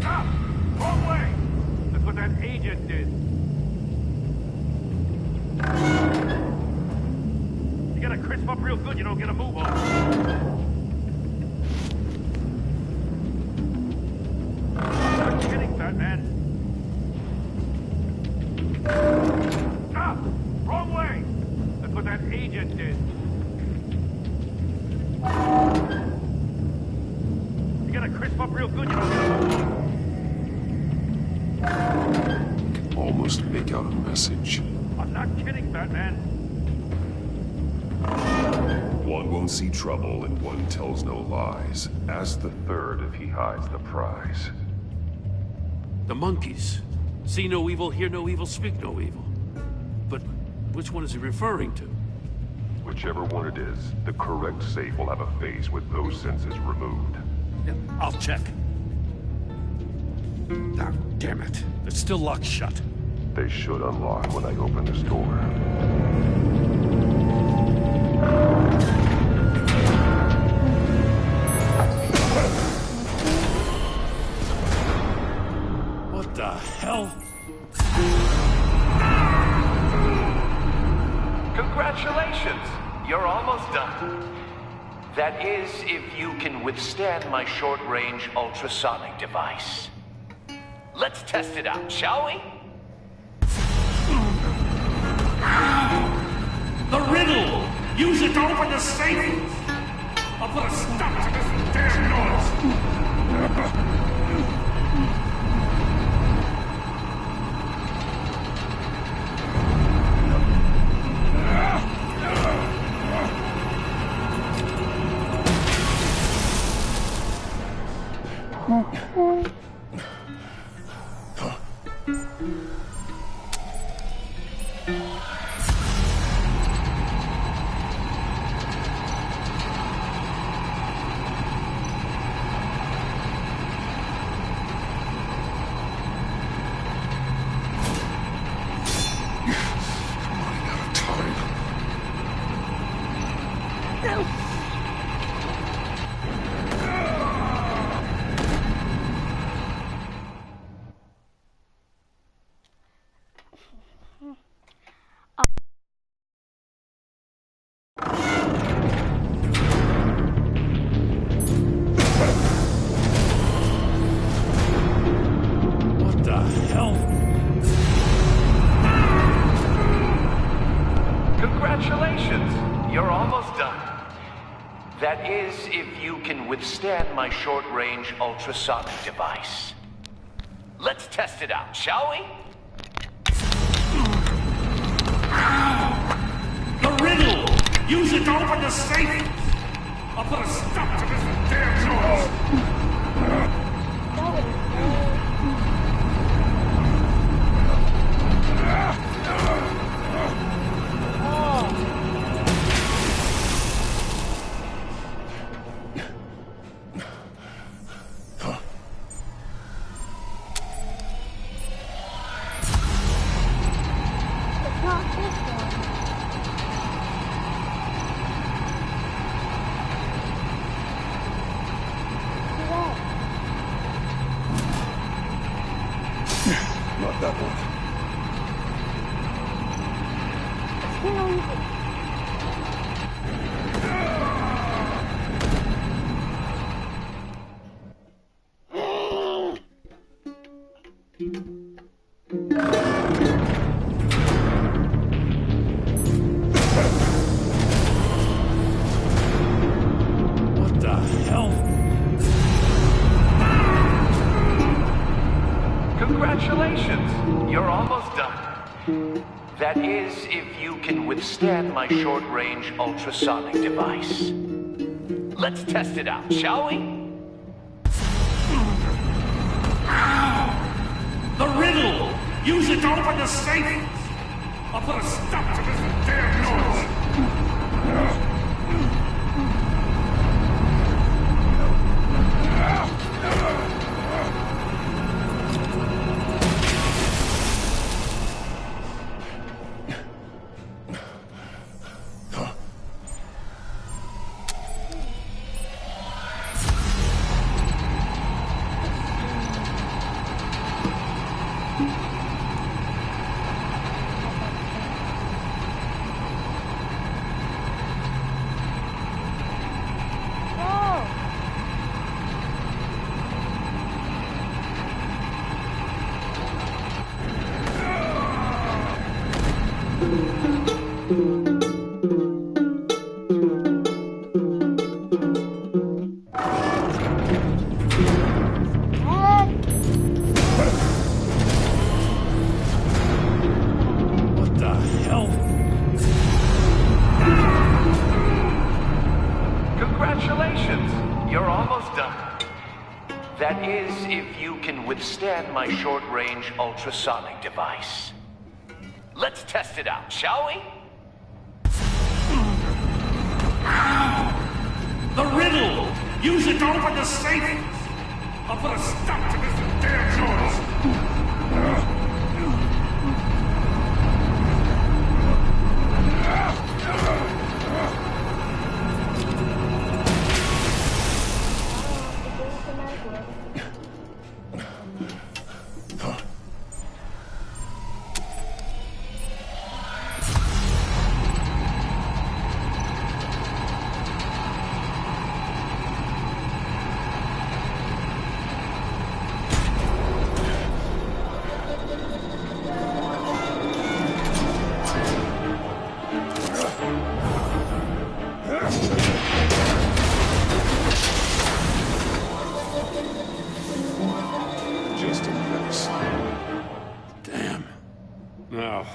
Stop! Wrong way! That's what that agent did. You gotta crisp up real good, you don't get a move on. I'm not kidding, Batman. Stop! Wrong way! That's what that agent did. You gotta crisp up real good, you don't get a move on. Almost make out a message. I'm not kidding, Batman. One won't see trouble and one tells no lies. Ask the third if he hides the prize. The monkeys. See no evil, hear no evil, speak no evil. But which one is he referring to? Whichever one it is, the correct safe will have a face with those senses removed. Yeah, I'll check. Oh, damn it. It's still locked shut. They should unlock when I open this door. What the hell? Congratulations! You're almost done. That is, if you can withstand my short-range ultrasonic device. Let's test it out, shall we? The riddle! Use it to open the safe! I'll put a stop to this damn noise! Congratulations! You're almost done. That is, if you can withstand my short-range ultrasonic device. Let's test it out, shall we? The riddle! Use it to open the safe! I'll put a stop to this damn noise! Not that one. What the hell? Congratulations! You're almost done. That is, if you can withstand my short-range ultrasonic device. Let's test it out, shall we? The riddle! Use it to open the safe! I'll put a stop to this damn noise! That is, if you can withstand my short-range ultrasonic device. Let's test it out, shall we? The riddle! Use it to open the safe! I'll put a stop to this damn noise!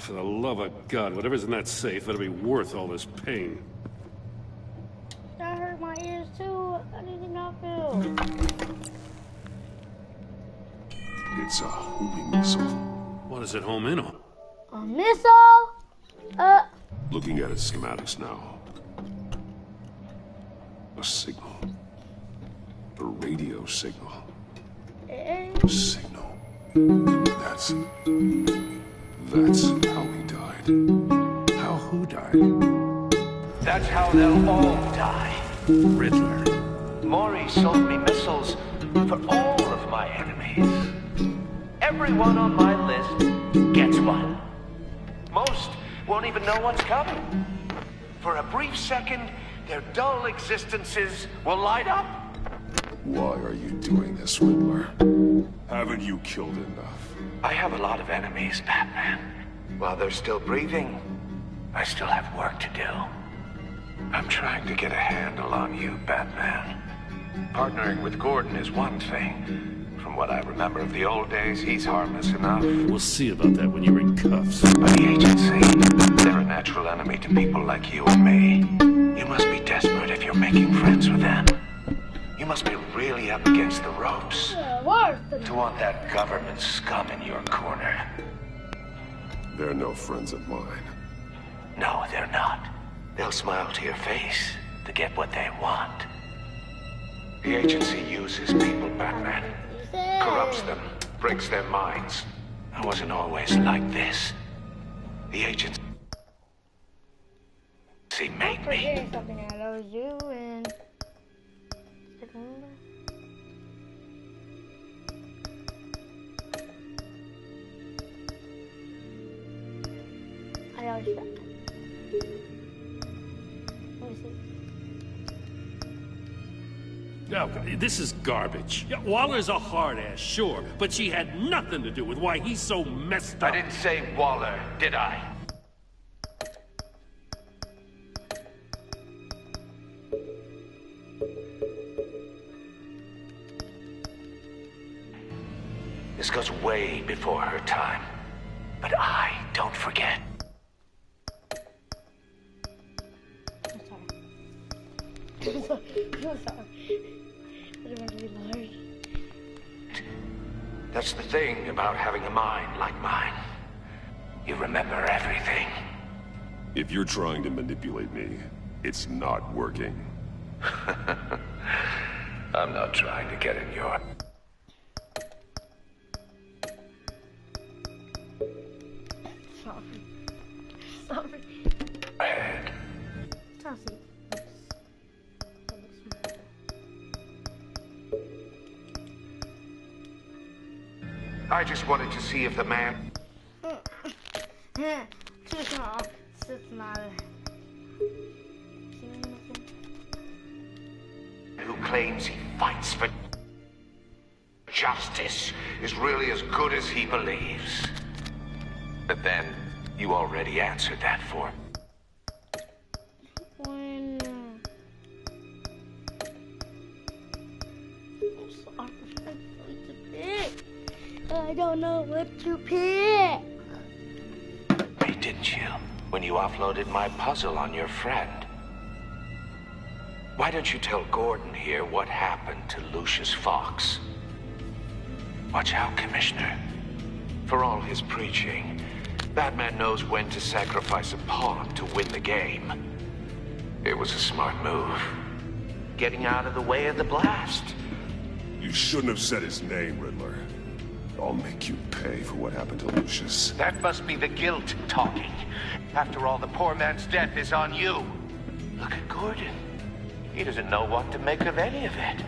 For the love of God, whatever's in that safe better be worth all this pain. That hurt my ears too. I did not feel. It's a homing missile. What does it home in on? A missile? Looking at its schematics now. A signal. A radio signal. A signal. That's how he died. How who died? That's how they'll all die. Riddler. Maury sold me missiles for all of my enemies. Everyone on my list gets one. Most won't even know what's coming. For a brief second, their dull existences will light up. Why are you doing this, Riddler? Haven't you killed enough? I have a lot of enemies, Batman. While they're still breathing, I still have work to do. I'm trying to get a handle on you, Batman. Partnering with Gordon is one thing. From what I remember of the old days, he's harmless enough. We'll see about that when you're in cuffs. But the agency, they're a natural enemy to people like you and me. You must be desperate if you're making friends with them. You must be really up against the ropes to want that government scum in your corner. They're no friends of mine. No, they're not. They'll smile to your face to get what they want. The agency uses people, Batman. Corrupts them, breaks their minds. I wasn't always like this. The agency made me. Something I love you and I always got. Let me see. Oh, this is garbage. Yeah, Waller's a hard ass, sure, but she had nothing to do with why he's so messed up. I didn't say Waller, did I? This goes way before her time. But I don't forget. I'm sorry. I didn't want to be large. That's the thing about having a mind like mine. You remember everything. If you're trying to manipulate me, it's not working. I'm not trying to get in your... Sorry. head. Sassy. I just wanted to see if the man... Too small. It's not. Who claims he fights for justice is really as good as he believes. But then, you already answered that for him. I don't know what to pick. Hey, didn't you? When you offloaded my puzzle on your friend. Why don't you tell Gordon here what happened to Lucius Fox? Watch out, Commissioner. For all his preaching, Batman knows when to sacrifice a pawn to win the game. It was a smart move. Getting out of the way of the blast. You shouldn't have said his name, Riddler. I'll make you pay for what happened to Lucius. That must be the guilt talking. After all, the poor man's death is on you. Look at Gordon. He doesn't know what to make of any of it.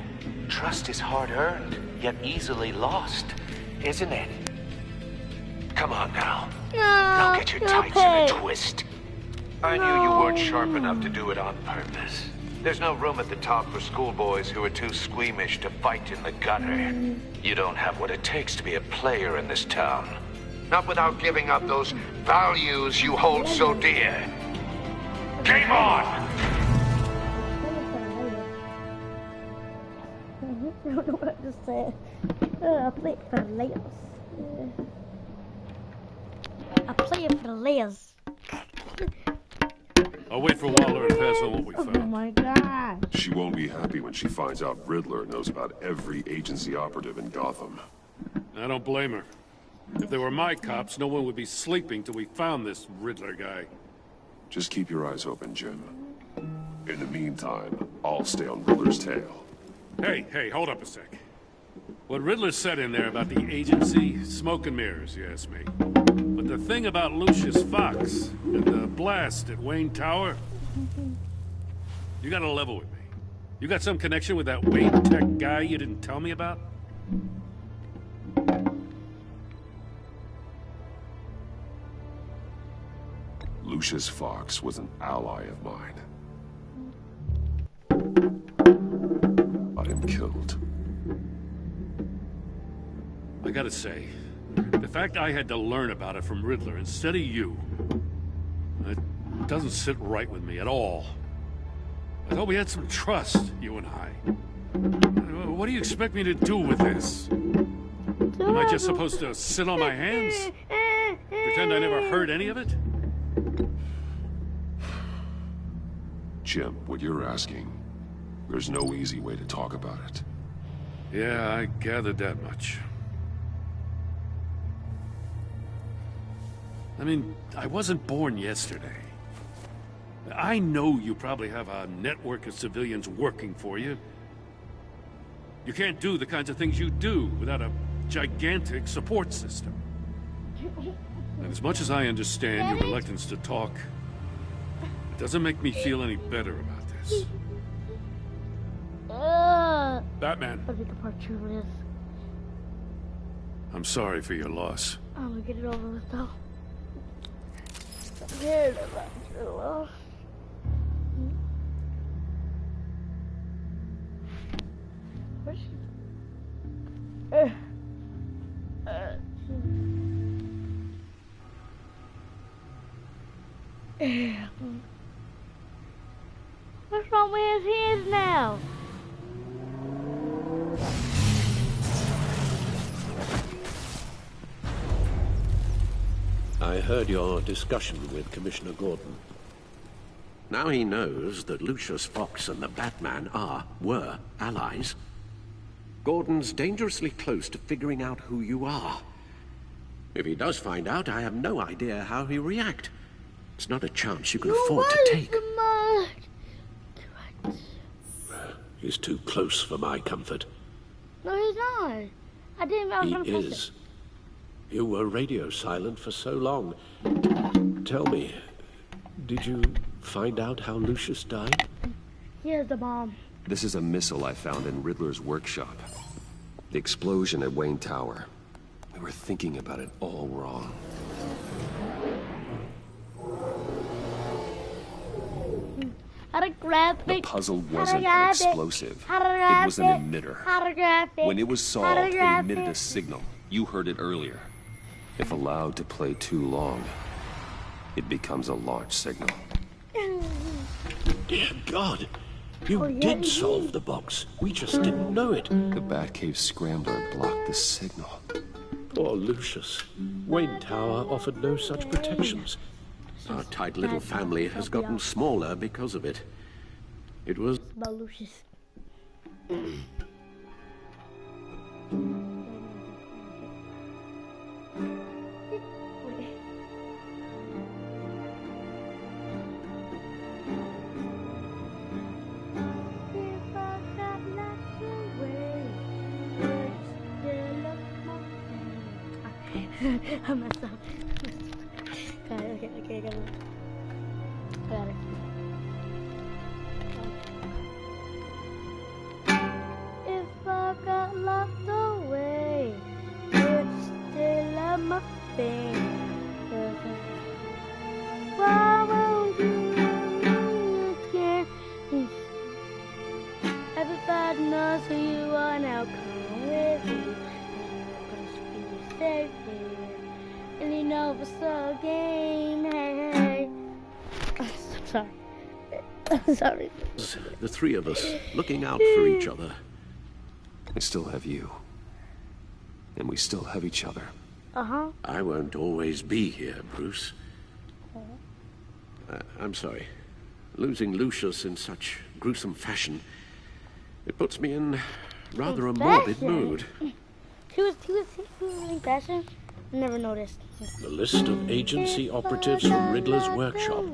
Trust is hard-earned, yet easily lost, isn't it? Come on now. Don't get your tights in a twist. I knew you weren't sharp enough to do it on purpose. There's no room at the top for schoolboys who are too squeamish to fight in the gutter. You don't have what it takes to be a player in this town. Not without giving up those values you hold so dear. Game on! I don't know what to say. I play it for the layers. I play it for the layers. I'll wait for Waller and pass on what we found. Oh my god. She won't be happy when she finds out Riddler knows about every agency operative in Gotham. I don't blame her. If they were my cops, no one would be sleeping till we found this Riddler guy. Just keep your eyes open, Jim. In the meantime, I'll stay on Riddler's tail. Hey, hold up a sec. What Riddler said in there about the agency, smoke and mirrors, you ask me. But the thing about Lucius Fox and the blast at Wayne Tower, you gotta level with me. You got some connection with that Wayne Tech guy you didn't tell me about? Lucius Fox was an ally of mine. Got him killed. I gotta say, the fact I had to learn about it from Riddler instead of you, doesn't sit right with me at all. I thought we had some trust, you and I. What do you expect me to do with this? Am I just supposed to sit on my hands? Pretend I never heard any of it? Jim, what you're asking, there's no easy way to talk about it. Yeah, I gathered that much. I mean, I wasn't born yesterday. I know you probably have a network of civilians working for you. You can't do the kinds of things you do without a gigantic support system. And as much as I understand your reluctance to talk, it doesn't make me feel any better about this. Batman. I'm sorry for your loss. I'm gonna get it over with though. Scared about your loss. What's wrong with his hands now? I heard your discussion with Commissioner Gordon. Now he knows that Lucius Fox and the Batman were allies. Gordon's dangerously close to figuring out who you are. If he does find out, I have no idea how he'll react. It's not a chance you can afford to take. He's too close for my comfort. No, he's not. I didn't. I was gonna He press is. You were radio silent for so long. Tell me, did you find out how Lucius died? Here's the bomb. This is a missile I found in Riddler's workshop. The explosion at Wayne Tower. We were thinking about it all wrong. How to grab it. The puzzle wasn't an explosive. It was an emitter. How to grab it. When it was solved, it emitted a signal. You heard it earlier. If allowed to play too long, it becomes a launch signal. Dear God, you did solve the box. We just didn't know it. The Batcave scrambler blocked the signal. Poor Lucius. Wayne Tower offered no such protections. Our tight little family has gotten smaller because of it. It was... About Lucius. I messed up. Got it, okay, I got it. I got it. If I got locked away, it's still at my fingers. Why won't you again? Everybody knows who you are now. Come with me. I'm gonna be safe here. And you know it's a game, hey. I'm sorry. I'm sorry. The three of us looking out for each other. I still have you. And we still have each other. Uh-huh. I won't always be here, Bruce. I'm sorry. Losing Lucius in such gruesome fashion, it puts me in rather a morbid mood. He was in fashion. I never noticed. The list of agency operatives from Riddler's workshop.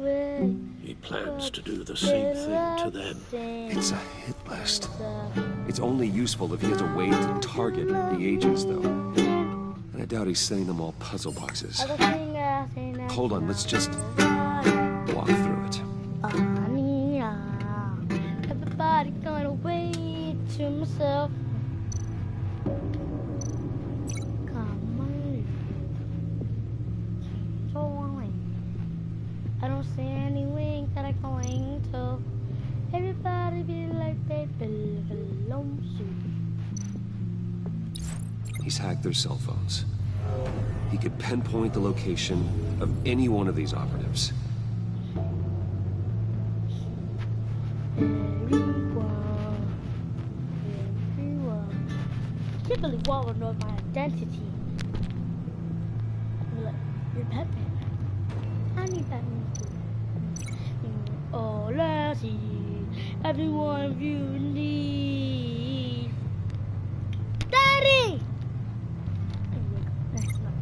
He plans to do the same thing to them. It's a hit list. It's only useful if he has a way to target the agents, though. And I doubt he's sending them all puzzle boxes. Hold on, let's just walk through it. Everybody gonna wait to myself. I don't see any wings that are going to. Everybody be like they belong to. He's hacked their cell phones. He could pinpoint the location of any one of these operatives. really want to know my identity. You're Batman. I need Batman too. Oh, let's see. Every one of you needs Daddy! And this one.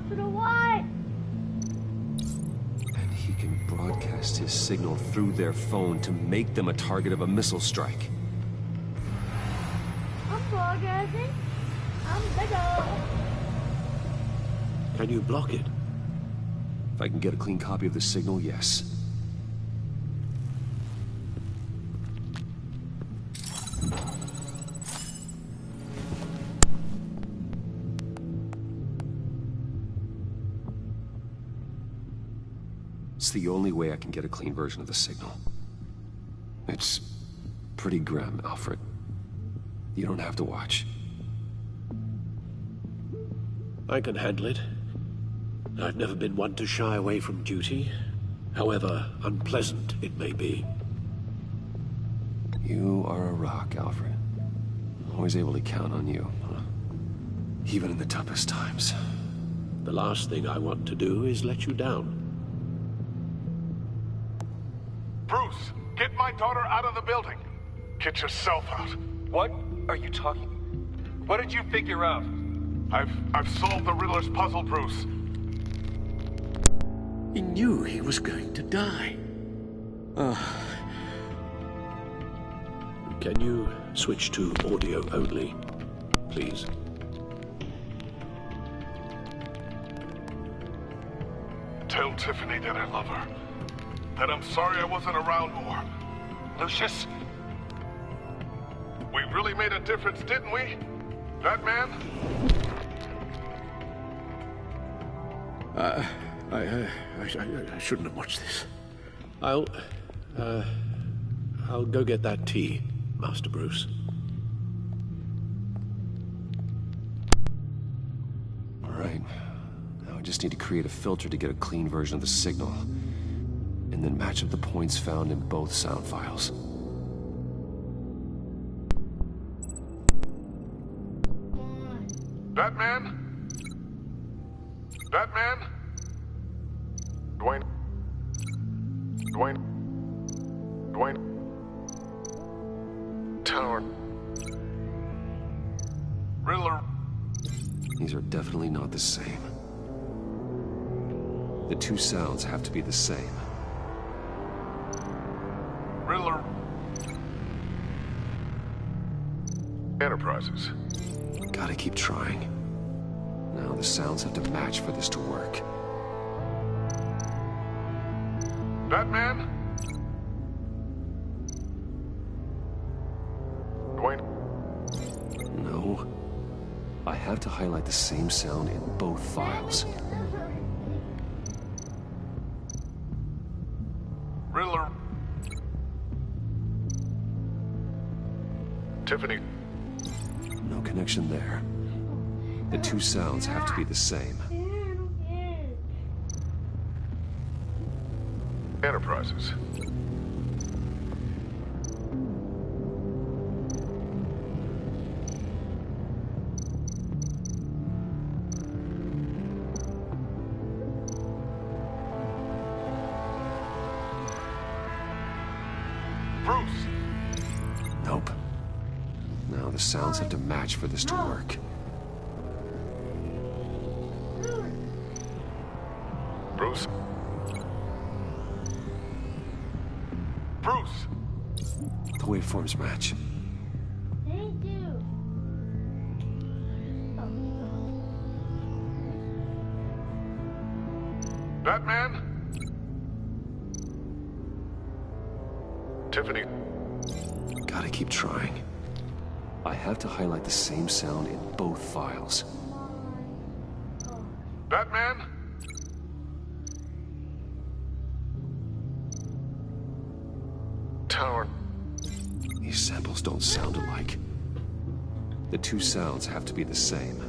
To the what? And he can broadcast his signal through their phone to make them a target of a missile strike. I'm broadcasting. I'm bigger. Can you block it? If I can get a clean copy of the signal, yes. It's the only way I can get a clean version of the signal. It's pretty grim, Alfred. You don't have to watch. I can handle it. I've never been one to shy away from duty, however unpleasant it may be. You are a rock, Alfred. Always able to count on you, huh? Even in the toughest times. The last thing I want to do is let you down. Bruce, get my daughter out of the building. Get yourself out. What are you talking? What did you figure out? I've solved the Riddler's puzzle, Bruce. He knew he was going to die. Can you switch to audio only, please? Tell Tiffany that I love her. That I'm sorry I wasn't around more. Lucius? We really made a difference, didn't we? Batman? I shouldn't have watched this. I'll go get that tea, Master Bruce. All right. Now I just need to create a filter to get a clean version of the signal. And then match up the points found in both sound files. Batman? Batman? Dwayne? Tower. Riddler. These are definitely not the same. The two sounds have to be the same. Riddler. Enterprises. Gotta keep trying. Now the sounds have to match for this to work. Batman? Dwayne? No. I have to highlight the same sound in both files. Riddler. Tiffany. No connection there. The two sounds have to be the same. Enterprises. Bruce. Nope. Now the sounds have to match for this to work. Bruce. Bruce. The waveforms match. Thank you. Batman? Tiffany. Gotta keep trying. I have to highlight the same sound in both files. Batman? Tower. These samples don't sound alike. The two sounds have to be the same.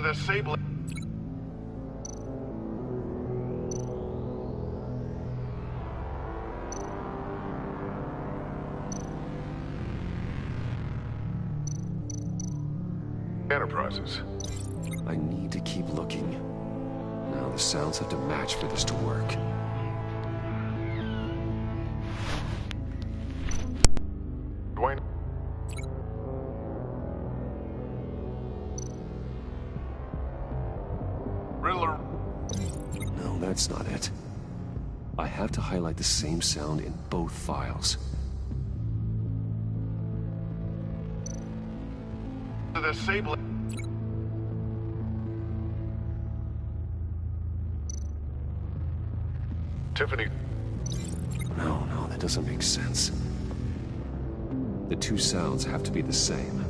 the Sable... Enterprises. I need to keep looking. Now the sounds have to match for this to work. Dwayne... Riddler... No, that's not it. I have to highlight the same sound in both files. The Sable... Tiffany... No, that doesn't make sense. The two sounds have to be the same.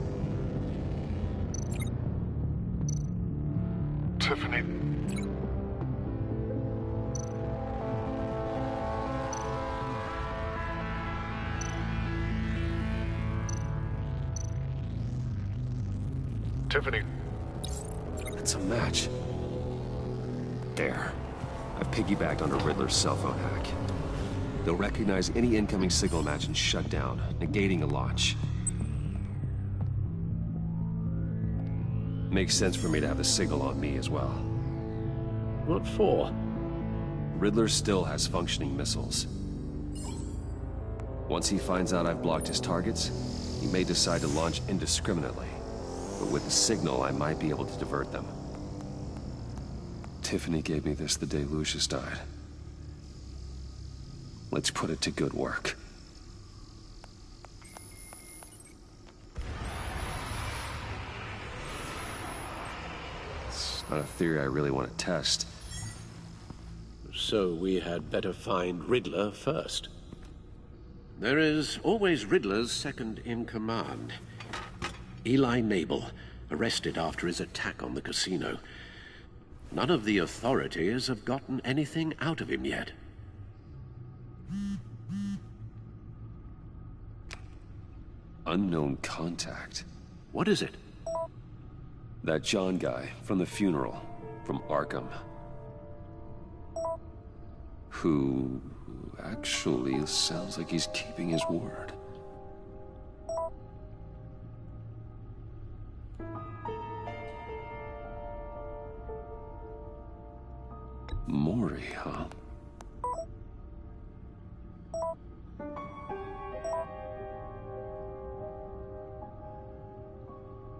Tiffany... Tiffany... It's a match. There. I've piggybacked onto Riddler's cell phone hack. They'll recognize any incoming signal match and shut down, negating a launch. Makes sense for me to have the signal on me as well. What for? Riddler still has functioning missiles. Once he finds out I've blocked his targets, he may decide to launch indiscriminately. But with the signal, I might be able to divert them. Tiffany gave me this the day Lucius died. Let's put it to good work. It's not a theory I really want to test. So we had better find Riddler first. There is always Riddler's second in command. Eli Nabel, arrested after his attack on the casino. None of the authorities have gotten anything out of him yet. Unknown contact. What is it? That John guy from the funeral, from Arkham. Who actually sounds like he's keeping his word. Mori, huh?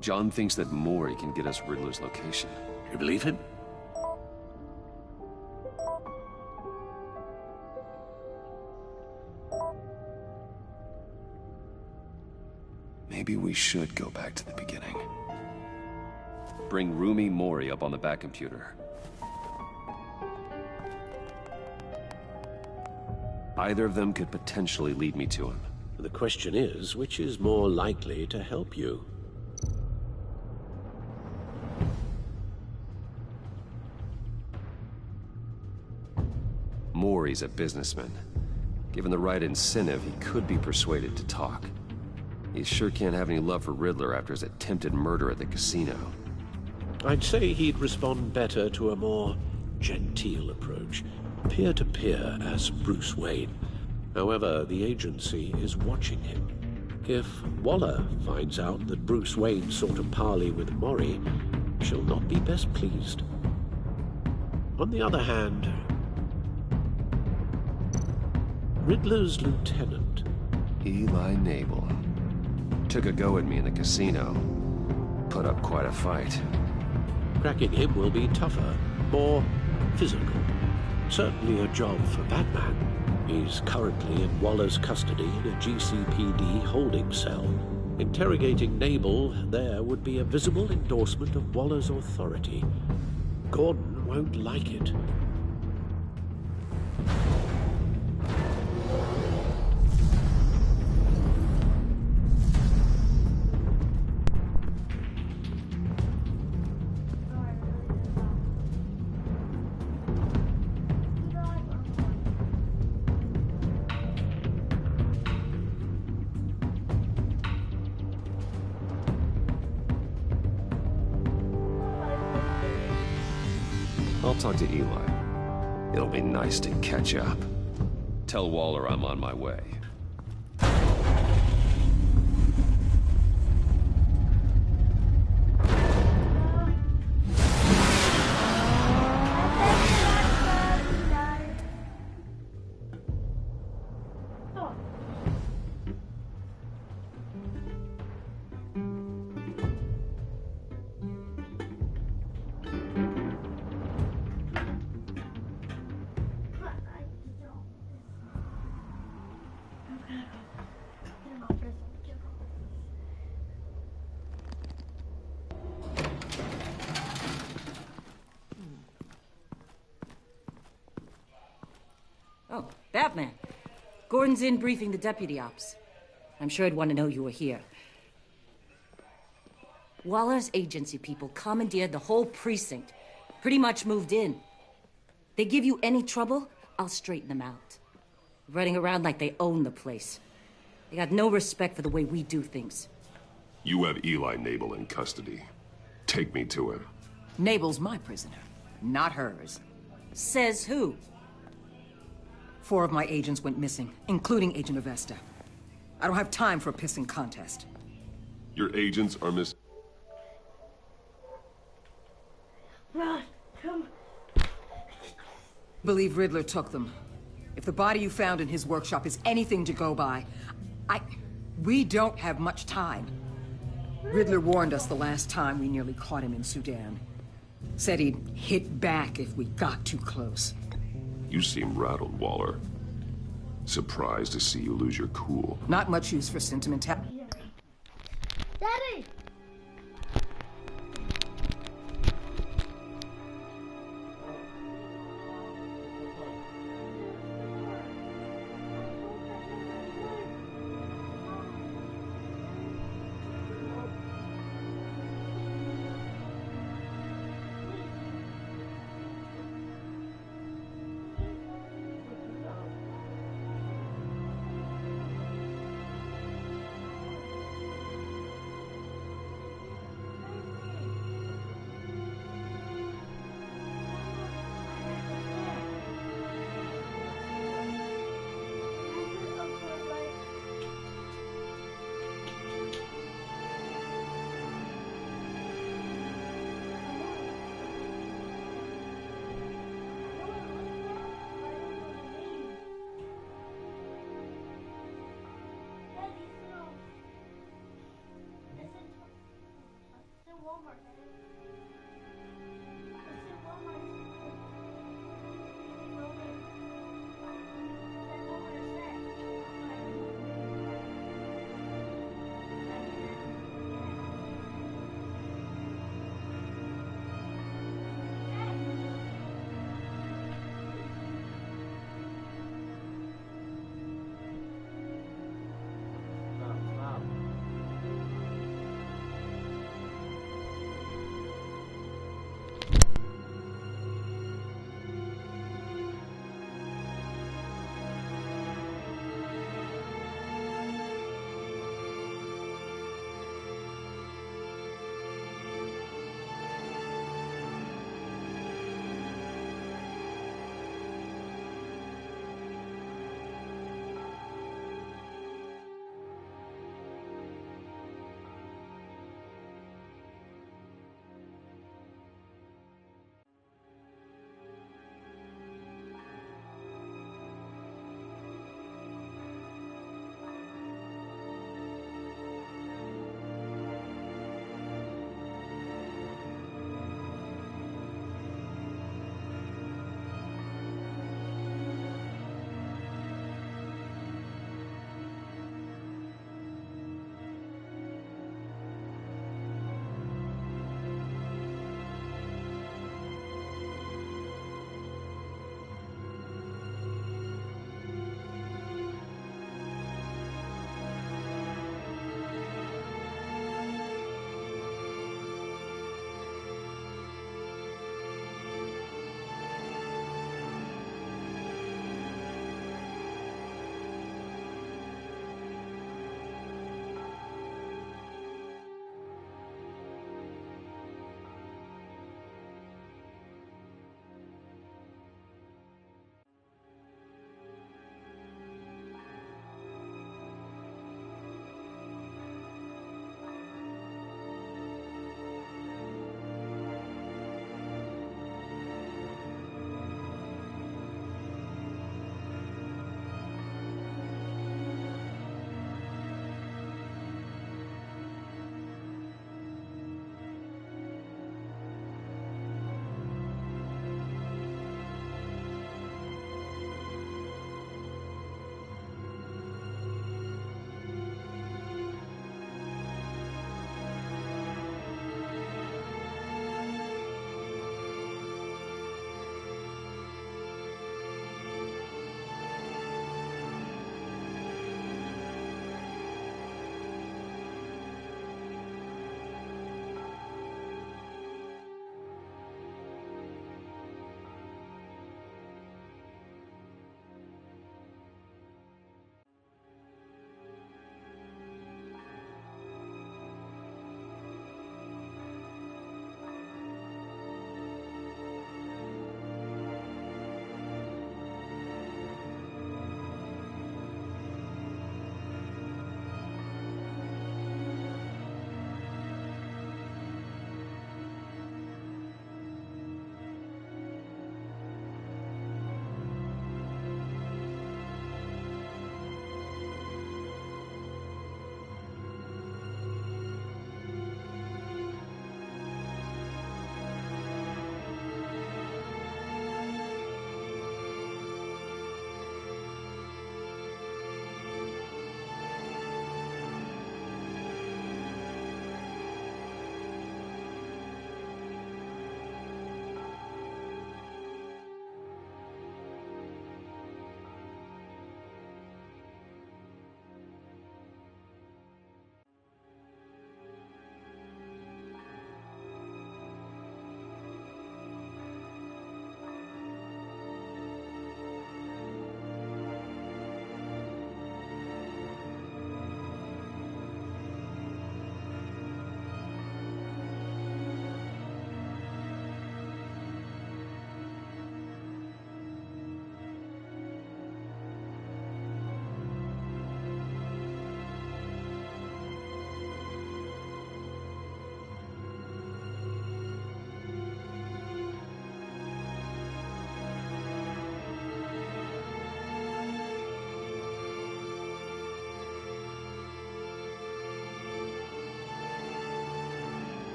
John thinks that Mori can get us Riddler's location. You believe him? Maybe we should go back to the beginning. Bring Rumi Mori up on the back computer. Either of them could potentially lead me to him. The question is, which is more likely to help you? Mori's a businessman. Given the right incentive, he could be persuaded to talk. He sure can't have any love for Riddler after his attempted murder at the casino. I'd say he'd respond better to a more genteel approach. Peer-to-peer as Bruce Wayne. However, the agency is watching him. If Waller finds out that Bruce Wayne sought a parley with Mori, she'll not be best pleased. On the other hand, Riddler's lieutenant, Eli Nabel, took a go at me in the casino. Put up quite a fight. Cracking him will be tougher, more physical. Certainly a job for Batman. He's currently in Waller's custody in a GCPD holding cell. Interrogating Nabel there would be a visible endorsement of Waller's authority. Gordon won't like it. I'll talk to Eli. It'll be nice to catch up. Tell Waller I'm on my way. Oh, Batman. Gordon's in briefing the deputy ops. I'm sure I'd want to know you were here. Waller's agency people commandeered the whole precinct. Pretty much moved in. They give you any trouble, I'll straighten them out. Running around like they own the place. They got no respect for the way we do things. You have Eli Nabel in custody. Take me to him. Nabel's my prisoner, not hers. Says who? 4 of my agents went missing, including Agent Avesta. I don't have time for a pissing contest. Your agents are miss... Run, come. Believe Riddler took them. If the body you found in his workshop is anything to go by, we don't have much time. Riddler warned us the last time we nearly caught him in Sudan. Said he'd hit back if we got too close. You seem rattled, Waller. Surprised to see you lose your cool. Not much use for sentimentality. Daddy!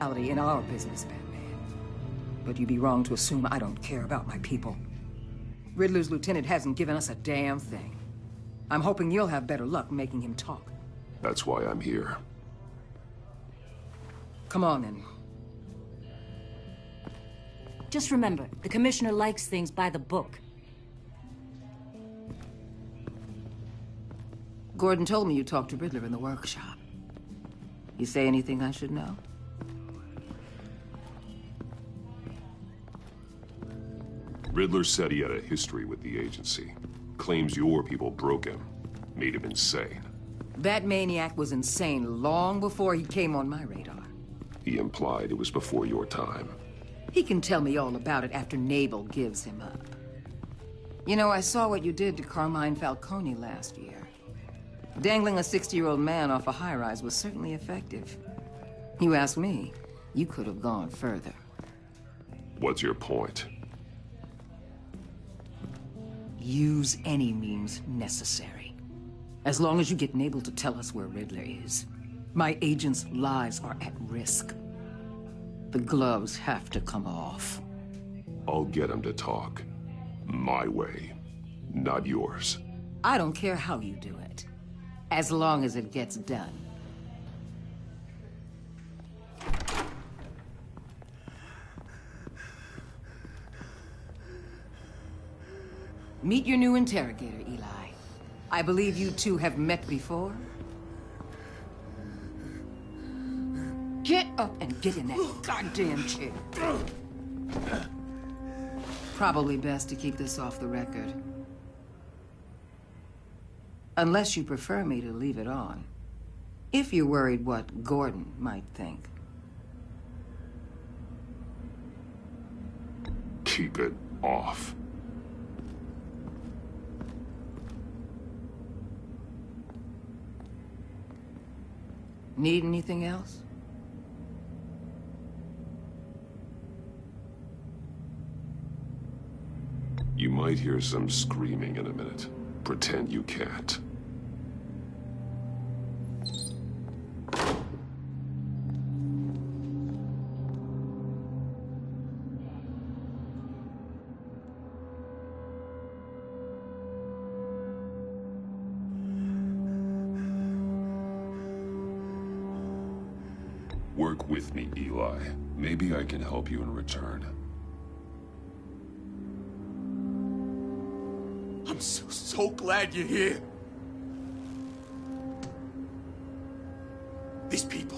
criminality in our business, Batman. But you'd be wrong to assume I don't care about my people. Riddler's lieutenant hasn't given us a damn thing. I'm hoping you'll have better luck making him talk. That's why I'm here. Come on, then. Just remember, the commissioner likes things by the book. Gordon told me you talked to Riddler in the workshop. You say anything I should know? Riddler said he had a history with the agency. Claims your people broke him. Made him insane. That maniac was insane long before he came on my radar. He implied it was before your time. He can tell me all about it after Nabel gives him up. You know, I saw what you did to Carmine Falcone last year. Dangling a 60-year-old man off a high-rise was certainly effective. You ask me, you could have gone further. What's your point? Use any means necessary. As long as you get Nabel to tell us where Riddler is. My agents' lives are at risk. The gloves have to come off. I'll get him to talk. My way, not yours. I don't care how you do it, as long as it gets done. Meet your new interrogator, Eli. I believe you two have met before. Get up and get in that goddamn chair. Probably best to keep this off the record. Unless you prefer me to leave it on. If you're worried what Gordon might think. Keep it off. Need anything else? You might hear some screaming in a minute. Pretend you can't. Work with me, Eli. Maybe I can help you in return. I'm so glad you're here. These people,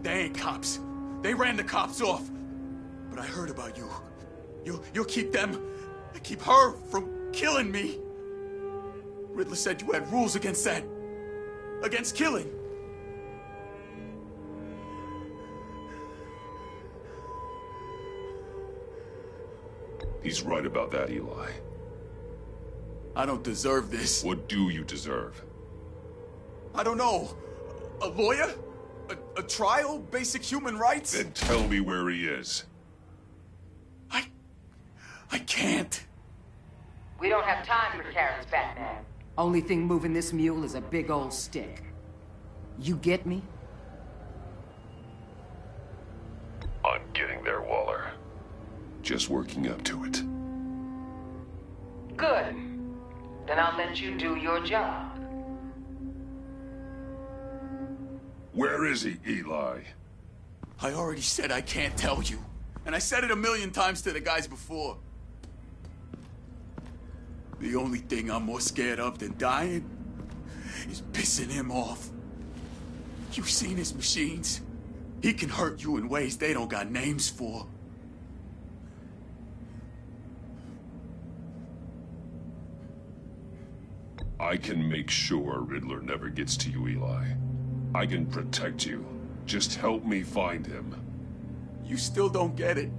they ain't cops. They ran the cops off. But I heard about you. You'll keep them, keep her from killing me. Riddler said you had rules against that. Against killing. He's right about that, Eli. I don't deserve this. What do you deserve? I don't know. A lawyer? A trial? Basic human rights? Then tell me where he is. I can't. We don't have time for carrots, Batman. Only thing moving this mule is a big old stick. You get me? I'm getting there, Waller. Just working up to it. Good. Then I'll let you do your job. Where is he, Eli? I already said I can't tell you. And I said it 1,000,000 times to the guys before. The only thing I'm more scared of than dying is pissing him off. You've seen his machines. He can hurt you in ways they don't got names for. I can make sure Riddler never gets to you, Eli. I can protect you. Just help me find him. You still don't get it.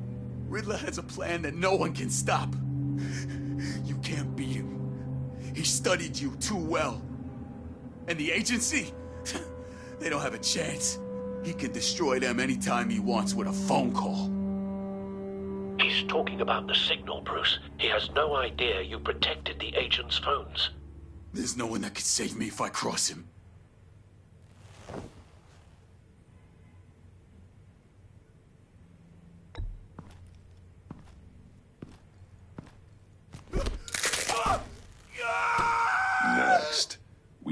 Riddler has a plan that no one can stop. You can't beat him. He studied you too well. And the agency? They don't have a chance. He can destroy them anytime he wants with a phone call. He's talking about the signal, Bruce. He has no idea you protected the agent's phones. There's no one that could save me if I cross him.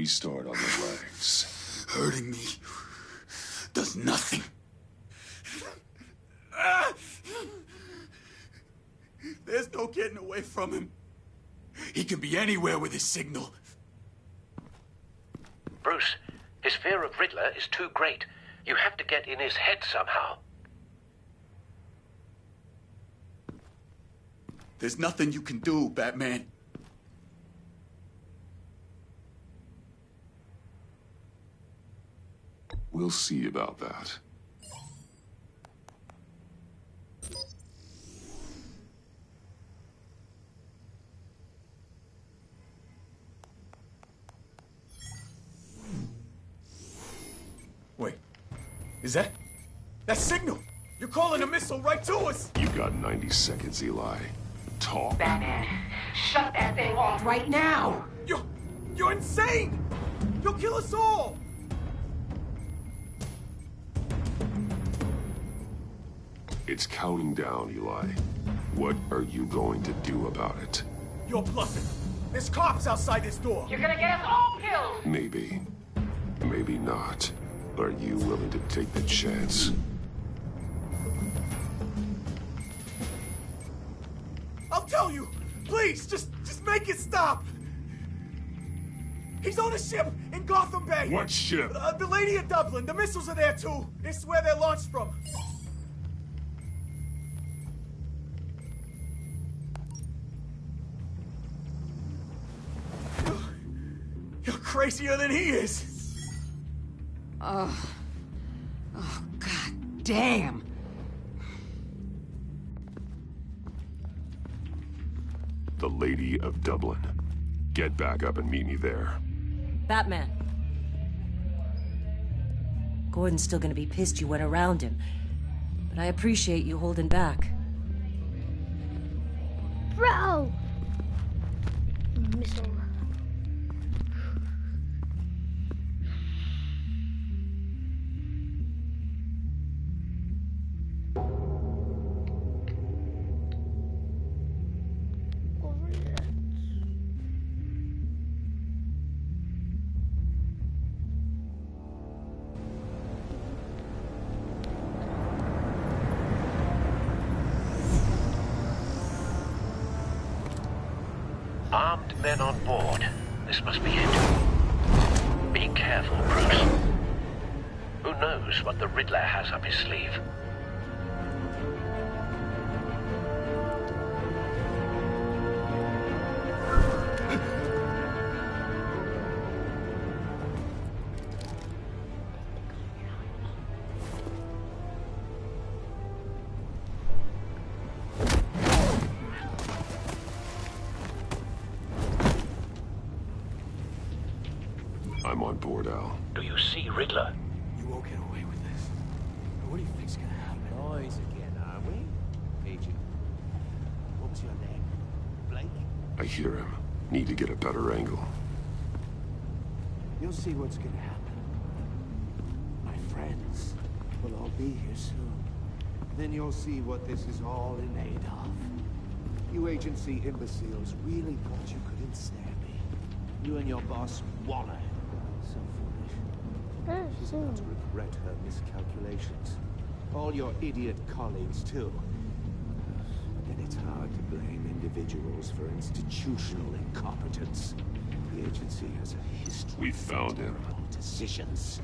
we start on the legs? Hurting me does nothing. There's no getting away from him. He can be anywhere with his signal. Bruce, his fear of Riddler is too great. You have to get in his head somehow. There's nothing you can do, Batman. We'll see about that. Wait, is that signal? You're calling a missile right to us! You got 90 seconds, Eli. Talk. Batman, shut that thing off right now! You're insane! You'll kill us all! It's counting down, Eli. What are you going to do about it? You're bluffing. There's cops outside this door. You're gonna get us all killed! Maybe. Maybe not. Are you willing to take the chance? I'll tell you! Please, just make it stop! He's on a ship in Gotham Bay! What ship? The Lady of Dublin. The missiles are there, too. It's where they're launched from. You're crazier than he is! Oh, God damn! The Lady of Dublin. Get back up and meet me there. Batman. Gordon's still gonna be pissed you went around him. But I appreciate you holding back. Bro! Missile. Armed men on board. This must be it. Be careful, Bruce. Who knows what the Riddler has up his sleeve? I'm on board, Al. Do you see Riddler? You won't get away with this. What do you think's gonna happen? Noise again, are we? Agent, what was your name? Blake? I hear him. Need to get a better angle. You'll see what's gonna happen. My friends will all be here soon. Then you'll see what this is all in aid of. You agency imbeciles really thought you could ensnare me. You and your boss, Waller. So foolish. She's about to regret her miscalculations. All your idiot colleagues, too. And it's hard to blame individuals for institutional incompetence. The agency has a history We found him. of decisions.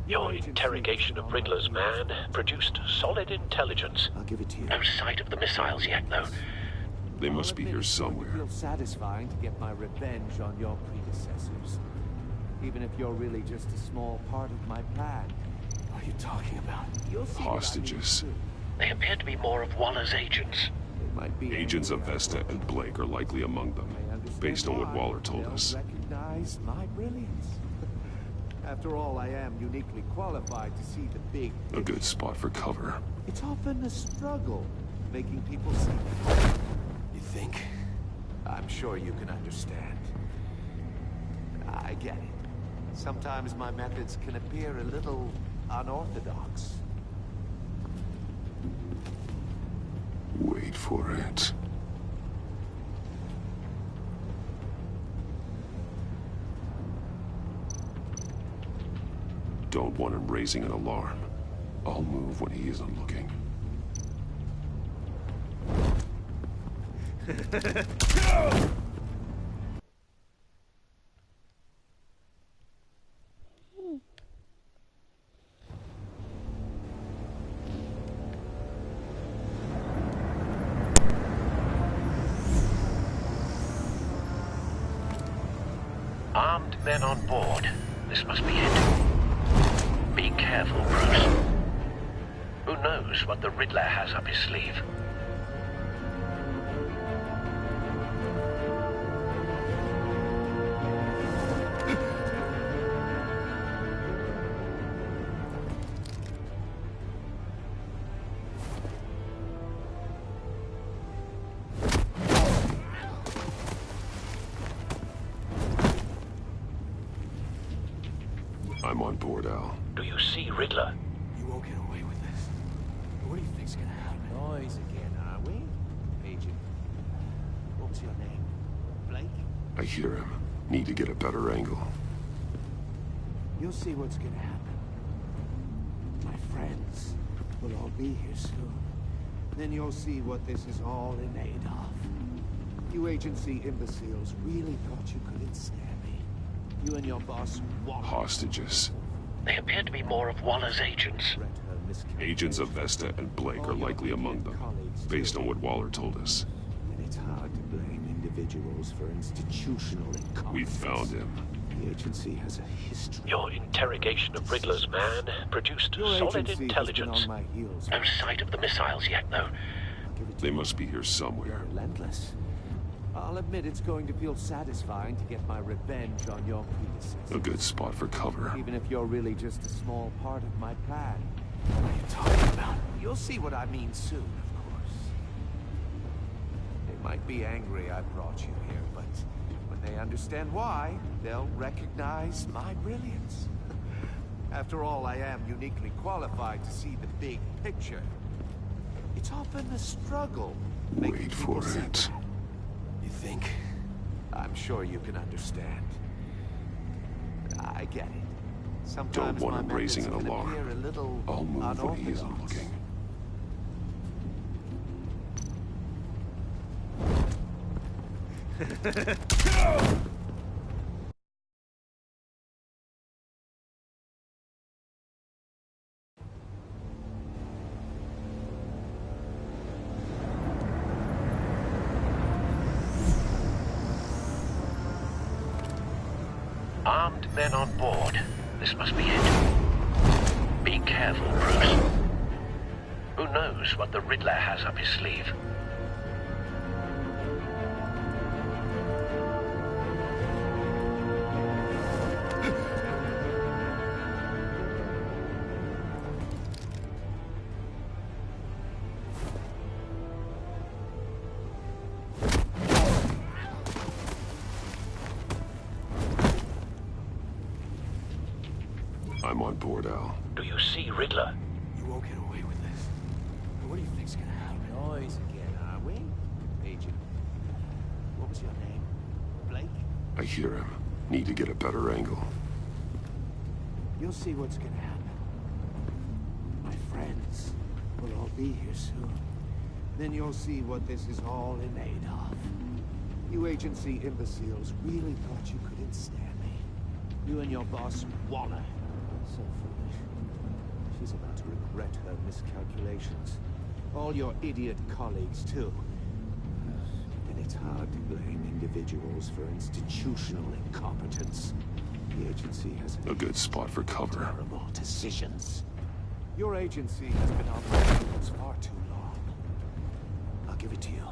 Your interrogation of Riddler's man produced solid intelligence. I'll give it to you. No sight of the missiles yet, though. They must be here somewhere. It feels satisfying to get my revenge on your predecessors. Even if you're really just a small part of my plan. What are you talking about? You'll see Hostages. They appear to be more of Waller's agents. They might be Agents of Vesta and Blake are likely among them, based on what Waller told us. Recognize my brilliance. After all, I am uniquely qualified to see the big. A good spot for cover. It's often a struggle making people see. You think? I'm sure you can understand. I get it. Sometimes my methods can appear a little unorthodox. Wait for it. don't want him raising an alarm. I'll move when he isn't looking. Armed men on board. This must be it. Be careful, Bruce. Who knows what the Riddler has up his sleeve? I'm on board, Al. Do you see Riddler? You won't get away with this. What do you think's gonna happen? Noise again, are we? Agent. What's your name? Blake? I hear him. Need to get a better angle. You'll see what's gonna happen. My friends will all be here soon. Then you'll see what this is all in aid of. You agency imbeciles really thought you couldn't stand me. You and your boss, Waller. Hostages. They appear to be more of Waller's agents. Agents of Vesta and Blake are likely among them, based on what Waller told us. And it's hard to blame individuals for institutional incompetence. We found him. The agency has a history. Your interrogation of Riddler's man produced solid intelligence. No sight of the missiles yet, though. They must be here somewhere. Relentless. I'll admit it's going to feel satisfying to get my revenge on your predecessor. A good spot for cover. Even if you're really just a small part of my plan. What are you talking about? You'll see what I mean soon, of course. They might be angry I brought you here, but when they understand why, they'll recognize my brilliance. After all, I am uniquely qualified to see the big picture. It's often a struggle. Wait for it. You think? I'm sure you can understand. I get it. Sometimes Don't want him raising an appear alarm. a little I'll move when he isn't unorthodox. looking. Armed men on board. This must be it. Be careful, Bruce. Who knows what the Riddler has up his sleeve? I'm on board, Al. Do you see Riddler? You won't get away with this. What do you think's gonna happen? Noise again, are we? Agent. What was your name? Blake? I hear him. Need to get a better angle. You'll see what's gonna happen. My friends will all be here soon. Then you'll see what this is all in aid of. You agency imbeciles really thought you couldn't stand me. You and your boss, Waller. So foolish. She's about to regret her miscalculations. All your idiot colleagues, too. And it's hard to blame individuals for institutional incompetence. The agency has A good spot for cover. terrible decisions. Your agency has been on my heels far too long. I'll give it to you.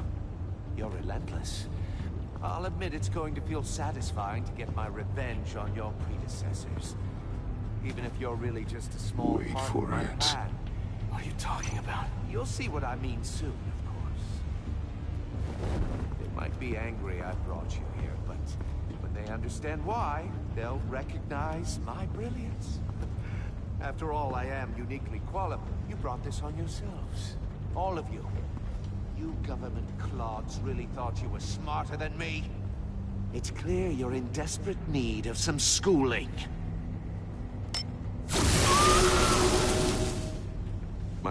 You're relentless. I'll admit it's going to feel satisfying to get my revenge on your predecessors. Even if you're really just a small Wait part for of my it. plan. What are you talking about? You'll see what I mean soon, of course. They might be angry I brought you here, but when they understand why, they'll recognize my brilliance. After all, I am uniquely qualified. You brought this on yourselves. All of you. You government clods really thought you were smarter than me? It's clear you're in desperate need of some schooling.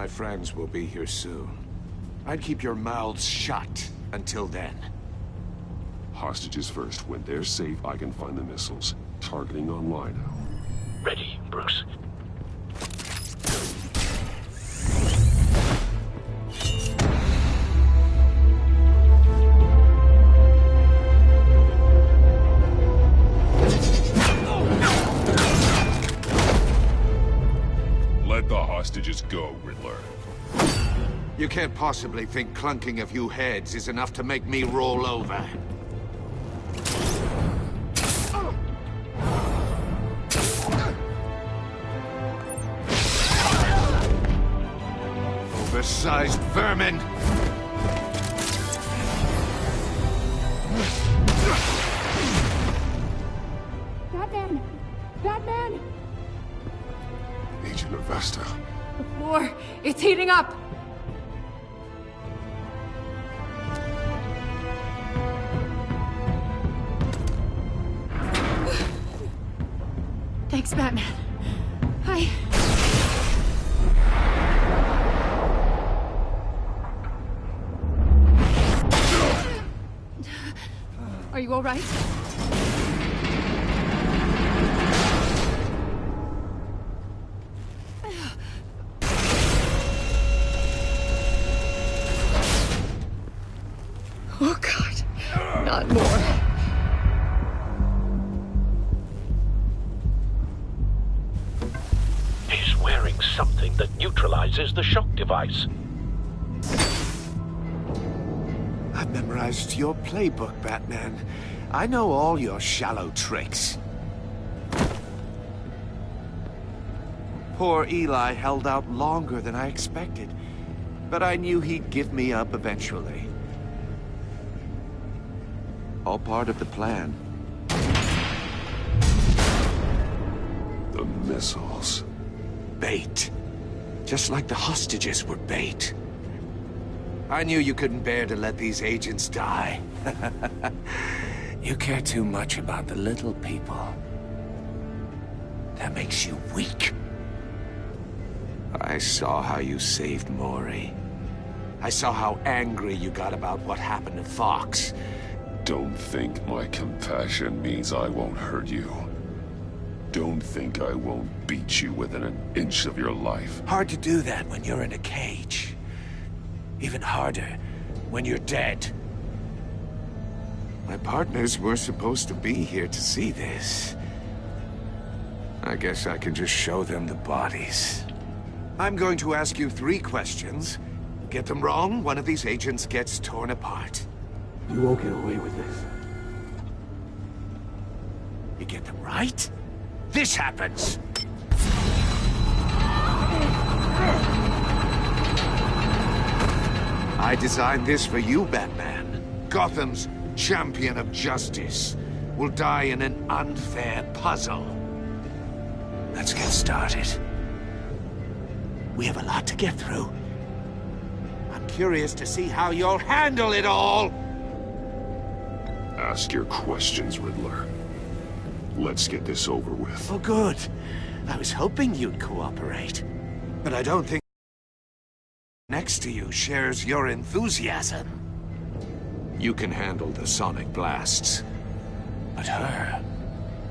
my friends will be here soon. I'd keep your mouths shut until then. Hostages first. When they're safe, I can find the missiles. Targeting online now. Ready, Bruce. Let the hostages go, Riddler. You can't possibly think clunking a few heads is enough to make me roll over. Oversized vermin! Batman! Batman! Agent Avesta. The floor, it's heating up! Thanks, Batman. Are you all right? Oh, God. Not more. He's wearing something that neutralizes the shock device. I've memorized your playbook, Batman. I know all your shallow tricks. Poor Eli held out longer than I expected, but I knew he'd give me up eventually. All part of the plan. The missiles. Bait. Just like the hostages were bait. I knew you couldn't bear to let these agents die. You care too much about the little people. That makes you weak. I saw how you saved Maury. I saw how angry you got about what happened to Fox. Don't think my compassion means I won't hurt you. Don't think I won't beat you within an inch of your life. Hard to do that when you're in a cage. Even harder when you're dead. My partners were supposed to be here to see this. I guess I can just show them the bodies. I'm going to ask you 3 questions. Get them wrong, one of these agents gets torn apart. You won't get away with this. You get them right, this happens. I designed this for you, Batman. Gotham's champion of justice will die in an unfair puzzle. Let's get started. We have a lot to get through. I'm curious to see how you'll handle it all. Ask your questions, Riddler. Let's get this over with. Oh, good. I was hoping you'd cooperate. But I don't think next to you shares your enthusiasm. You can handle the sonic blasts. But her,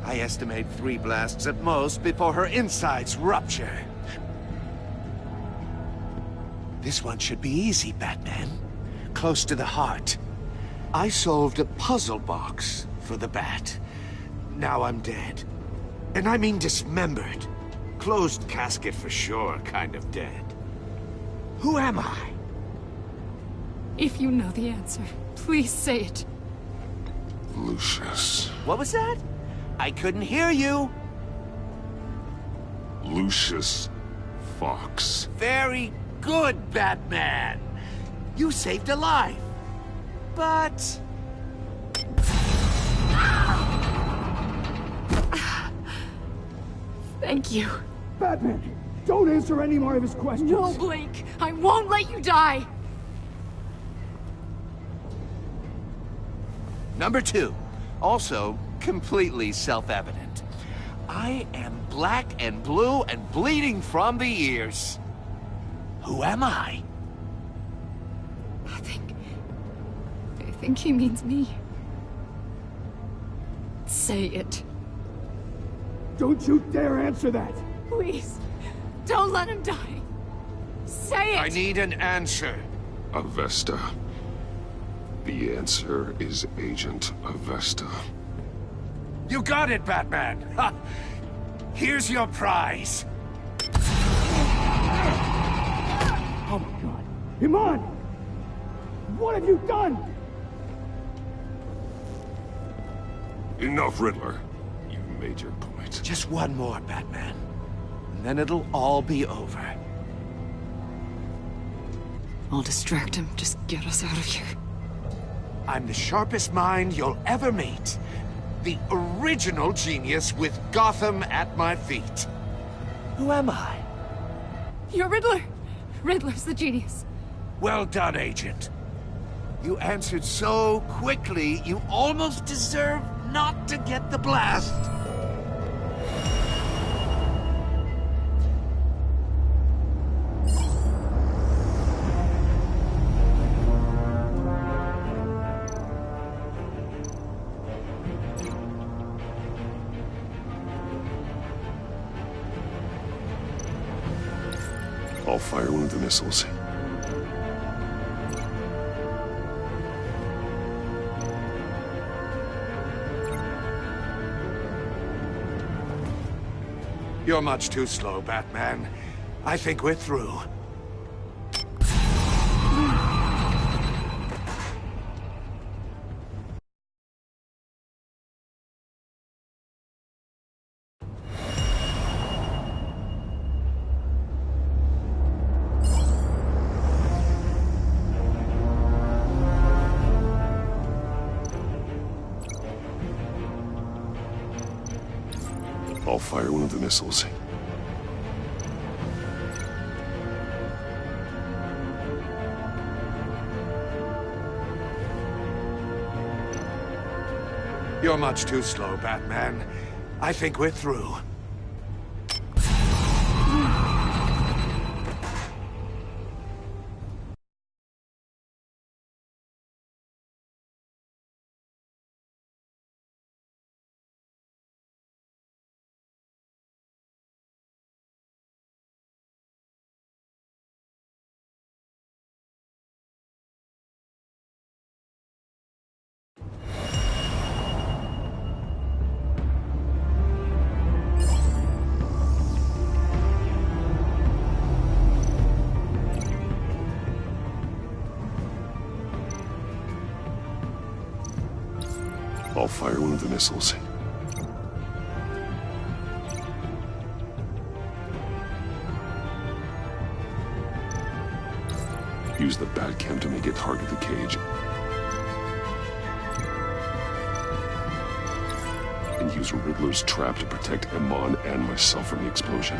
I estimate 3 blasts at most before her insides rupture. This one should be easy, Batman. Close to the heart. I solved a puzzle box for the Bat. Now I'm dead. And I mean dismembered. Closed casket for sure, kind of dead. Who am I? If you know the answer, please say it. Lucius. What was that? I couldn't hear you. Lucius Fox. Very good, Batman. You saved a life. But... Thank you. Batman, don't answer any more of his questions. No, Blake. I won't let you die. Number 2. Also completely self-evident. I am black and blue and bleeding from the ears. Who am I? I think he means me. Say it. Don't you dare answer that! Please, don't let him die. Say it! I need an answer. Avesta. The answer is Agent Avesta. You got it, Batman! Ha! Here's your prize. Oh my god. Iman! What have you done? Enough, Riddler. You've made your point. Just one more, Batman. And then it'll all be over. I'll distract him. Just get us out of here. I'm the sharpest mind you'll ever meet. The original genius with Gotham at my feet. Who am I? You're Riddler. Riddler's the genius. Well done, Agent. You answered so quickly, you almost deserve not to get the blast. I'll fire one of the missiles. You're much too slow, Batman. I think we're through. I'll fire one of the missiles. You're much too slow, Batman. I think we're through. I'll fire one of the missiles. Use the Batcam to make it target the cage. And use Riddler's trap to protect Iman and myself from the explosion.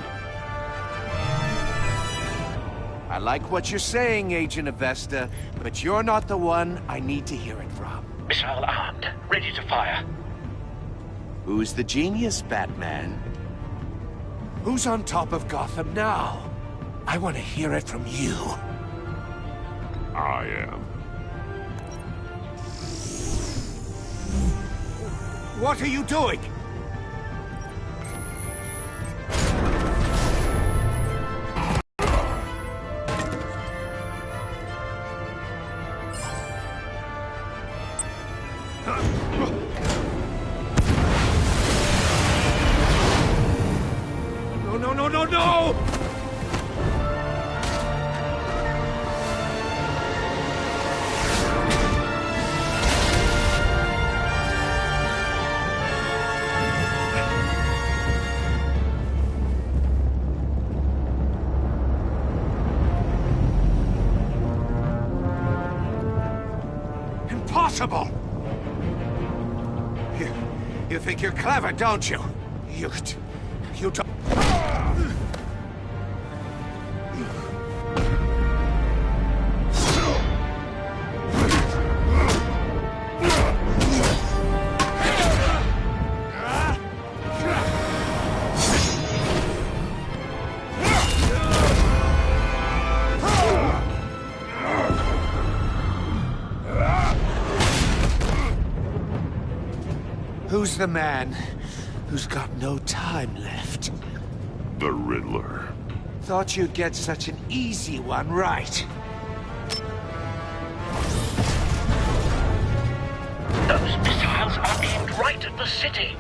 I like what you're saying, Agent Avesta, but you're not the one I need to hear it from. Missile armed, ready to fire. Who's the genius, Batman? Who's on top of Gotham now? I want to hear it from you. I am. What are you doing? No! Impossible! You think you're clever, don't you? You don't... Who's the man who's got no time left? The Riddler. Thought you'd get such an easy one right. Those missiles are aimed right at the city.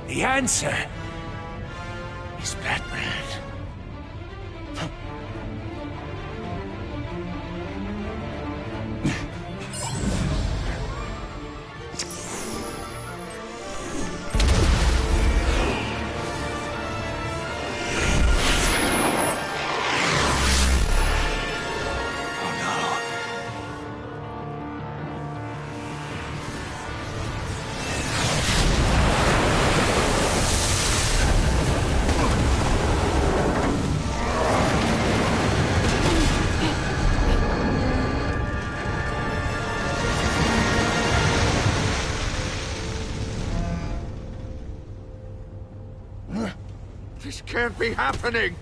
The answer is Batman. This can't be happening!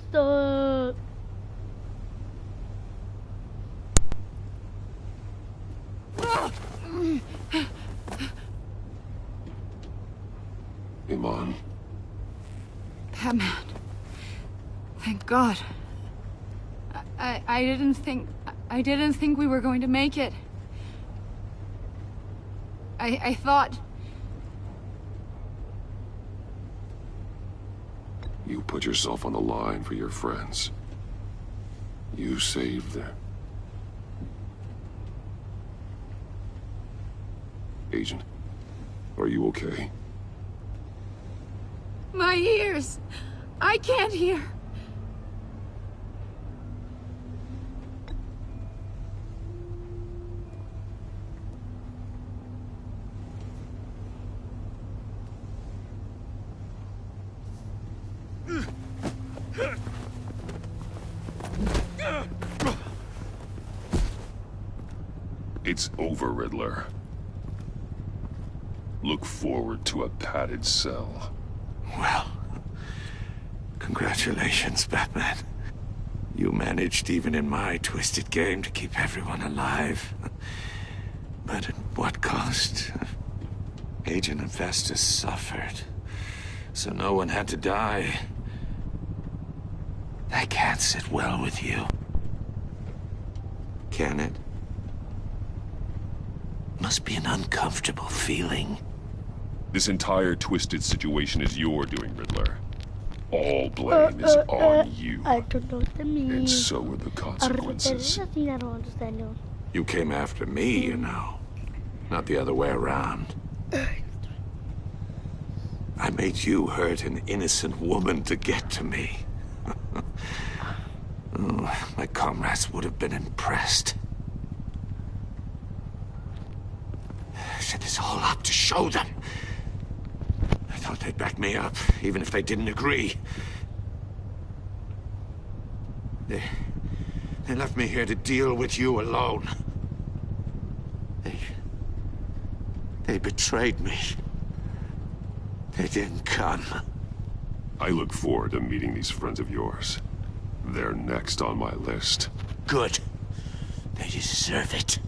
Stop. Iman. Batman. Thank God. I didn't think we were going to make it. I thought... You put yourself on the line for your friends. You saved them. Agent, are you okay? My ears! I can't hear! It's over, Riddler. Look forward to a padded cell. Well, congratulations, Batman. You managed, even in my twisted game, to keep everyone alive. But at what cost? Agent Infestus suffered, so no one had to die. That can't sit well with you. Can it? Must be an uncomfortable feeling. This entire twisted situation is your doing, Riddler. All blame is on you. I don't know what that means. And so are the consequences. I don't understand you. You came after me, you know. Not the other way around. I made you hurt an innocent woman to get to me. Oh, my comrades would have been impressed. I set this all up to show them. I thought they'd back me up, even if they didn't agree. They left me here to deal with you alone. They betrayed me. They didn't come. I look forward to meeting these friends of yours. They're next on my list. Good. They deserve it.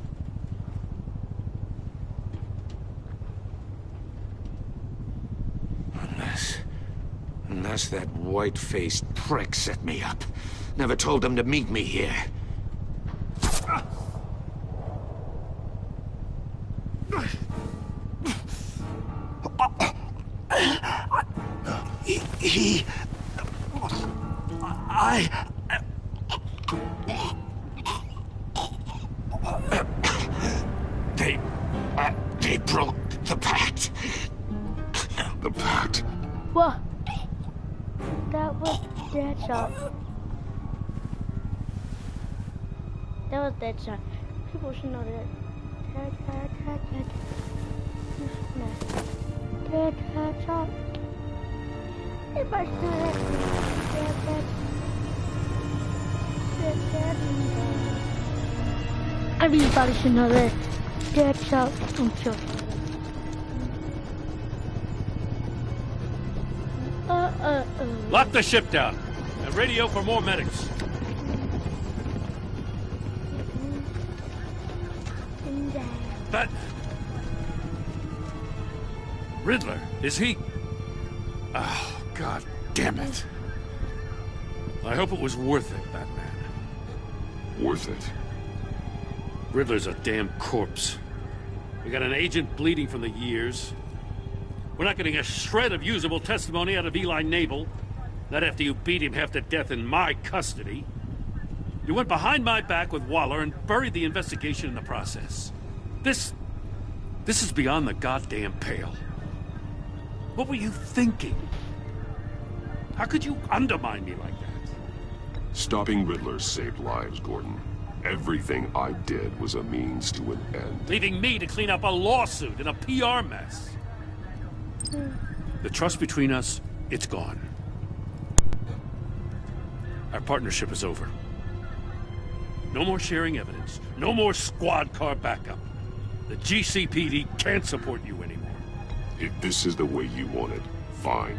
Unless that white-faced prick set me up. Never told them to meet me here. They broke the pact. The pact? What? That was Deadshot. That was Deadshot. People should know that. Deadshot. Everybody should know that. Everybody should know that. Get up and chill. Lock the ship down and radio for more medics. But Riddler, is he? Oh, God damn it. I hope it was worth it, Batman. Worth it? Riddler's a damn corpse. We got an agent bleeding from the years. We're not getting a shred of usable testimony out of Eli Nabel. Not after you beat him half to death in my custody. You went behind my back with Waller and buried the investigation in the process. This is beyond the goddamn pale. What were you thinking? How could you undermine me like that? Stopping Riddler saved lives, Gordon. Everything I did was a means to an end. Leaving me to clean up a lawsuit and a PR mess. The trust between us, it's gone. Our partnership is over. No more sharing evidence. No more squad car backup. The GCPD can't support you anymore. If this is the way you want it, fine.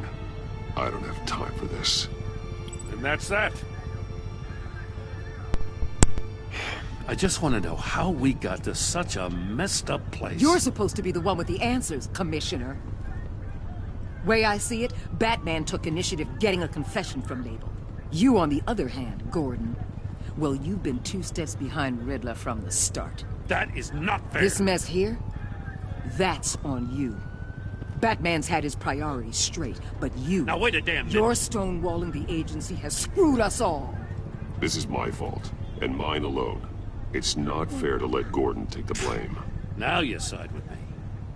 I don't have time for this. And that's that. I just want to know how we got to such a messed up place. You're supposed to be the one with the answers, Commissioner. Way I see it, Batman took initiative getting a confession from Nabel. You, on the other hand, Gordon, well, you've been 2 steps behind Riddler from the start. That is not fair. This mess here, that's on you. Batman's had his priorities straight, but you... Now wait a damn minute. Your stonewalling the agency has screwed us all. This is my fault, and mine alone. It's not fair to let Gordon take the blame. Now you side with me.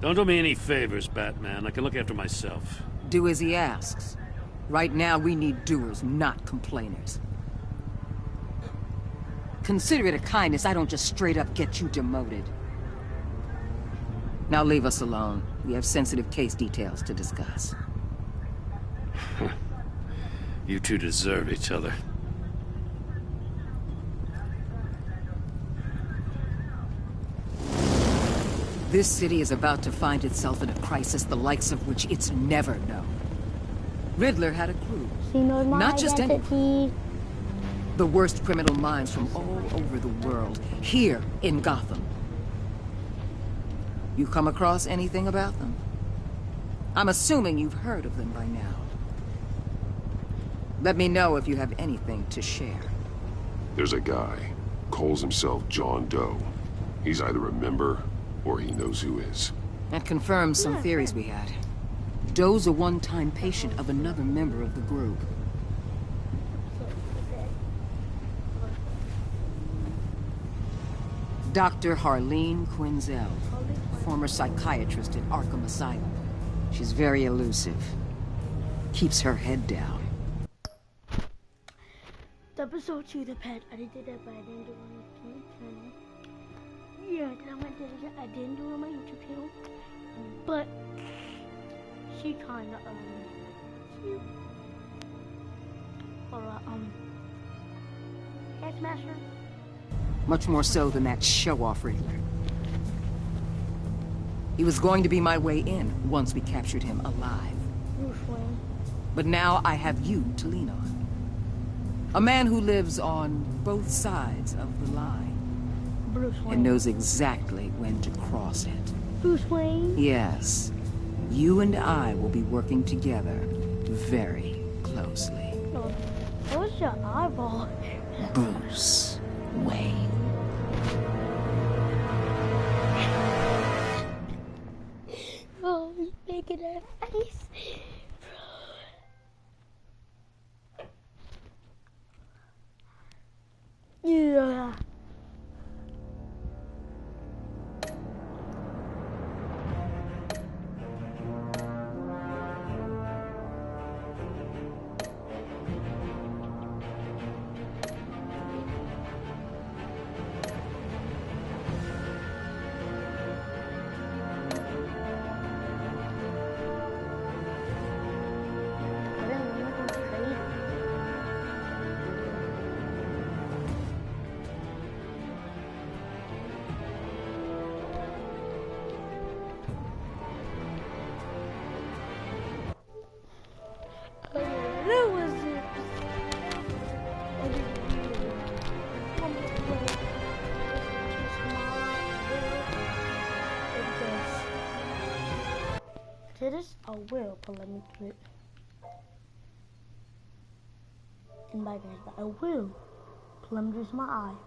Don't do me any favors, Batman. I can look after myself. Do as he asks. Right now, we need doers, not complainers. Consider it a kindness I don't just straight up get you demoted. Now leave us alone. We have sensitive case details to discuss. You two deserve each other. This city is about to find itself in a crisis the likes of which it's never known. Riddler had a crew. Not just any. The worst criminal minds from all over the world, here in Gotham. You come across anything about them? I'm assuming you've heard of them by now. Let me know if you have anything to share. There's a guy, calls himself John Doe. He's either a member, or he knows who is. That confirms some theories we had. Doe's a one-time patient of another member of the group. Dr. Harleen Quinzel, former psychiatrist at Arkham Asylum. She's very elusive. Keeps her head down. Episode 2, The Pet. I did that, but I didn't do it on my YouTube channel. Yeah, I didn't do it on my YouTube channel. But she kinda Catchmaster. Much more so than that show-off Riddler. He was going to be my way in once we captured him alive. But now I have you to lean on. A man who lives on both sides of the line. Bruce Wayne. And knows exactly when to cross it. Bruce Wayne? Yes. You and I will be working together very closely. What's your eyeball? Bruce Wayne. Oh, he's making that face. Yeah. say this? I will, but let me put it in background. I will. Let me use my eye.